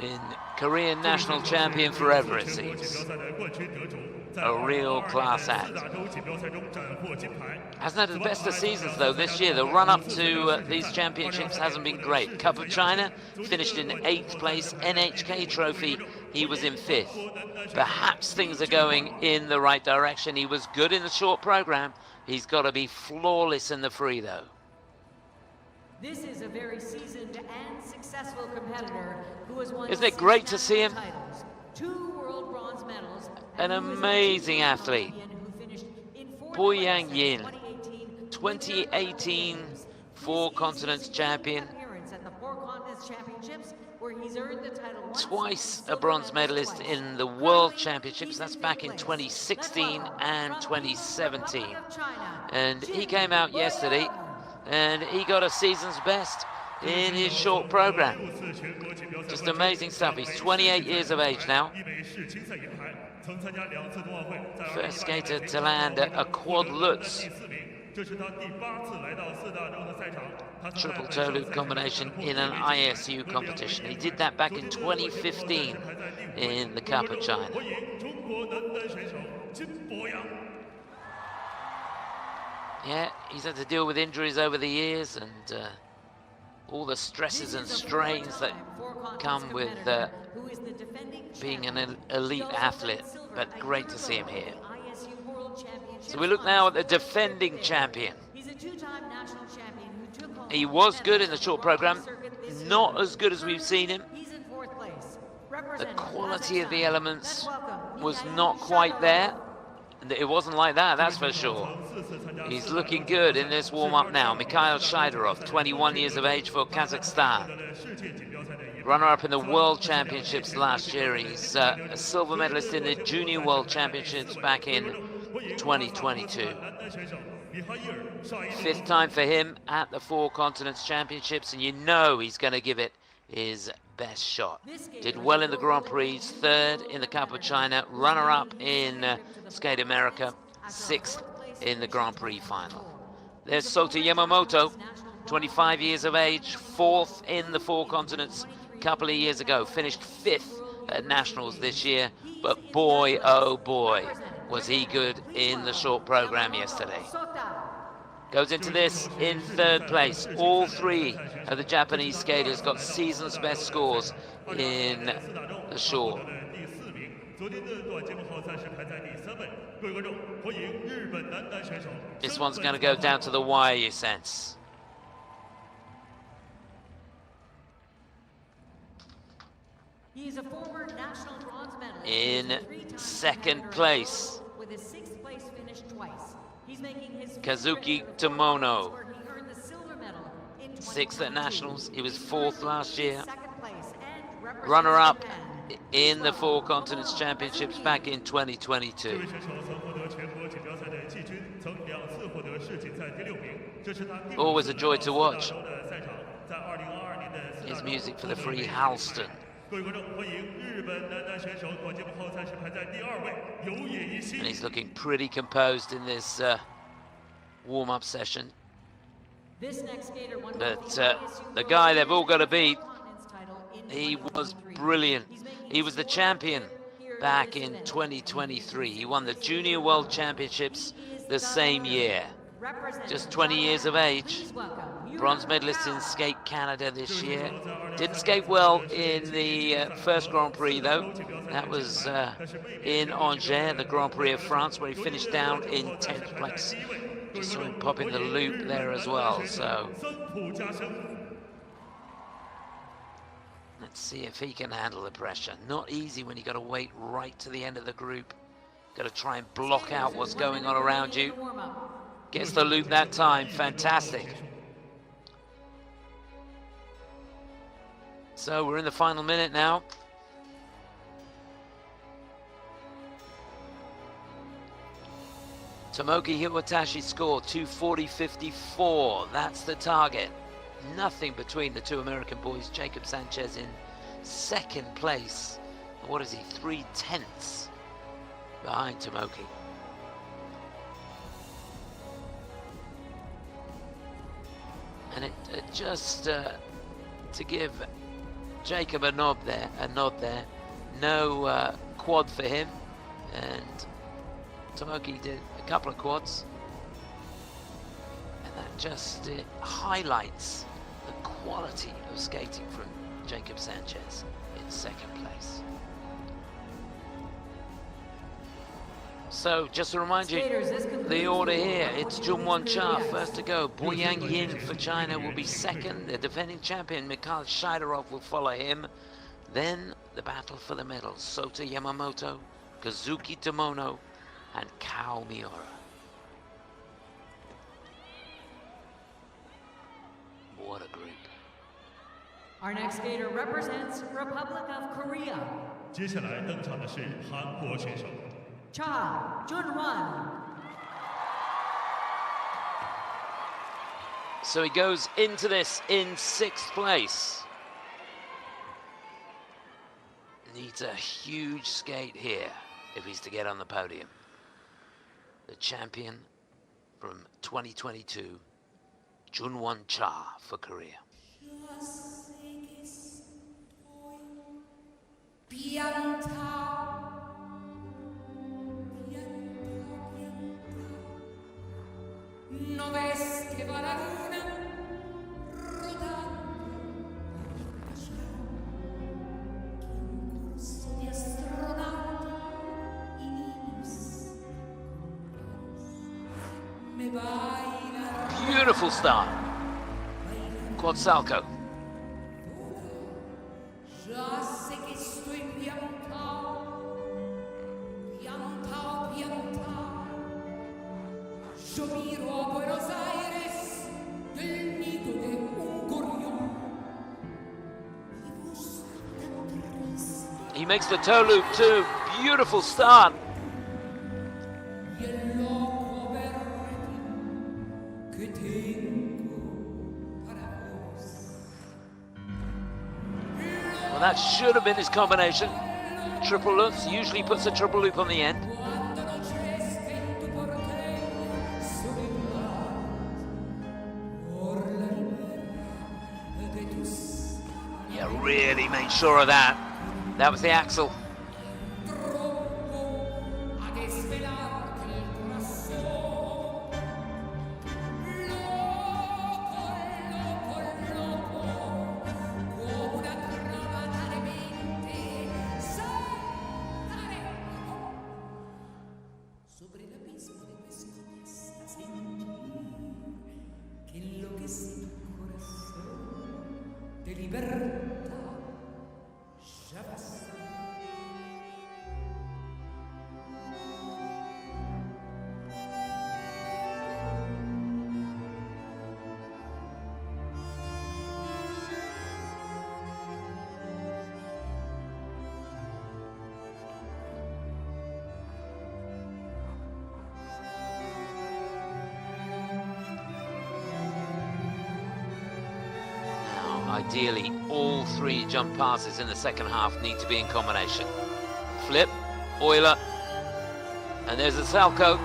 Been Korean national champion forever, it seems. A real class act. Hasn't had the best of seasons though this year. The run-up to these championships hasn't been great. Cup of China, finished in 8th place. NHK Trophy, he was in 5th. Perhaps things are going in the right direction. He was good in the short program. He's got to be flawless in the free though. This is a very seasoned and successful competitor who has won. Isn't it great to see him? Titles, 2 world bronze medals, an amazing athlete. Boyang Jin, 2018 4 continents champion. Twice a bronze medalist in the World Championships. That's back in 2016 and 2017. And he came out yesterday and he got a season's best in his short program. Just amazing stuff. He's 28 years of age now. First skater to land a quad lutz. Triple toe loop combination in an ISU competition. He did that back in 2015 in the Cup of China. Yeah, he's had to deal with injuries over the years and all the stresses and strains that come with being an elite athlete, but great to see him here. So we look now at the defending champion. He was good in the short program, not as good as we've seen him. The quality of the elements was not quite there. It wasn't like that, that's for sure. He's looking good in this warm-up now. Mikhail Shaidorov, 21 years of age for Kazakhstan. Runner-up in the World Championships last year. He's a silver medalist in the Junior World Championships back in 2022. 5th time for him at the 4 Continents Championships, and you know he's going to give it his best shot. Did well in the Grand Prix, third in the Cup of China, runner-up in Skate America, sixth in the Grand Prix final. There's Sota Yamamoto, 25 years of age, fourth in the Four Continents a couple of years ago, finished fifth at Nationals this year, but boy, oh boy, was he good in the short program yesterday. Goes into this in third place. All three of the Japanese skaters got season's best scores in the short. This one's going to go down to the wire, you sense. He is a former national bronze medalist in second place, with his sixth place finish twice. He's making his Kazuki Tomono, where he earned the silver medal in sixth at Nationals. He was fourth last year. second place and represents Runner-up Japan. in the Four Continents Championships back in 2022. Always a joy to watch. His music for the free Halston. And he's looking pretty composed in this warm-up session. But the guy they've all got to beat, he was brilliant. He was the champion back in 2023. He won the Junior World Championships the same year. Just 20 years of age. Bronze medalist in Skate Canada this year. Didn't skate well in the first Grand Prix though. That was in Angers, the Grand Prix of France, where he finished down in 10th place. Just saw him pop in the loop there as well, so let's see if he can handle the pressure. Not easy when you got to wait right to the end of the group. Got to try and block out what's going on around you. Gets the loop that time, fantastic. So we're in the final minute now. Tomoki Hiwatashi scored 240.54. That's the target. Nothing between the two American boys. Jacob Sanchez in second place. What is he? 3/10 behind Tomoki. And it just to give Jacob a nod there. No quad for him, and Tomoki did a couple of quads, and that just highlights the quality of skating from Jacob Sanchez in second place. So, just to remind you, the order here, it's Junhwan Cha first to go. Boyang Jin for China will be second. The defending champion, Mikhail Shaidorov, will follow him. Then, the battle for the medals, Sota Yamamoto, Kazuki Tomono, and Kao Miura. What a group. Our next skater represents Republic of Korea. 接下来登场的是韩国选手 Cha Junhwan. So he goes into this in sixth place. Needs a huge skate here if he's to get on the podium. The champion from 2022, Junhwan Cha for Korea. Beautiful start. Quad Salco. He makes the toe loop too. Beautiful start. That should have been his combination. Triple loops, usually puts a triple loop on the end. Yeah, really made sure of that. That was the axle. Ideally, all three jump passes in the second half need to be in combination. Flip, Euler, and there's a Salchow.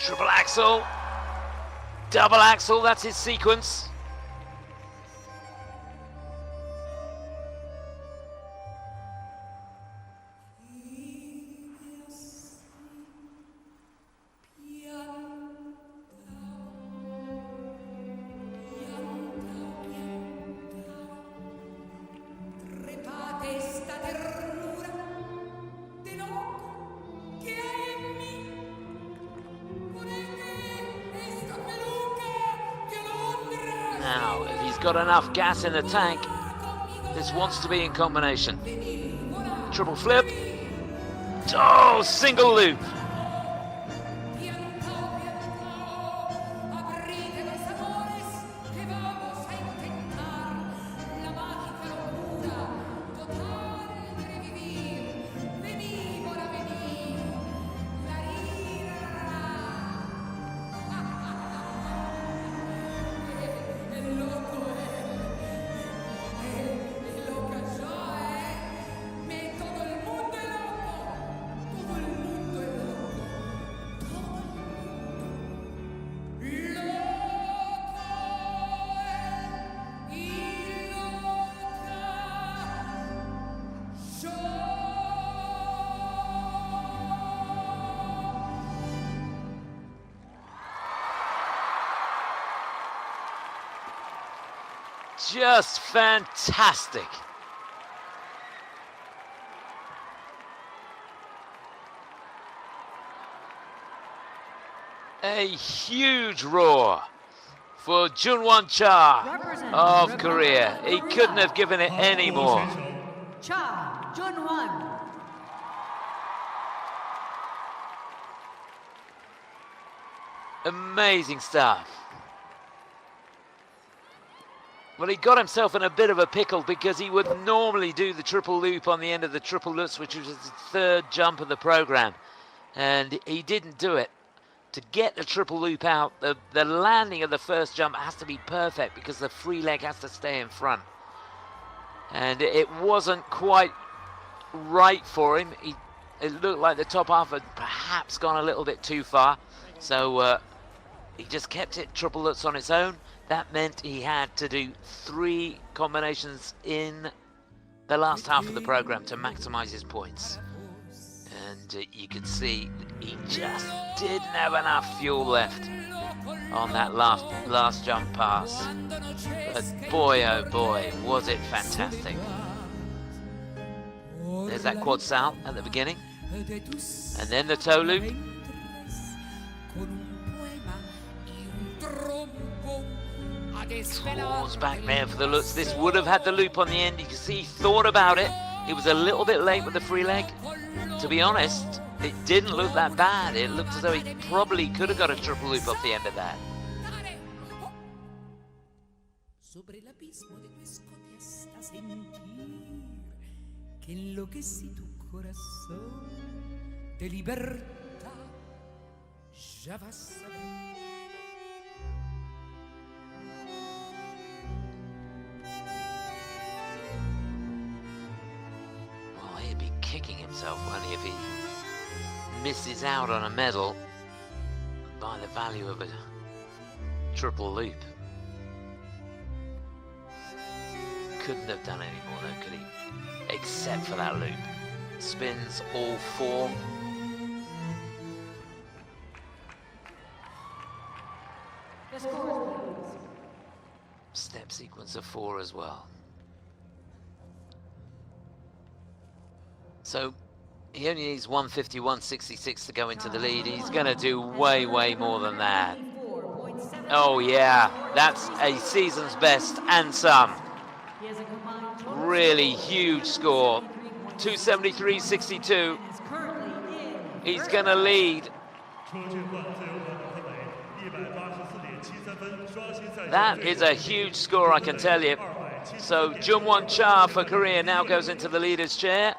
Triple axle, double axle, that's his sequence. Now, if he's got enough gas in the tank, this wants to be in combination. Triple flip. Oh, single loop. Just fantastic. A huge roar for Junhwan Cha of Korea. He couldn't have given it any more. Cha, Junhwan. Amazing stuff. Well, he got himself in a bit of a pickle because he would normally do the triple loop on the end of the triple loops, which was his third jump of the program. And he didn't do it. To get the triple loop out, the landing of the first jump has to be perfect because the free leg has to stay in front. And it wasn't quite right for him. It looked like the top half had perhaps gone a little bit too far. So he just kept it triple loops on its own. That meant he had to do 3 combinations in the last half of the program to maximize his points. And you can see he just didn't have enough fuel left on that last jump pass. But boy, oh boy, was it fantastic. There's that quad sal at the beginning. And then the toe loop. Towards back there for the loops. This would have had the loop on the end. You can see he thought about it. He was a little bit late with the free leg. To be honest, it didn't look that bad. It looked as though he probably could have got a triple loop off the end of that. que enloquece tu corazón de libertad, ya vas a ver. Well, he'd be kicking himself, won't he, if he misses out on a medal by the value of a triple loop. Couldn't have done any more though, could he? Except for that loop. Spins all four. The scores, please. Step sequence of 4 as well. So he only needs 151.66 to go into the lead. He's going to do way, way more than that. Oh yeah, that's a season's best and some. Really huge score. 273.62. He's going to lead. That is a huge score, I can tell you. So Junhwan Cha for Korea now goes into the leader's chair.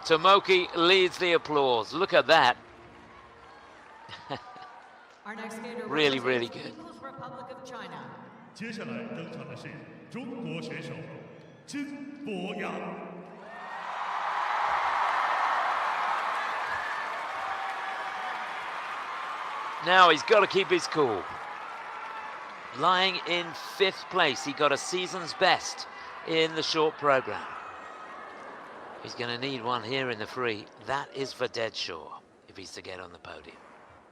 Tomoki leads the applause. Look at that. Really, really good. Republic of China. 接下来登场的是中国选手金博洋。 Now he's got to keep his cool. Lying in 5th place, he got a season's best in the short program. He's going to need one here in the free. That is for dead sure if he's to get on the podium.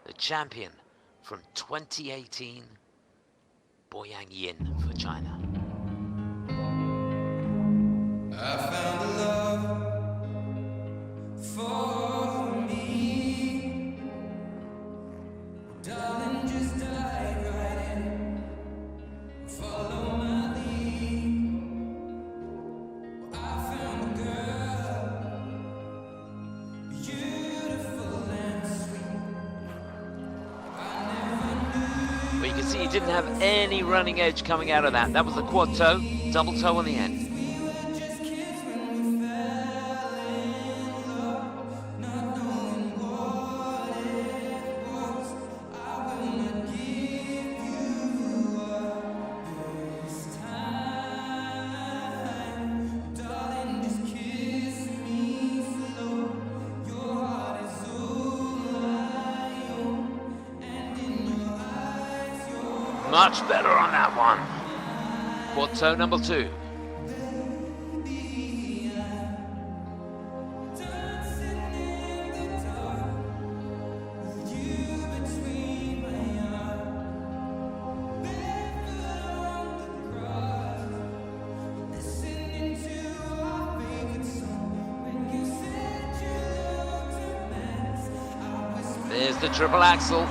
The champion from 2018, Boyang Jin for China. I found a love for me. Darling, just dive right in. Follow my lead. I found a girl, beautiful and sweet. I never knew. But you can see he didn't have any running edge coming out of that. That was the quad toe, double toe on the end. Much better on that one. Quad toe number 2. There's the triple axel.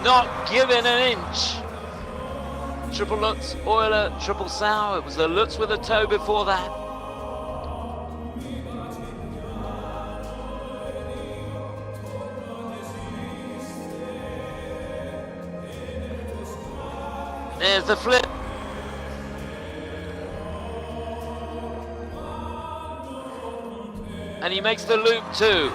Not given an inch. Triple Lutz, Euler, triple sow. It was the Lutz with a toe before that. There's the flip. And he makes the loop too.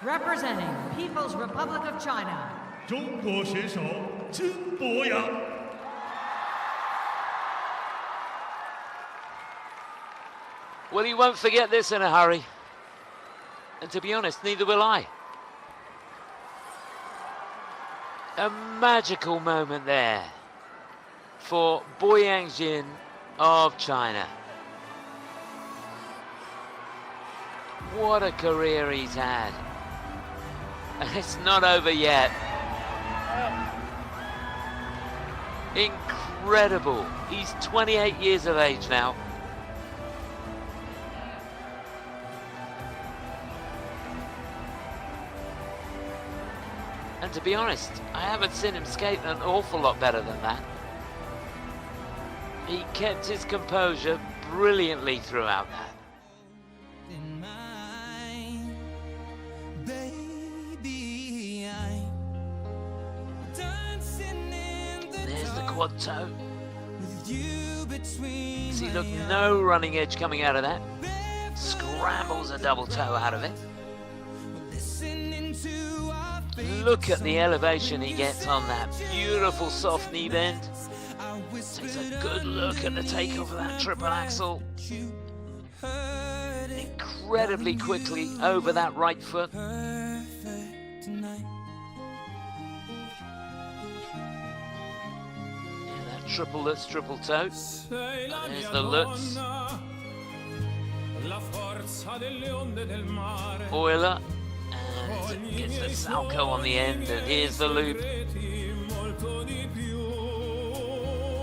Representing People's Republic of China, 中国选手金博洋。Well, he won't forget this in a hurry. And to be honest, neither will I. A magical moment there for Boyang Jin of China. What a career he's had. And it's not over yet. Incredible. He's 28 years of age now. And to be honest, I haven't seen him skate an awful lot better than that. He kept his composure brilliantly throughout that. There's the quad toe. See, look, no running edge coming out of that. Scrambles a double toe out of it. Look at the elevation he gets on that beautiful soft knee bend. Takes a good look at the takeoff of that triple axel. Incredibly quickly over that right foot. Yeah, that triple Lutz, triple toe. And there's the Lutz. Euler. And gets the Salchow on the end, and here's the loop.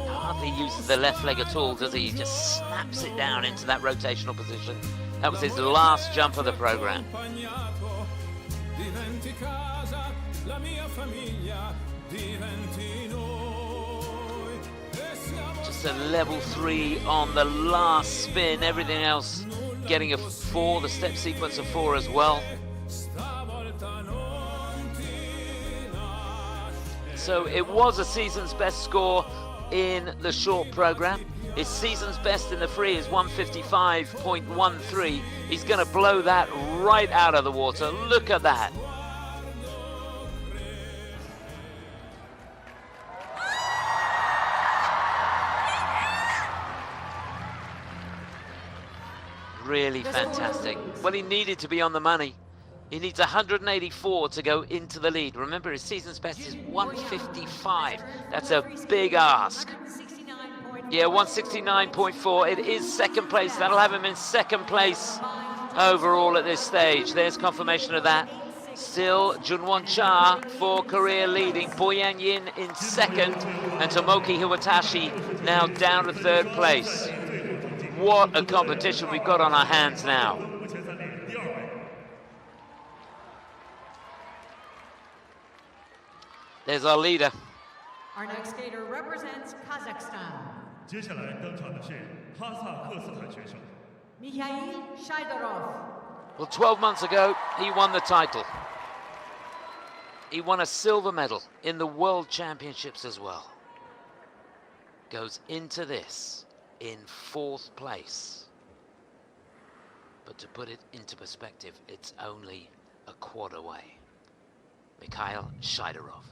Hardly uses the left leg at all, does he? He just snaps it down into that rotational position. That was his last jump of the program. Just a level 3 on the last spin, everything else getting a 4, the step sequence of 4 as well. So it was a season's best score in the short program. His season's best in the free is 155.13. He's going to blow that right out of the water. Look at that. Really fantastic. Well, he needed to be on the money. He needs 184 to go into the lead. Remember, his season's best is 155. That's a big ask. Yeah, 169.4. It is second place. That'll have him in second place overall at this stage. There's confirmation of that. Still Junhwan Cha for career leading. Boyang Jin in second. And Tomoki Hiwatashi now down to third place. What a competition we've got on our hands now. There's our leader. Our next skater represents Kazakhstan. 接下来登场的是哈萨克斯坦选手 Mikhail Shaidorov. Well, 12 months ago, he won the title. He won a silver medal in the World Championships as well. Goes into this in 4th place. But to put it into perspective, it's only a quad away. Mikhail Shaidorov.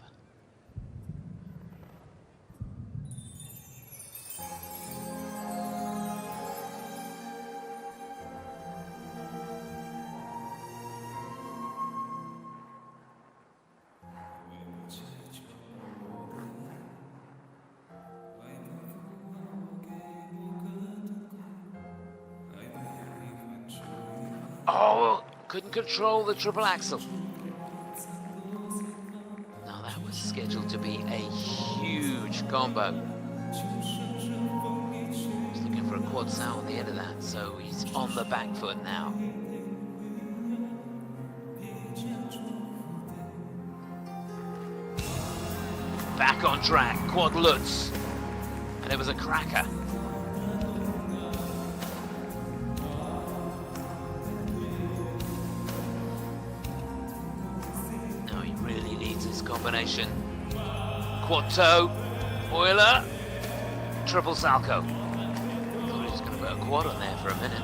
Oh, couldn't control the triple axel. Now that was scheduled to be a huge combo. He's looking for a quad sow on the end of that, so he's on the back foot now. Back on track, quad Lutz. And it was a cracker. Combination. Quad toe, Euler, triple Salchow. Thought he was going to put a quad on there for a minute.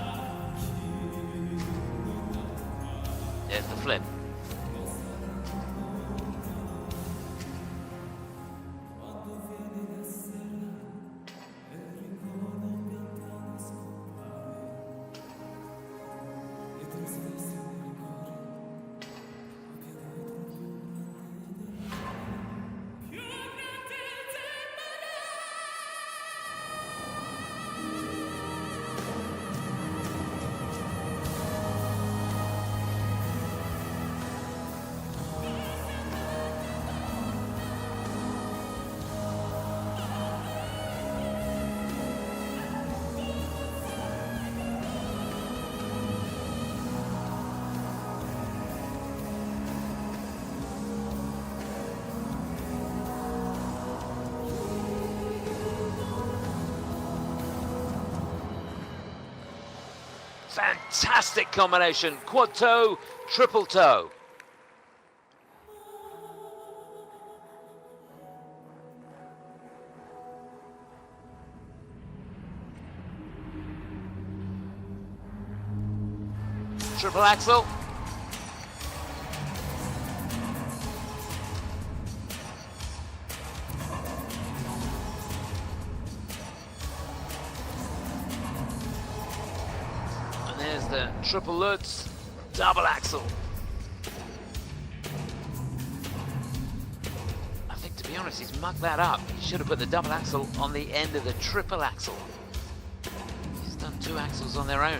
There's the flip. Fantastic combination, quad toe, triple toe. Triple axel. And there's the triple Lutz, double axel. I think, to be honest, he's mucked that up. He should have put the double axel on the end of the triple axel. He's done two axels on their own.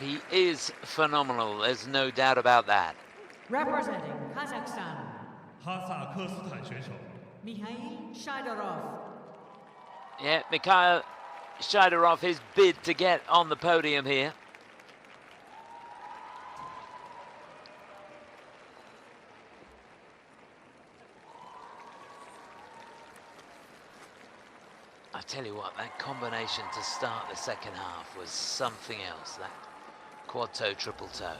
He is phenomenal, there's no doubt about that. Representing Kazakhstan, 哈萨克斯坦选手 Mikhail Shaidorov. Yeah, Mikhail Shaidorov, his bid to get on the podium here. I tell you what, that combination to start the second half was something else. That quad toe, triple toe.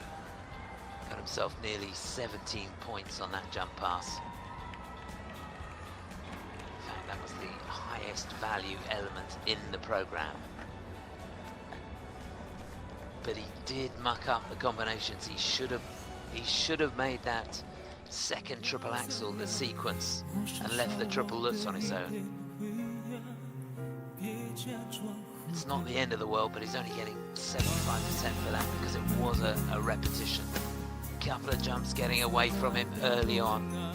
Got himself nearly 17 points on that jump pass. In fact, that was the highest value element in the program. But he did muck up the combinations. He should have made that second triple axel the sequence and left the triple Lutz on his own. It's not the end of the world, but he's only getting 75% for that because it was a repetition. A couple of jumps getting away from him early on.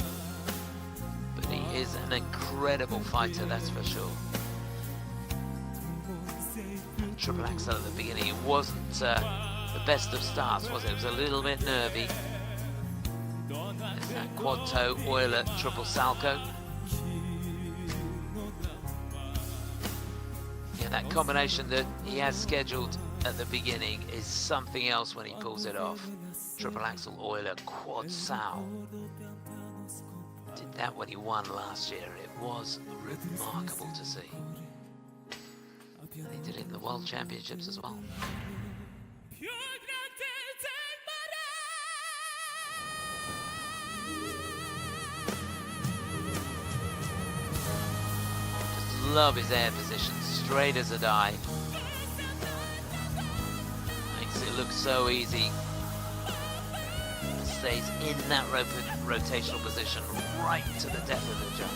But he is an incredible fighter, that's for sure. And triple axel at the beginning, it wasn't the best of starts, was it? It was a little bit nervy. There's that quad toe, Euler, triple salto. That combination that he has scheduled at the beginning is something else when he pulls it off. Triple axel Euler, quad sal. Did that when he won last year. It was remarkable to see. And he did it in the World Championships as well. Love his air position, straight as a die. Makes it look so easy. Stays in that rotational position right to the depth of the jump.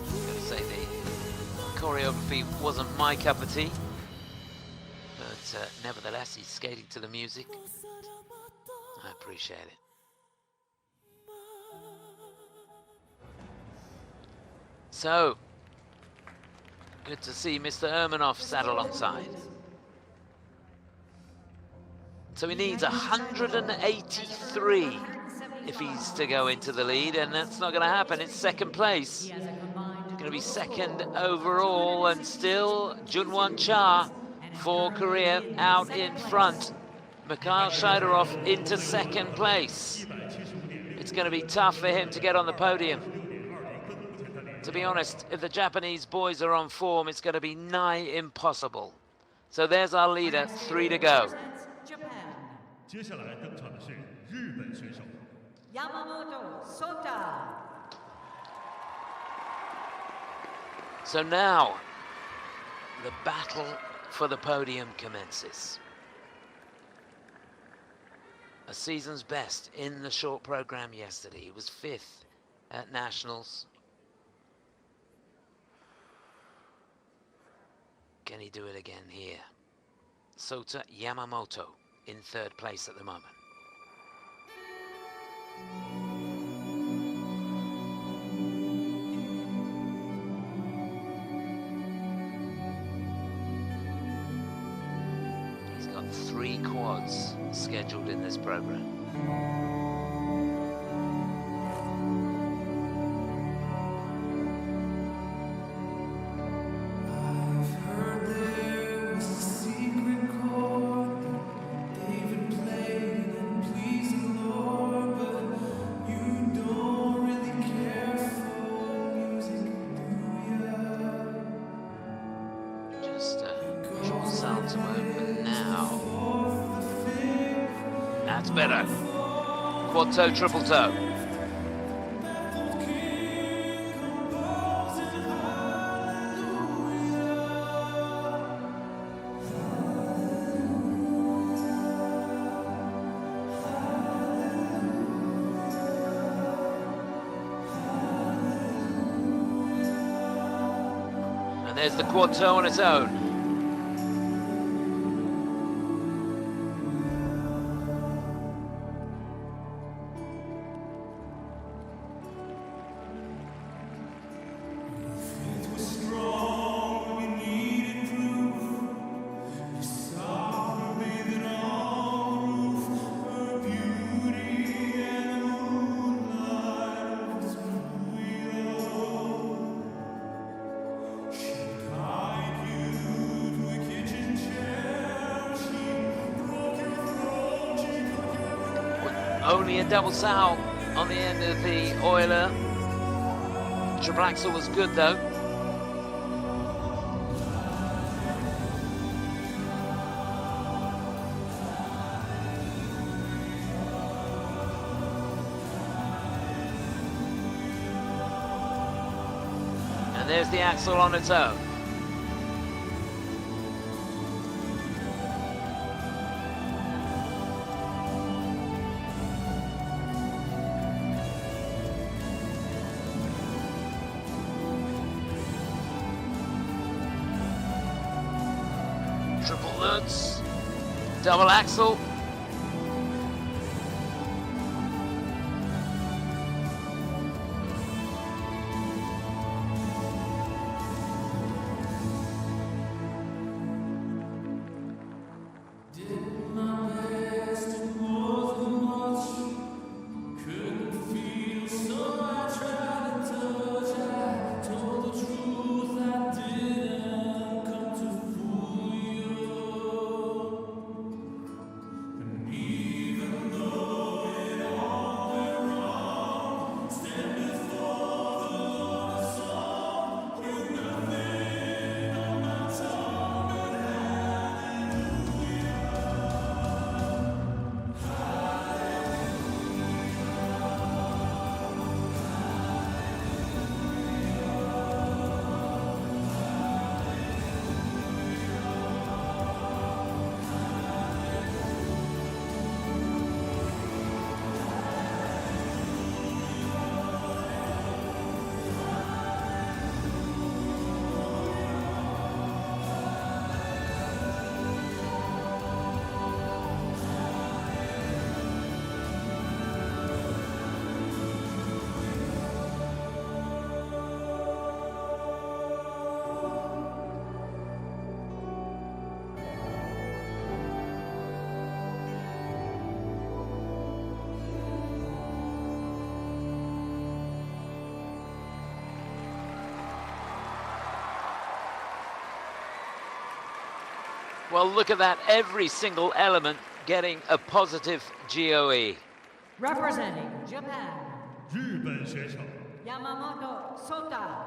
I'm going to say the choreography wasn't my cup of tea, but nevertheless he's skating to the music. I appreciate it. So, good to see Mr. Ermanov sat alongside. So he needs 183 if he's to go into the lead, and that's not going to happen. It's second place. It's going to be second overall, and still Junhwan Cha for Korea out in front. Mikhail Shaidorov into second place. It's going to be tough for him to get on the podium. To be honest, if the Japanese boys are on form, it's going to be nigh impossible. So there's our leader, 3 to go. Yamamoto, Sota. So now, the battle for the podium commences. A season's best in the short program yesterday. He was 5th at Nationals. Can he do it again here? Sota Yamamoto in 3rd place at the moment. He's got 3 quads scheduled in this program. Better. Quad toe, triple toe. And there's the quad toe on its own. Only a double sow on the end of the Euler. Triple axel was good though. And there's the axle on its own. Double axle. Well, look at that. Every single element getting a positive GOE. Representing Japan, 日本选手 Yamamoto Sota.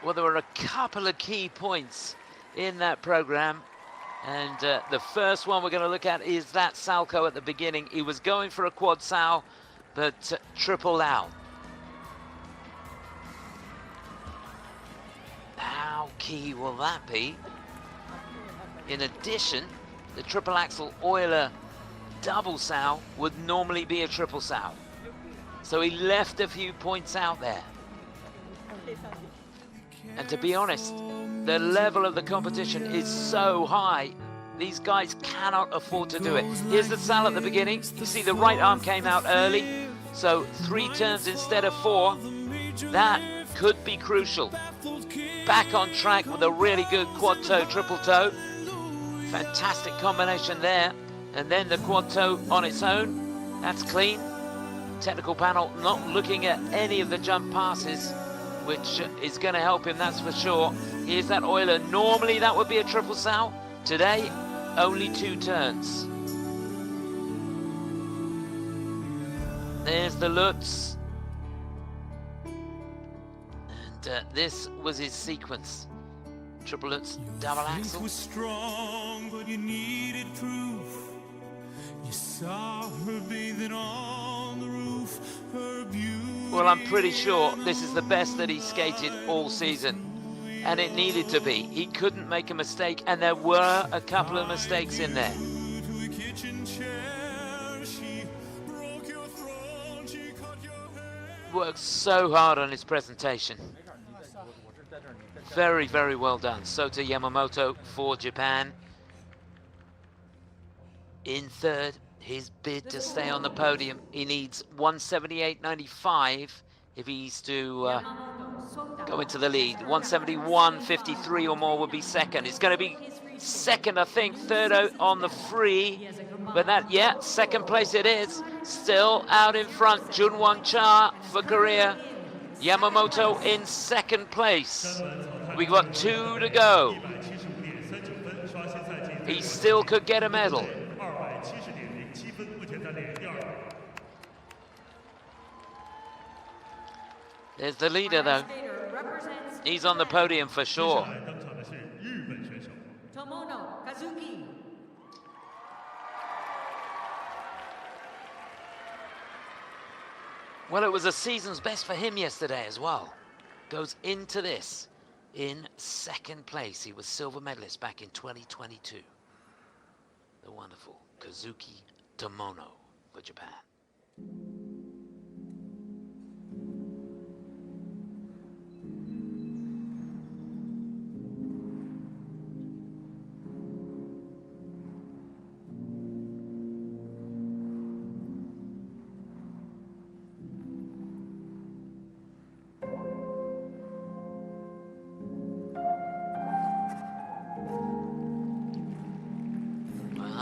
Well, there were a couple of key points in that program. And the first one we're going to look at is that Salchow at the beginning. He was going for a quad Sal, but triple out. How key will that be? In addition, the triple axel Euler double Sal would normally be a triple Sal. So he left a few points out there. And to be honest, the level of the competition is so high, these guys cannot afford to do it. Here's the Sal at the beginning. You see the right arm came out early, so 3 turns instead of 4. That could be crucial. Back on track with a really good quad toe, triple toe. Fantastic combination there. And then the quad toe on its own. That's clean. Technical panel not looking at any of the jump passes, which is going to help him, that's for sure. Here's that Euler. Normally that would be a triple Sal. Today, only 2 turns. There's the Lutz. And this was his sequence. Triple Lutz, double axel. Was strong, but you needed proof. You saw her bathing on the roof. Her beauty. Well, I'm pretty sure this is the best that he skated all season. And it needed to be. He couldn't make a mistake, and there were a couple of mistakes in there. Worked so hard on his presentation. Very, very well done. Sota Yamamoto for Japan. In third, his bid to stay on the podium. He needs 178.95 if he's to go into the lead. 171.53 or more would be second. It's going to be second, I think. Third on the free. But that, yeah, second place it is. Still out in front, Junhwan Cha for Korea. Yamamoto in second place. We've got 2 to go. He still could get a medal. There's the leader, though. He's on the podium for sure. Tomono, Kazuki. Well, it was a season's best for him yesterday as well. Goes into this in second place. He was silver medalist back in 2022. The wonderful Kazuki Tomono for Japan.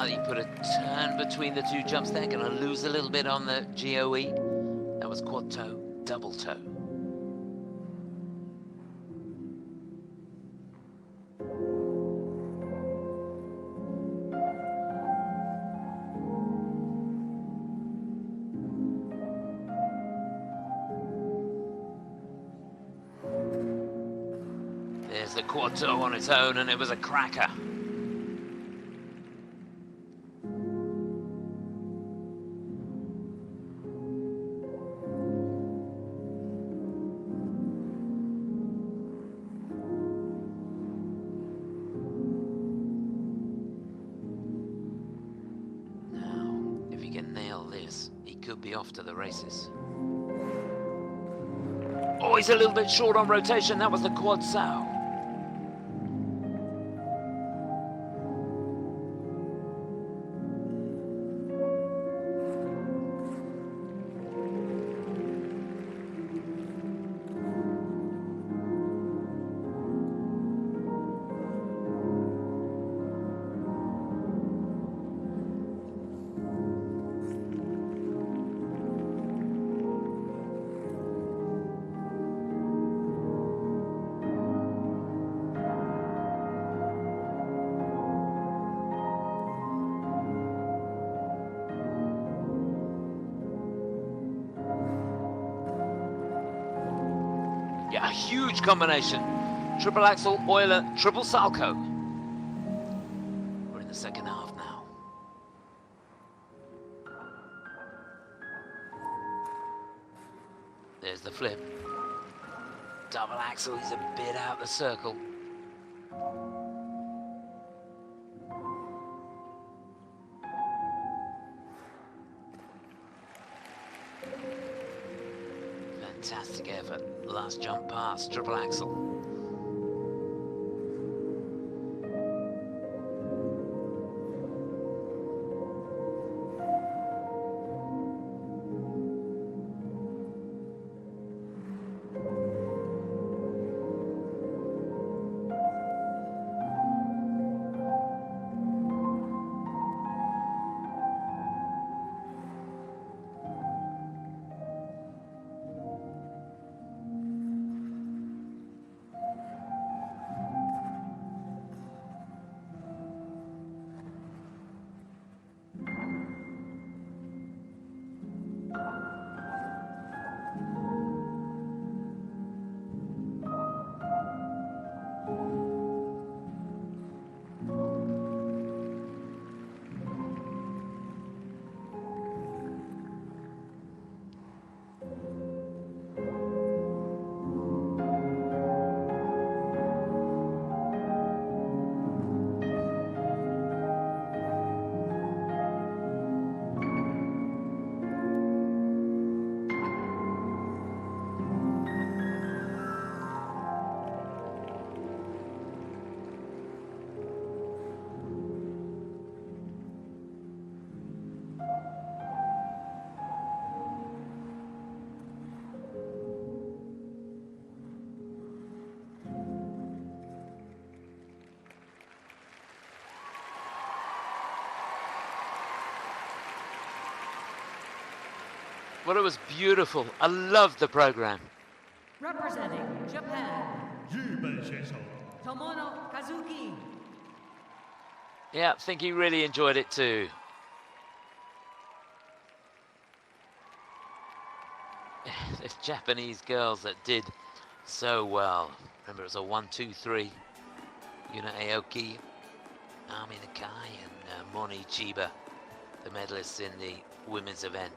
He put a turn between the 2 jumps there, going to lose a little bit on the GOE. That was quad toe, double toe. There's the quad toe on its own, and it was a cracker. Off to the races. Oh, he's a little bit short on rotation. That was the quad Sal. Yeah, a huge combination. Triple axel, Euler, triple salto. We're in the second half now. There's the flip. Double axel, he's a bit out the circle. Fantastic effort. Last jump pass, triple axel. Well, it was beautiful. I loved the program. Representing Japan, 日本选手 Tomono Kazuki. Yeah, I think he really enjoyed it too. The Japanese girls that did so well. Remember, it was a 1-2-3. Yuna Aoki, Ami Nakai, and Moni Chiba, the medalists in the women's event,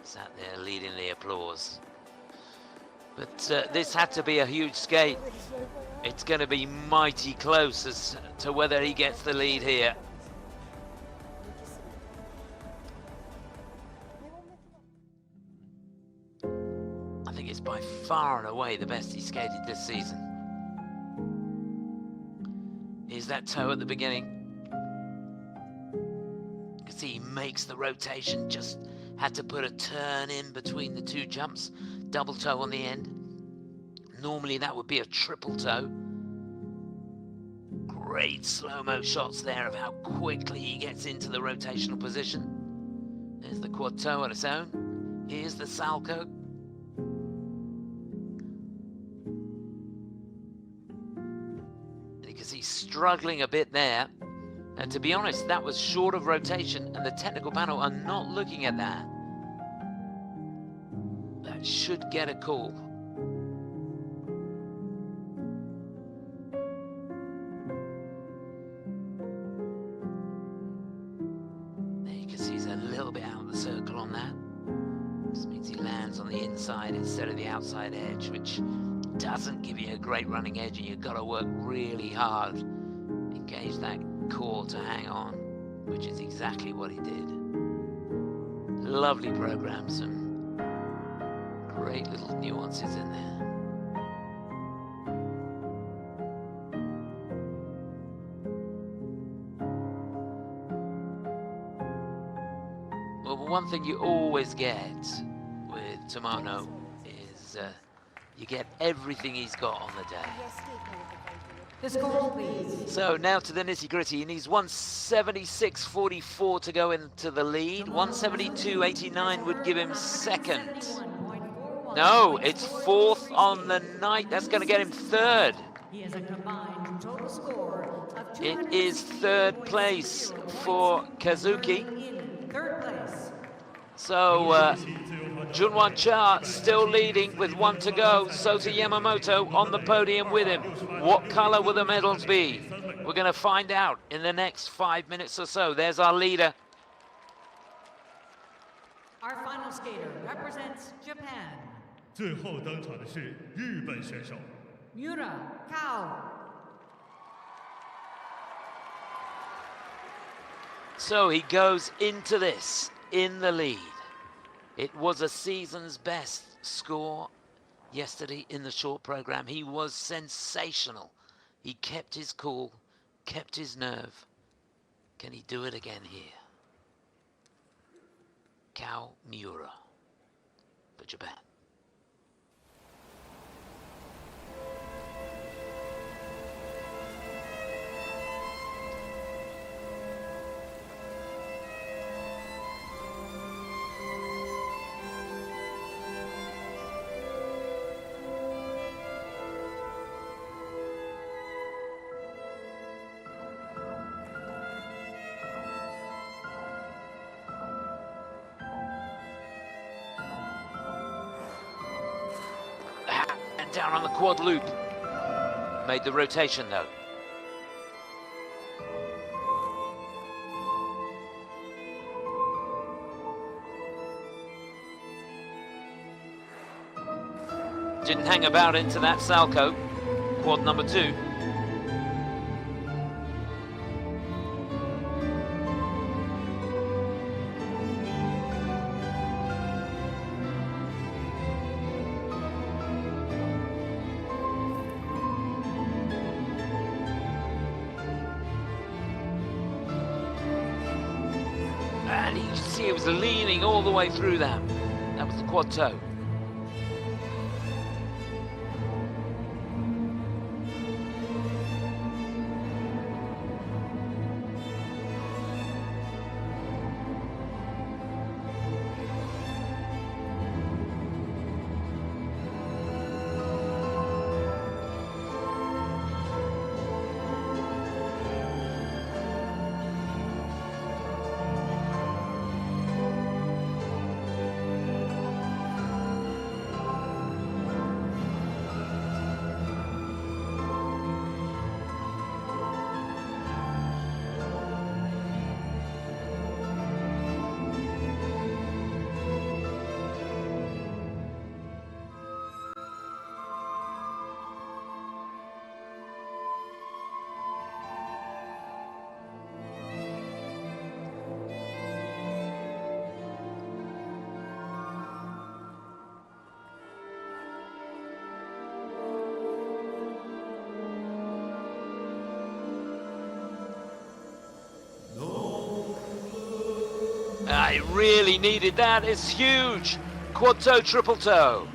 sat there leading the applause. But this had to be a huge skate. It's going to be mighty close as to whether he gets the lead here. I think it's by far and away the best he skated this season. Here's that toe at the beginning. You can see he makes the rotation, just had to put a turn in between the two jumps. Double toe on the end. Normally that would be a triple toe. Great slow-mo shots there of how quickly he gets into the rotational position. There's the quad toe on its own. Here's the salto. And you can see struggling a bit there. And to be honest, that was short of rotation, and the technical panel are not looking at that. That should get a call. There you can see he's a little bit out of the circle on that. This means he lands on the inside instead of the outside edge, which doesn't give you a great running edge, and you've got to work really hard. Engage that core to hang on, which is exactly what he did. Lovely program, some great little nuances in there. Well, one thing you always get with Tomono is you get everything he's got on the day. The score, please. So now to the nitty-gritty. He needs 176.44 to go into the lead. 172.89 would give him second. No, it's fourth on the night. That's going to get him third. He has a combined total score of It is third place for Kazuki. in third place. So Junhwan Cha still leading with 1 to go. Sota Yamamoto on the podium with him. What color will the medals be? We're going to find out in the next 5 minutes or so. There's our leader. Our final skater represents Japan. 最后登场的是日本选手 Miura, Kao. So he goes into this in the lead. It was a season's best score yesterday in the short program. He was sensational. He kept his cool, kept his nerve. Can he do it again here? Kao Miura for Japan. Down on the quad loop. Made the rotation though. Didn't hang about into that Salco. Quad number 2. And you see it was leaning all the way through that. That was the quad toe. It really needed that. It's huge. Quad toe, triple toe.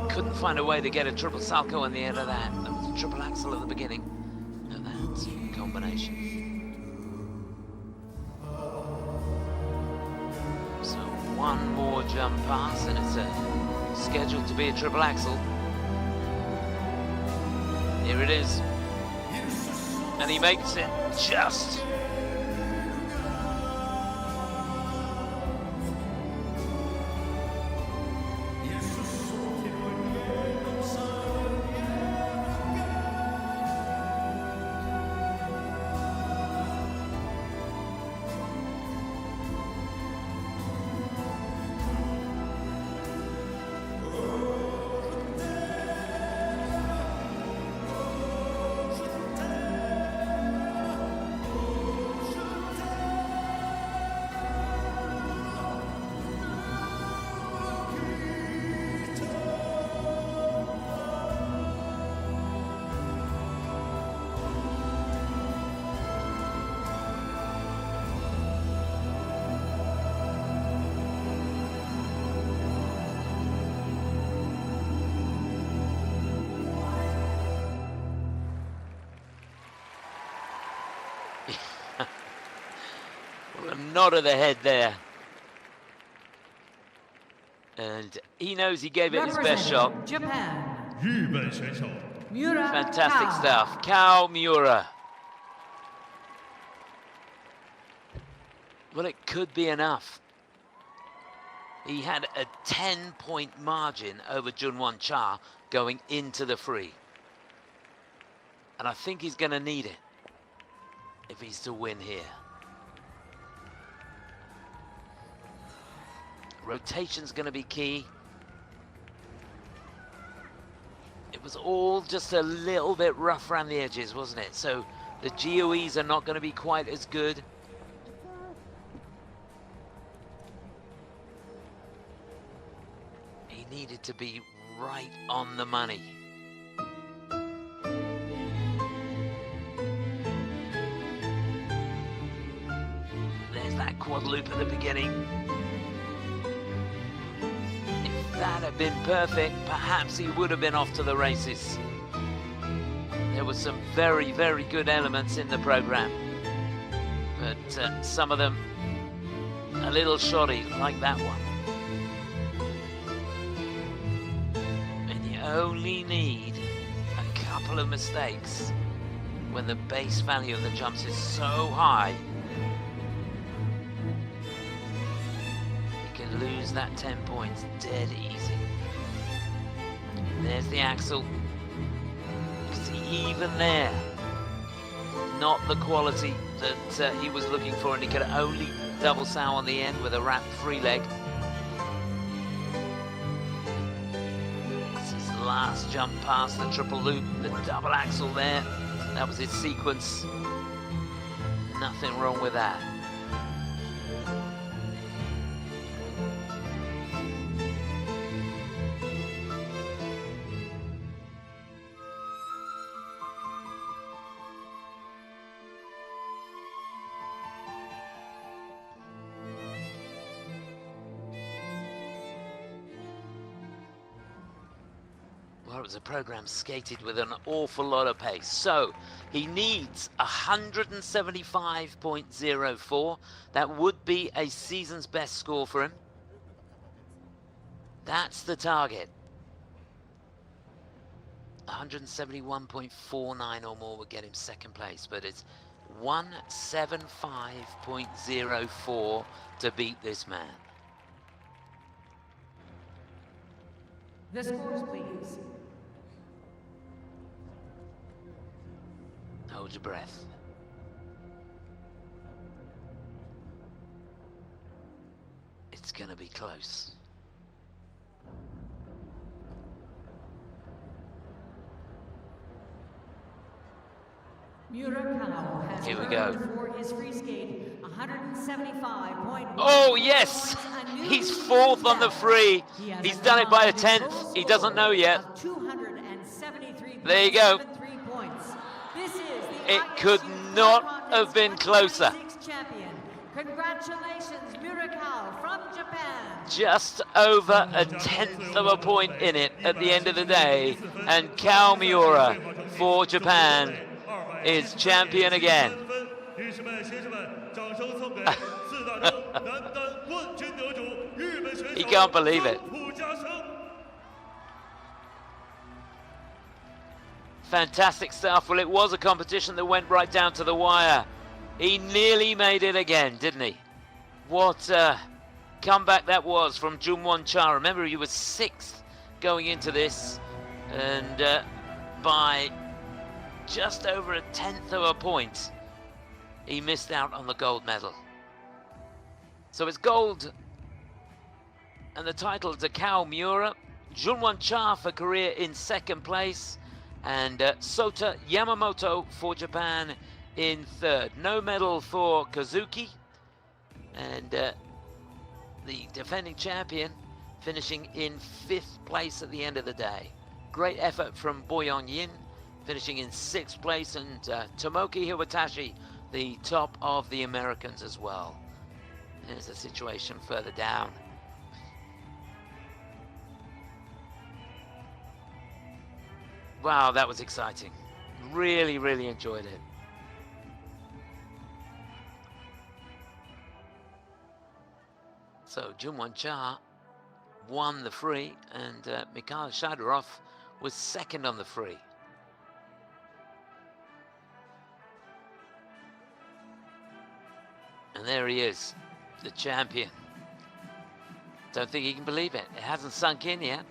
Couldn't find a way to get a triple salco on the end of that. That was a triple axel at the beginning of that combination. So one more jump pass and it's scheduled to be a triple axel. Here it is. And he makes it just. A nod of the head there. And he knows he gave it his best shot. Japan. 日本选手 Miura Fantastic Kao. stuff. Kao Miura. Well, it could be enough. He had a 10-point margin over Junhwan Cha going into the free. And I think he's going to need it if he's to win here. Rotation's going to be key. It was all just a little bit rough around the edges, wasn't it? So the GOEs are not going to be quite as good. He needed to be right on the money. There's that quad loop at the beginning. If that had been perfect, perhaps he would have been off to the races. There were some very, very good elements in the program, but some of them a little shoddy, like that one. And you only need a couple of mistakes when the base value of the jumps is so high. Lose that 10 points dead easy. There's the axle. See, even there, not the quality that he was looking for, and he could only double sow on the end with a wrapped free leg. It's his last jump past the triple loop, the double axle there. That was his sequence. Nothing wrong with that. Well, it was a program skated with an awful lot of pace. So he needs 175.04. That would be a season's best score for him. That's the target. 171.49 or more would get him second place, but it's 175.04 to beat this man. The scores, please. Hold your breath. It's gonna be close. Miura Kao has Here we go. for his free skate 175.1. Oh yes, he's fourth on the free. He's done it by a 10th. He doesn't know yet. There you go. It could not have been closer. Congratulations, Miura Kao from Japan. Just over a 10th of a point in it at the end of the day, and Kao Miura for Japan is champion again. He can't believe it. Fantastic stuff. Well, it was a competition that went right down to the wire. He nearly made it again, didn't he? What a comeback that was from Junhwan Cha. Remember, he was 6th going into this, and by just over a 10th of a point, he missed out on the gold medal. So it's gold and the title to Kao Miura. Junhwan Cha for Korea in second place, and Sota Yamamoto for Japan in third. No medal for Kazuki, and the defending champion finishing in 5th place at the end of the day. Great effort from Boyang Jin, finishing in 6th place, and Tomoki Hiwatashi, the top of the Americans as well. There's the situation further down. Wow, that was exciting. Really, really enjoyed it. So Junhwan Cha won the free, and Mikhail Shaidorov was second on the free. And there he is, the champion. Don't think he can believe it. It hasn't sunk in yet.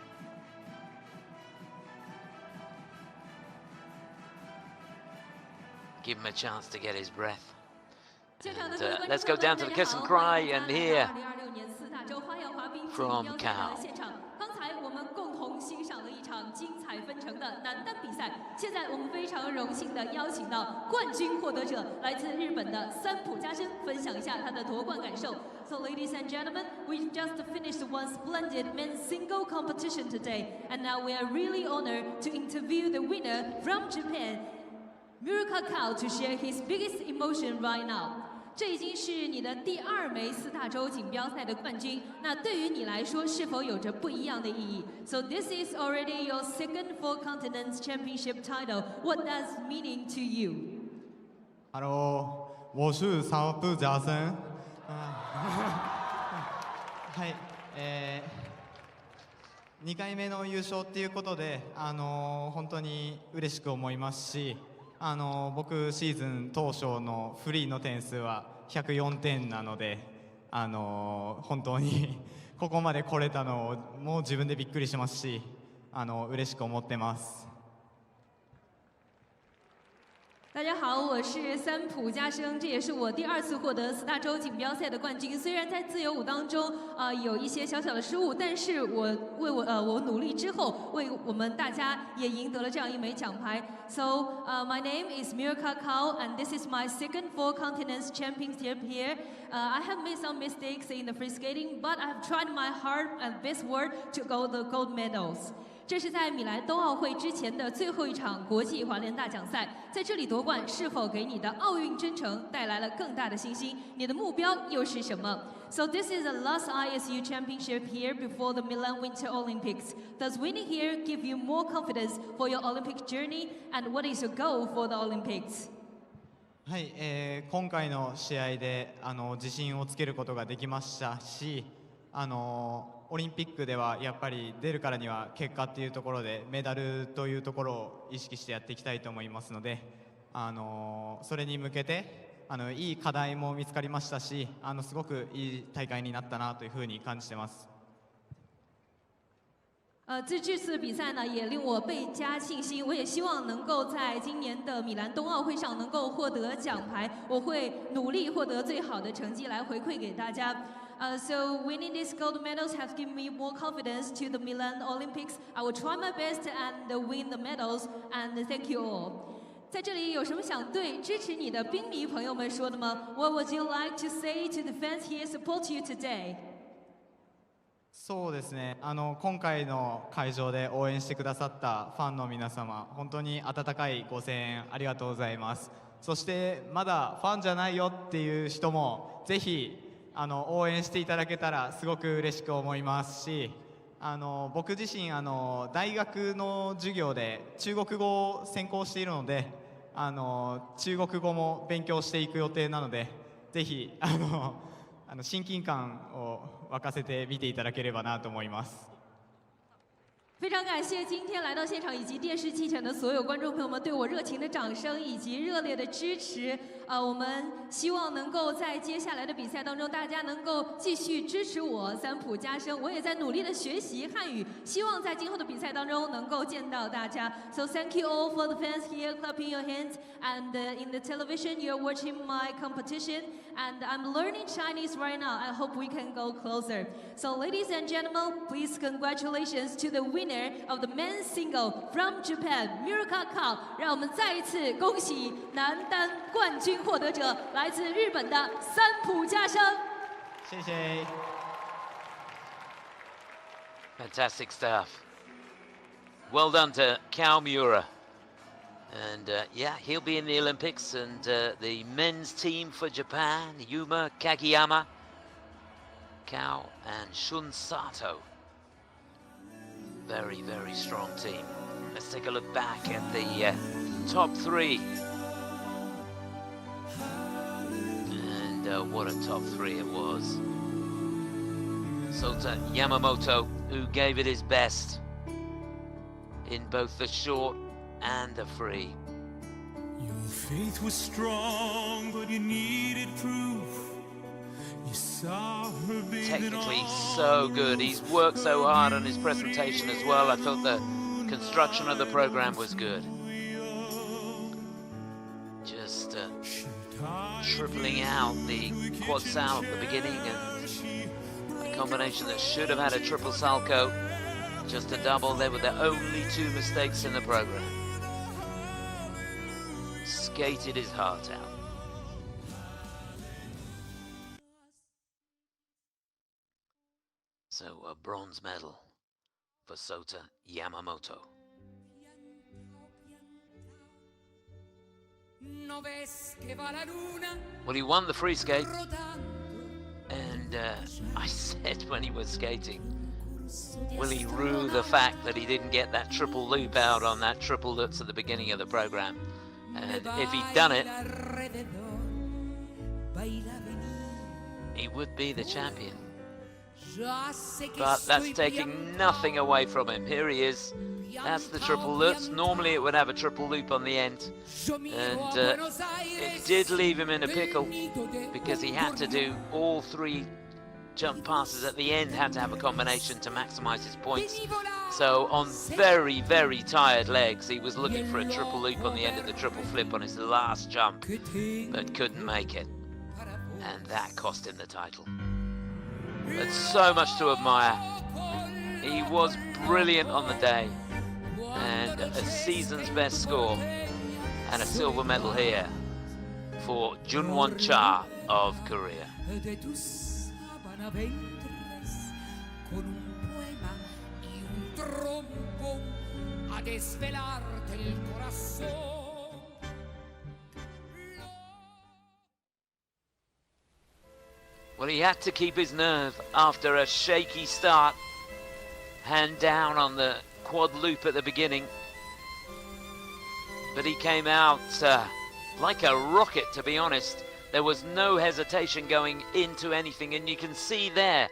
Give him a chance to get his breath. And, let's go down to the kiss and cry and hear from Kao. 刚才我们共同欣赏了一场精彩纷呈的男单比赛。现在我们非常荣幸的邀请到冠军获得者，来自日本的三浦佳生，分享一下他的夺冠感受。So, ladies and gentlemen, we just finished one splendid men's single competition today, and now we are really honored to interview the winner from Japan, Miura Kao, to share his biggest emotion right now. 这已经是你的第2枚4大洲锦标赛的冠军，那对于你来说是否有着不一样的意义 ？So this is already your second Four Continents Championship title. What does meaning to you? Hello, 我是三浦佳生。はい、2回目の優勝っていうことで、本当に嬉しく思いますし。僕シーズン当初のフリーの点数は104点なので、本当にここまで来れたのをもう自分でびっくりしますし、嬉しく思ってます。大家好，我是三浦佳生，这也是我第2次获得4大洲锦标赛的冠军。虽然在自由舞当中有一些小小的失误，但是我努力之后，为我们大家也赢得了这样一枚奖牌。So my name is Miura Kao, and this is my second Four Continents Championship here. I have made some mistakes in the free skating, but I have tried my hard and best work to go the gold medals. 这是在米兰冬奥会之前的最后一场国际滑联大奖赛，在这里夺冠是否给你的奥运征程带来了更大的信心？你的目标又是什么 ？So this is the last ISU championship here before the Milan Winter Olympics. Does winning here give you more confidence for your Olympic journey? And what is your goal for the Olympics? はい、今回の試合で自信をつけることができましたし、オリンピックではやっぱり出るからには結果っていうところでメダルというところを意識してやっていきたいと思いますので、それに向けていい課題も見つかりましたし、すごくいい大会になったなというふうに感じてます。这次的比赛呢，也令我倍加信心。我也希望能够在今年的米兰冬奥会上能够获得奖牌。我会努力获得最好的成绩来回馈给大家。So winning these gold medals has given me more confidence to the Milan Olympics. I will try my best and win the medals. And thank you all. 在这里有什么想对支持你的冰迷朋友们说的吗 ？What would you like to say to the fans here support you today? そうですね。今回の会場で応援してくださったファンの皆様、本当に温かいご声援ありがとうございます。そしてまだファンじゃないよっていう人もぜひ応援していただけたらすごく嬉しく思いますし、僕自身大学の授業で中国語を専攻しているので、中国語も勉強していく予定なので、ぜひ親近感を沸かせて見ていただければなと思います。非常感谢今天来到现场以及电视机前的所有观众朋友们对我热情的掌声以及热烈的支持。我们希望能够在接下来的比赛当中，大家能够继续支持我三浦佳生。我也在努力的学习汉语，希望在今后的比赛当中能够见到大家。So thank you all for the fans here clapping your hands, and in the television you're watching my competition, and I'm learning Chinese right now. I hope we can go closer. So ladies and gentlemen, please congratulations to the winner of the men's single from Japan, Miura Kao. 让我们再一次恭喜男单冠军获得者，来自日本的三浦佳生。谢谢。Fantastic stuff. Well done to Kao Miura. And yeah, he'll be in the Olympics. And the men's team for Japan, Yuma Kagiyama, Kao and Shun Sato. Very, very strong team. Let's take a look back at the top three. And what a top three it was. Sota Yamamoto, who gave it his best in both the short and the free. Your faith was strong, but you needed proof. You saw her Technically so good. He's worked so hard on his presentation as well. I thought the construction of the program was good. Just tripling out the quad sal at the beginning, and a combination that should have had a triple salco, just a double. They were the only two mistakes in the program. Skated his heart out. So a bronze medal for Sota Yamamoto. Well, he won the free skate, and I said when he was skating, will he rue the fact that he didn't get that triple loop out on that triple lutz at the beginning of the program? And if he'd done it, he would be the champion. But that's taking nothing away from him. Here he is. That's the triple lutz. Normally it would have a triple loop on the end, and it did leave him in a pickle because he had to do all three jump passes at the end, had to have a combination to maximize his points. So on very, very tired legs, he was looking for a triple loop on the end of the triple flip on his last jump, but couldn't make it, and that cost him the title. But so much to admire. He was brilliant on the day, and a season's best score, and a silver medal here for Junhwan Cha of Korea. Well, he had to keep his nerve after a shaky start, hand down on the quad loop at the beginning, but he came out like a rocket, to be honest. There was no hesitation going into anything, and you can see there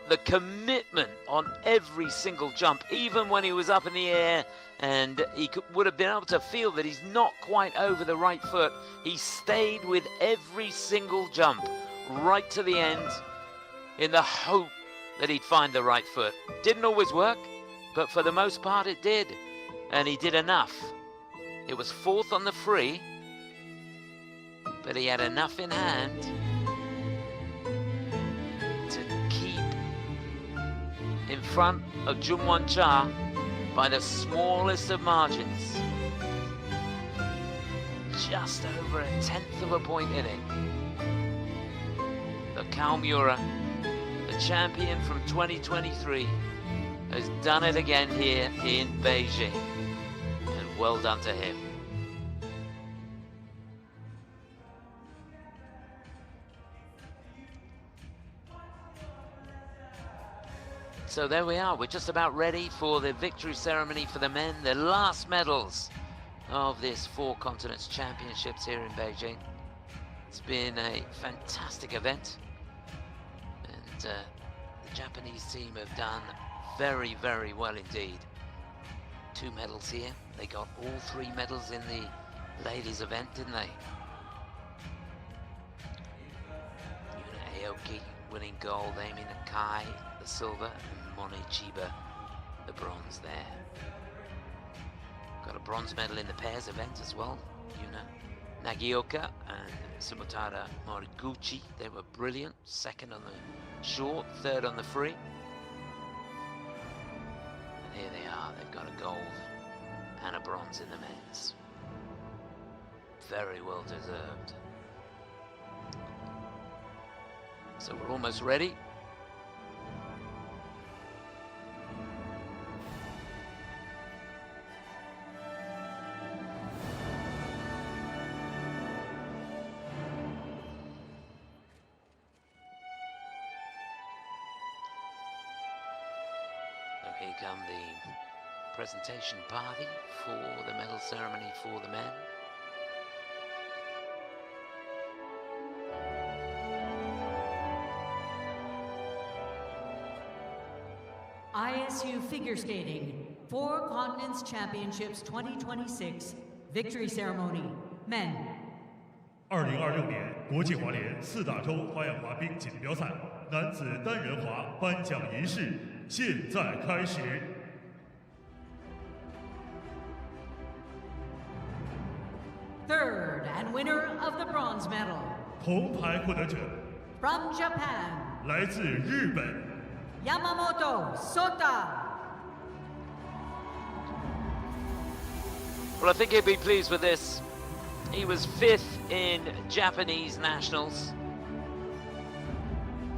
the commitment on every single jump, even when he was up in the air and he would have been able to feel that he's not quite over the right foot. He stayed with every single jump right to the end in the hope that he'd find the right foot. Didn't always work, but for the most part it did, and he did enough. It was fourth on the free, but he had enough in hand to keep in front of Junhwan Cha by the smallest of margins. Just over 1/10 of a point in it. But Kao Miura, the champion from 2023, has done it again here in Beijing, and well done to him. So there we are, we're just about ready for the victory ceremony for the men, the last medals of this Four Continents Championships here in Beijing. It's been a fantastic event, and the Japanese team have done very, very well indeed. 2 medals here. They got all 3 medals in the ladies event, didn't they? Yuna Aoki winning gold, Amy Nakai the silver, and Mone Chiba the bronze there. Got a bronze medal in the pairs event as well. Yuna Nagioka and Sumotara Moriguchi, they were brilliant. 2nd on the short, 3rd on the free. And here they are, they've got a gold and a bronze in the men's. Very well deserved. So we're almost ready. Here come the presentation party for the medal ceremony for the men. ISU Figure Skating, Four Continents Championships 2026 Victory Ceremony, Men. 2026年国际滑联4大洲花样滑冰锦标赛男子单人滑颁奖仪式现在开始。Third and winner of the bronze medal. 铜牌获得者 From Japan, 来自日本 Yamamoto Sota. Well, I think he'd be pleased with this. He was 5th in Japanese nationals.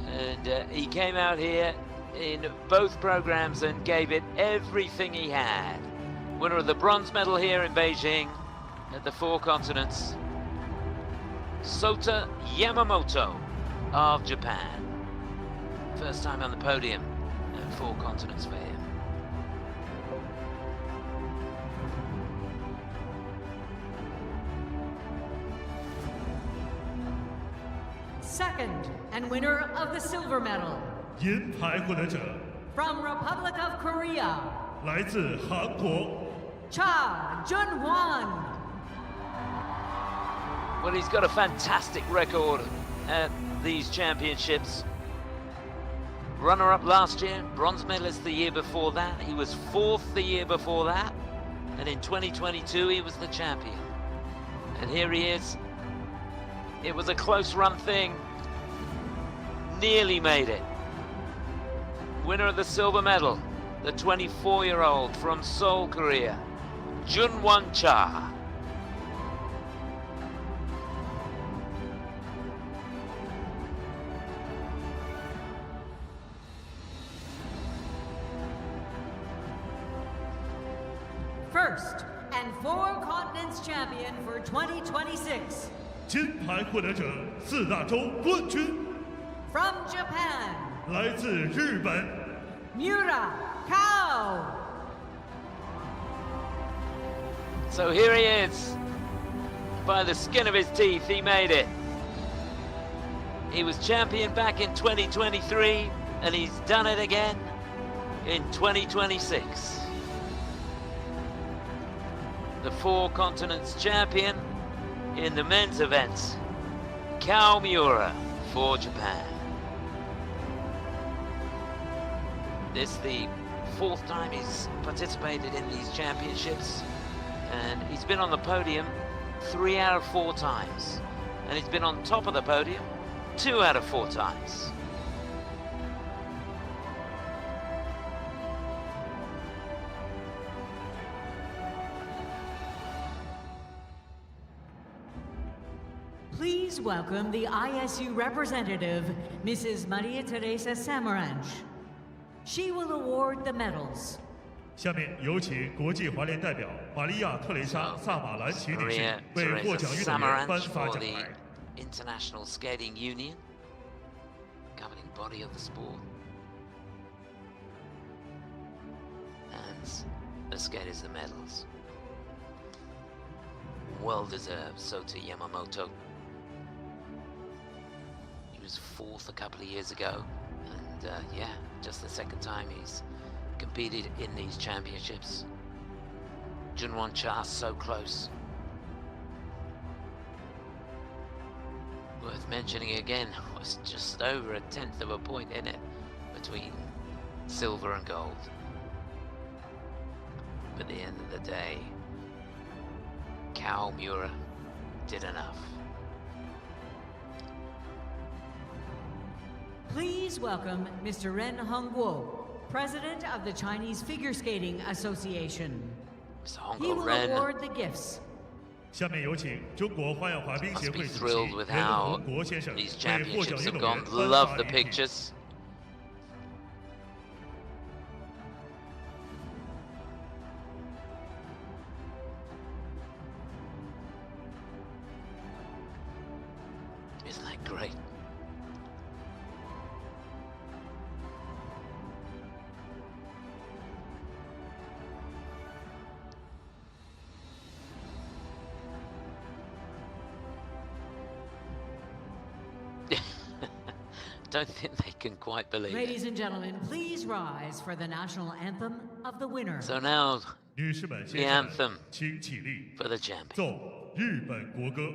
And he came out here in both programs and gave it everything he had. Winner of the bronze medal here in Beijing at the Four Continents. Sota Yamamoto of Japan. First time on the podium at Four Continents for him. Second and winner of the silver medal. 银牌获得者 From Republic of Korea, 来自韩国 Cha Junhwan. Well, he's got a fantastic record at these championships. Runner-up last year, bronze medalist the year before that. He was 4th the year before that. And in 2022, he was the champion. And here he is. It was a close run thing. Nearly made it. Winner of the silver medal, the 24-year-old from Seoul, Korea, Junhwan Cha. First and Four Continents champion for 2026. 金牌获得者4大洲冠军 From Japan, 来自日本 Miura Kao. So here he is. By the skin of his teeth, he made it. He was champion back in 2023, and he's done it again in 2026. The Four Continents champion in the men's events, Kao Miura for Japan. This is the 4th time he's participated in these championships, and he's been on the podium 3 out of 4 times, and he's been on top of the podium 2 out of 4 times. Please welcome the ISU representative, Mrs. Maria Teresa Samaranch. She will award the medals. 下面有请国际滑联代表玛利亚·特蕾莎·萨马兰奇女士为获奖运动员颁发奖牌。 International Skating Union, governing body of the sport, and the skaters the medals. Well deserved, Sota Yamamoto. He was 4th a couple of years ago, and yeah, just the 2nd time he's competed in these championships. Junhwan Cha so close. Worth mentioning again, was just over 1/10 of a point in it between silver and gold. But at the end of the day, Kao Miura did enough. Please welcome Mr. Ren Hongguo, President of the Chinese Figure Skating Association. Mr. He Hongguo will Ren award the gifts. 下面有请中国花样滑冰协 must 会 be 主席 thrilled with 任 how 洪国先生 these 为获奖 championships 运 have 动 gone. 员颁 Love 发 the 礼品。 pictures. Isn't that great? don't think they can quite believe Ladies it. and gentlemen, please rise for the national anthem of the winner. So now, 女士们、 the 先生 anthem 们，请起立， for the champion. 奏日本国歌。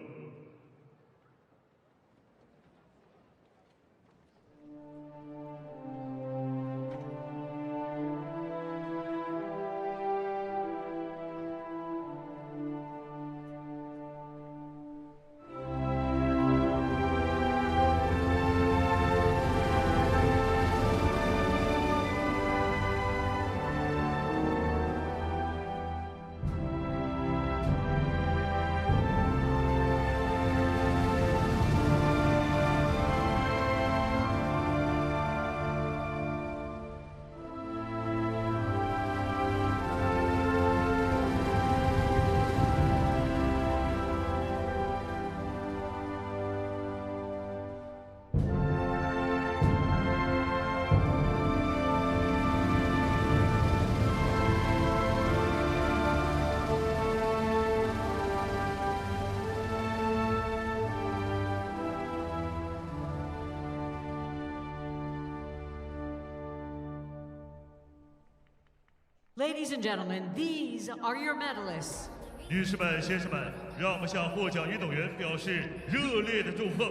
Ladies and gentlemen, these are your medalists. 女士们、先生们，让我们向获奖运动员表示热烈的祝贺。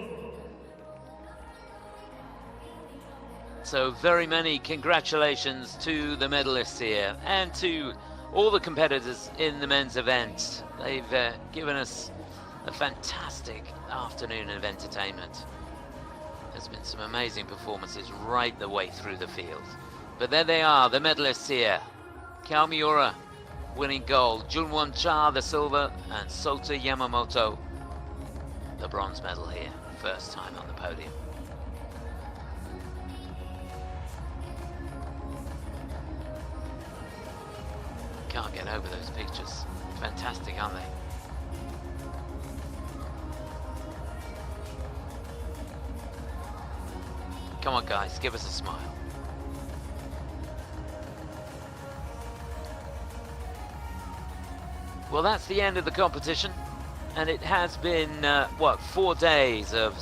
So very many congratulations to the medalists here and to all the competitors in the men's event. They've given us a fantastic afternoon of entertainment. There's been some amazing performances right the way through the field. But there they are, the medalists here. Kao Miura winning gold, Junhwan Cha the silver, and Sota Yamamoto the bronze medal here, first time on the podium. Can't get over those pictures. Fantastic, aren't they? Come on guys, give us a smile. Well, that's the end of the competition, and it has been, 4 days of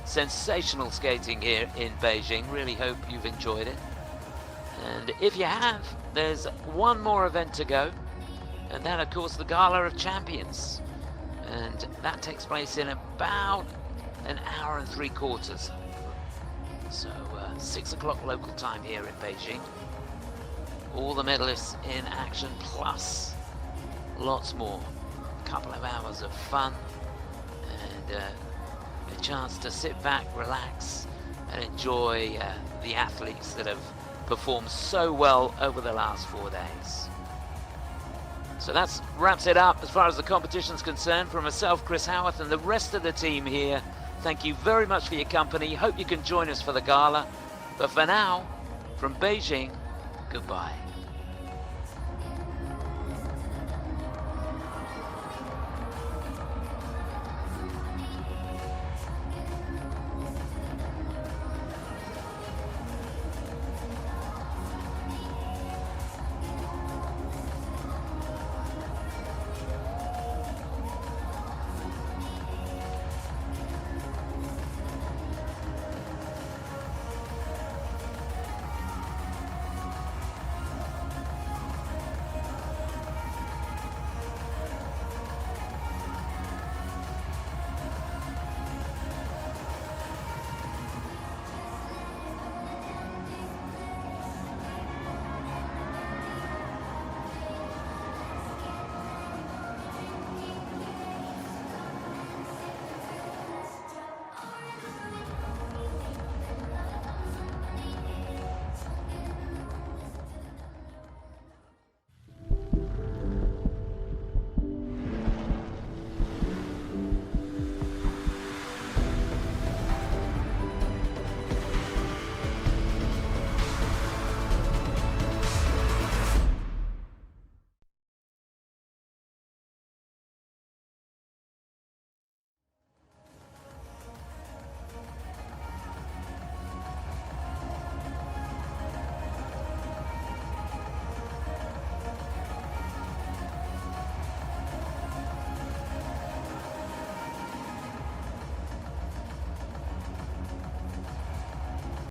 sensational skating here in Beijing. Really hope you've enjoyed it. And if you have, there's one more event to go, and that, of course, the Gala of Champions. And that takes place in about an hour and 3/4. So, 6 o'clock local time here in Beijing. All the medalists in action, plus lots more. A couple of hours of fun and a chance to sit back, relax and enjoy the athletes that have performed so well over the last 4 days. So that wraps it up as far as the competition's concerned. From myself, Chris Howarth, and the rest of the team here, thank you very much for your company. Hope you can join us for the gala. But for now, from Beijing, goodbye.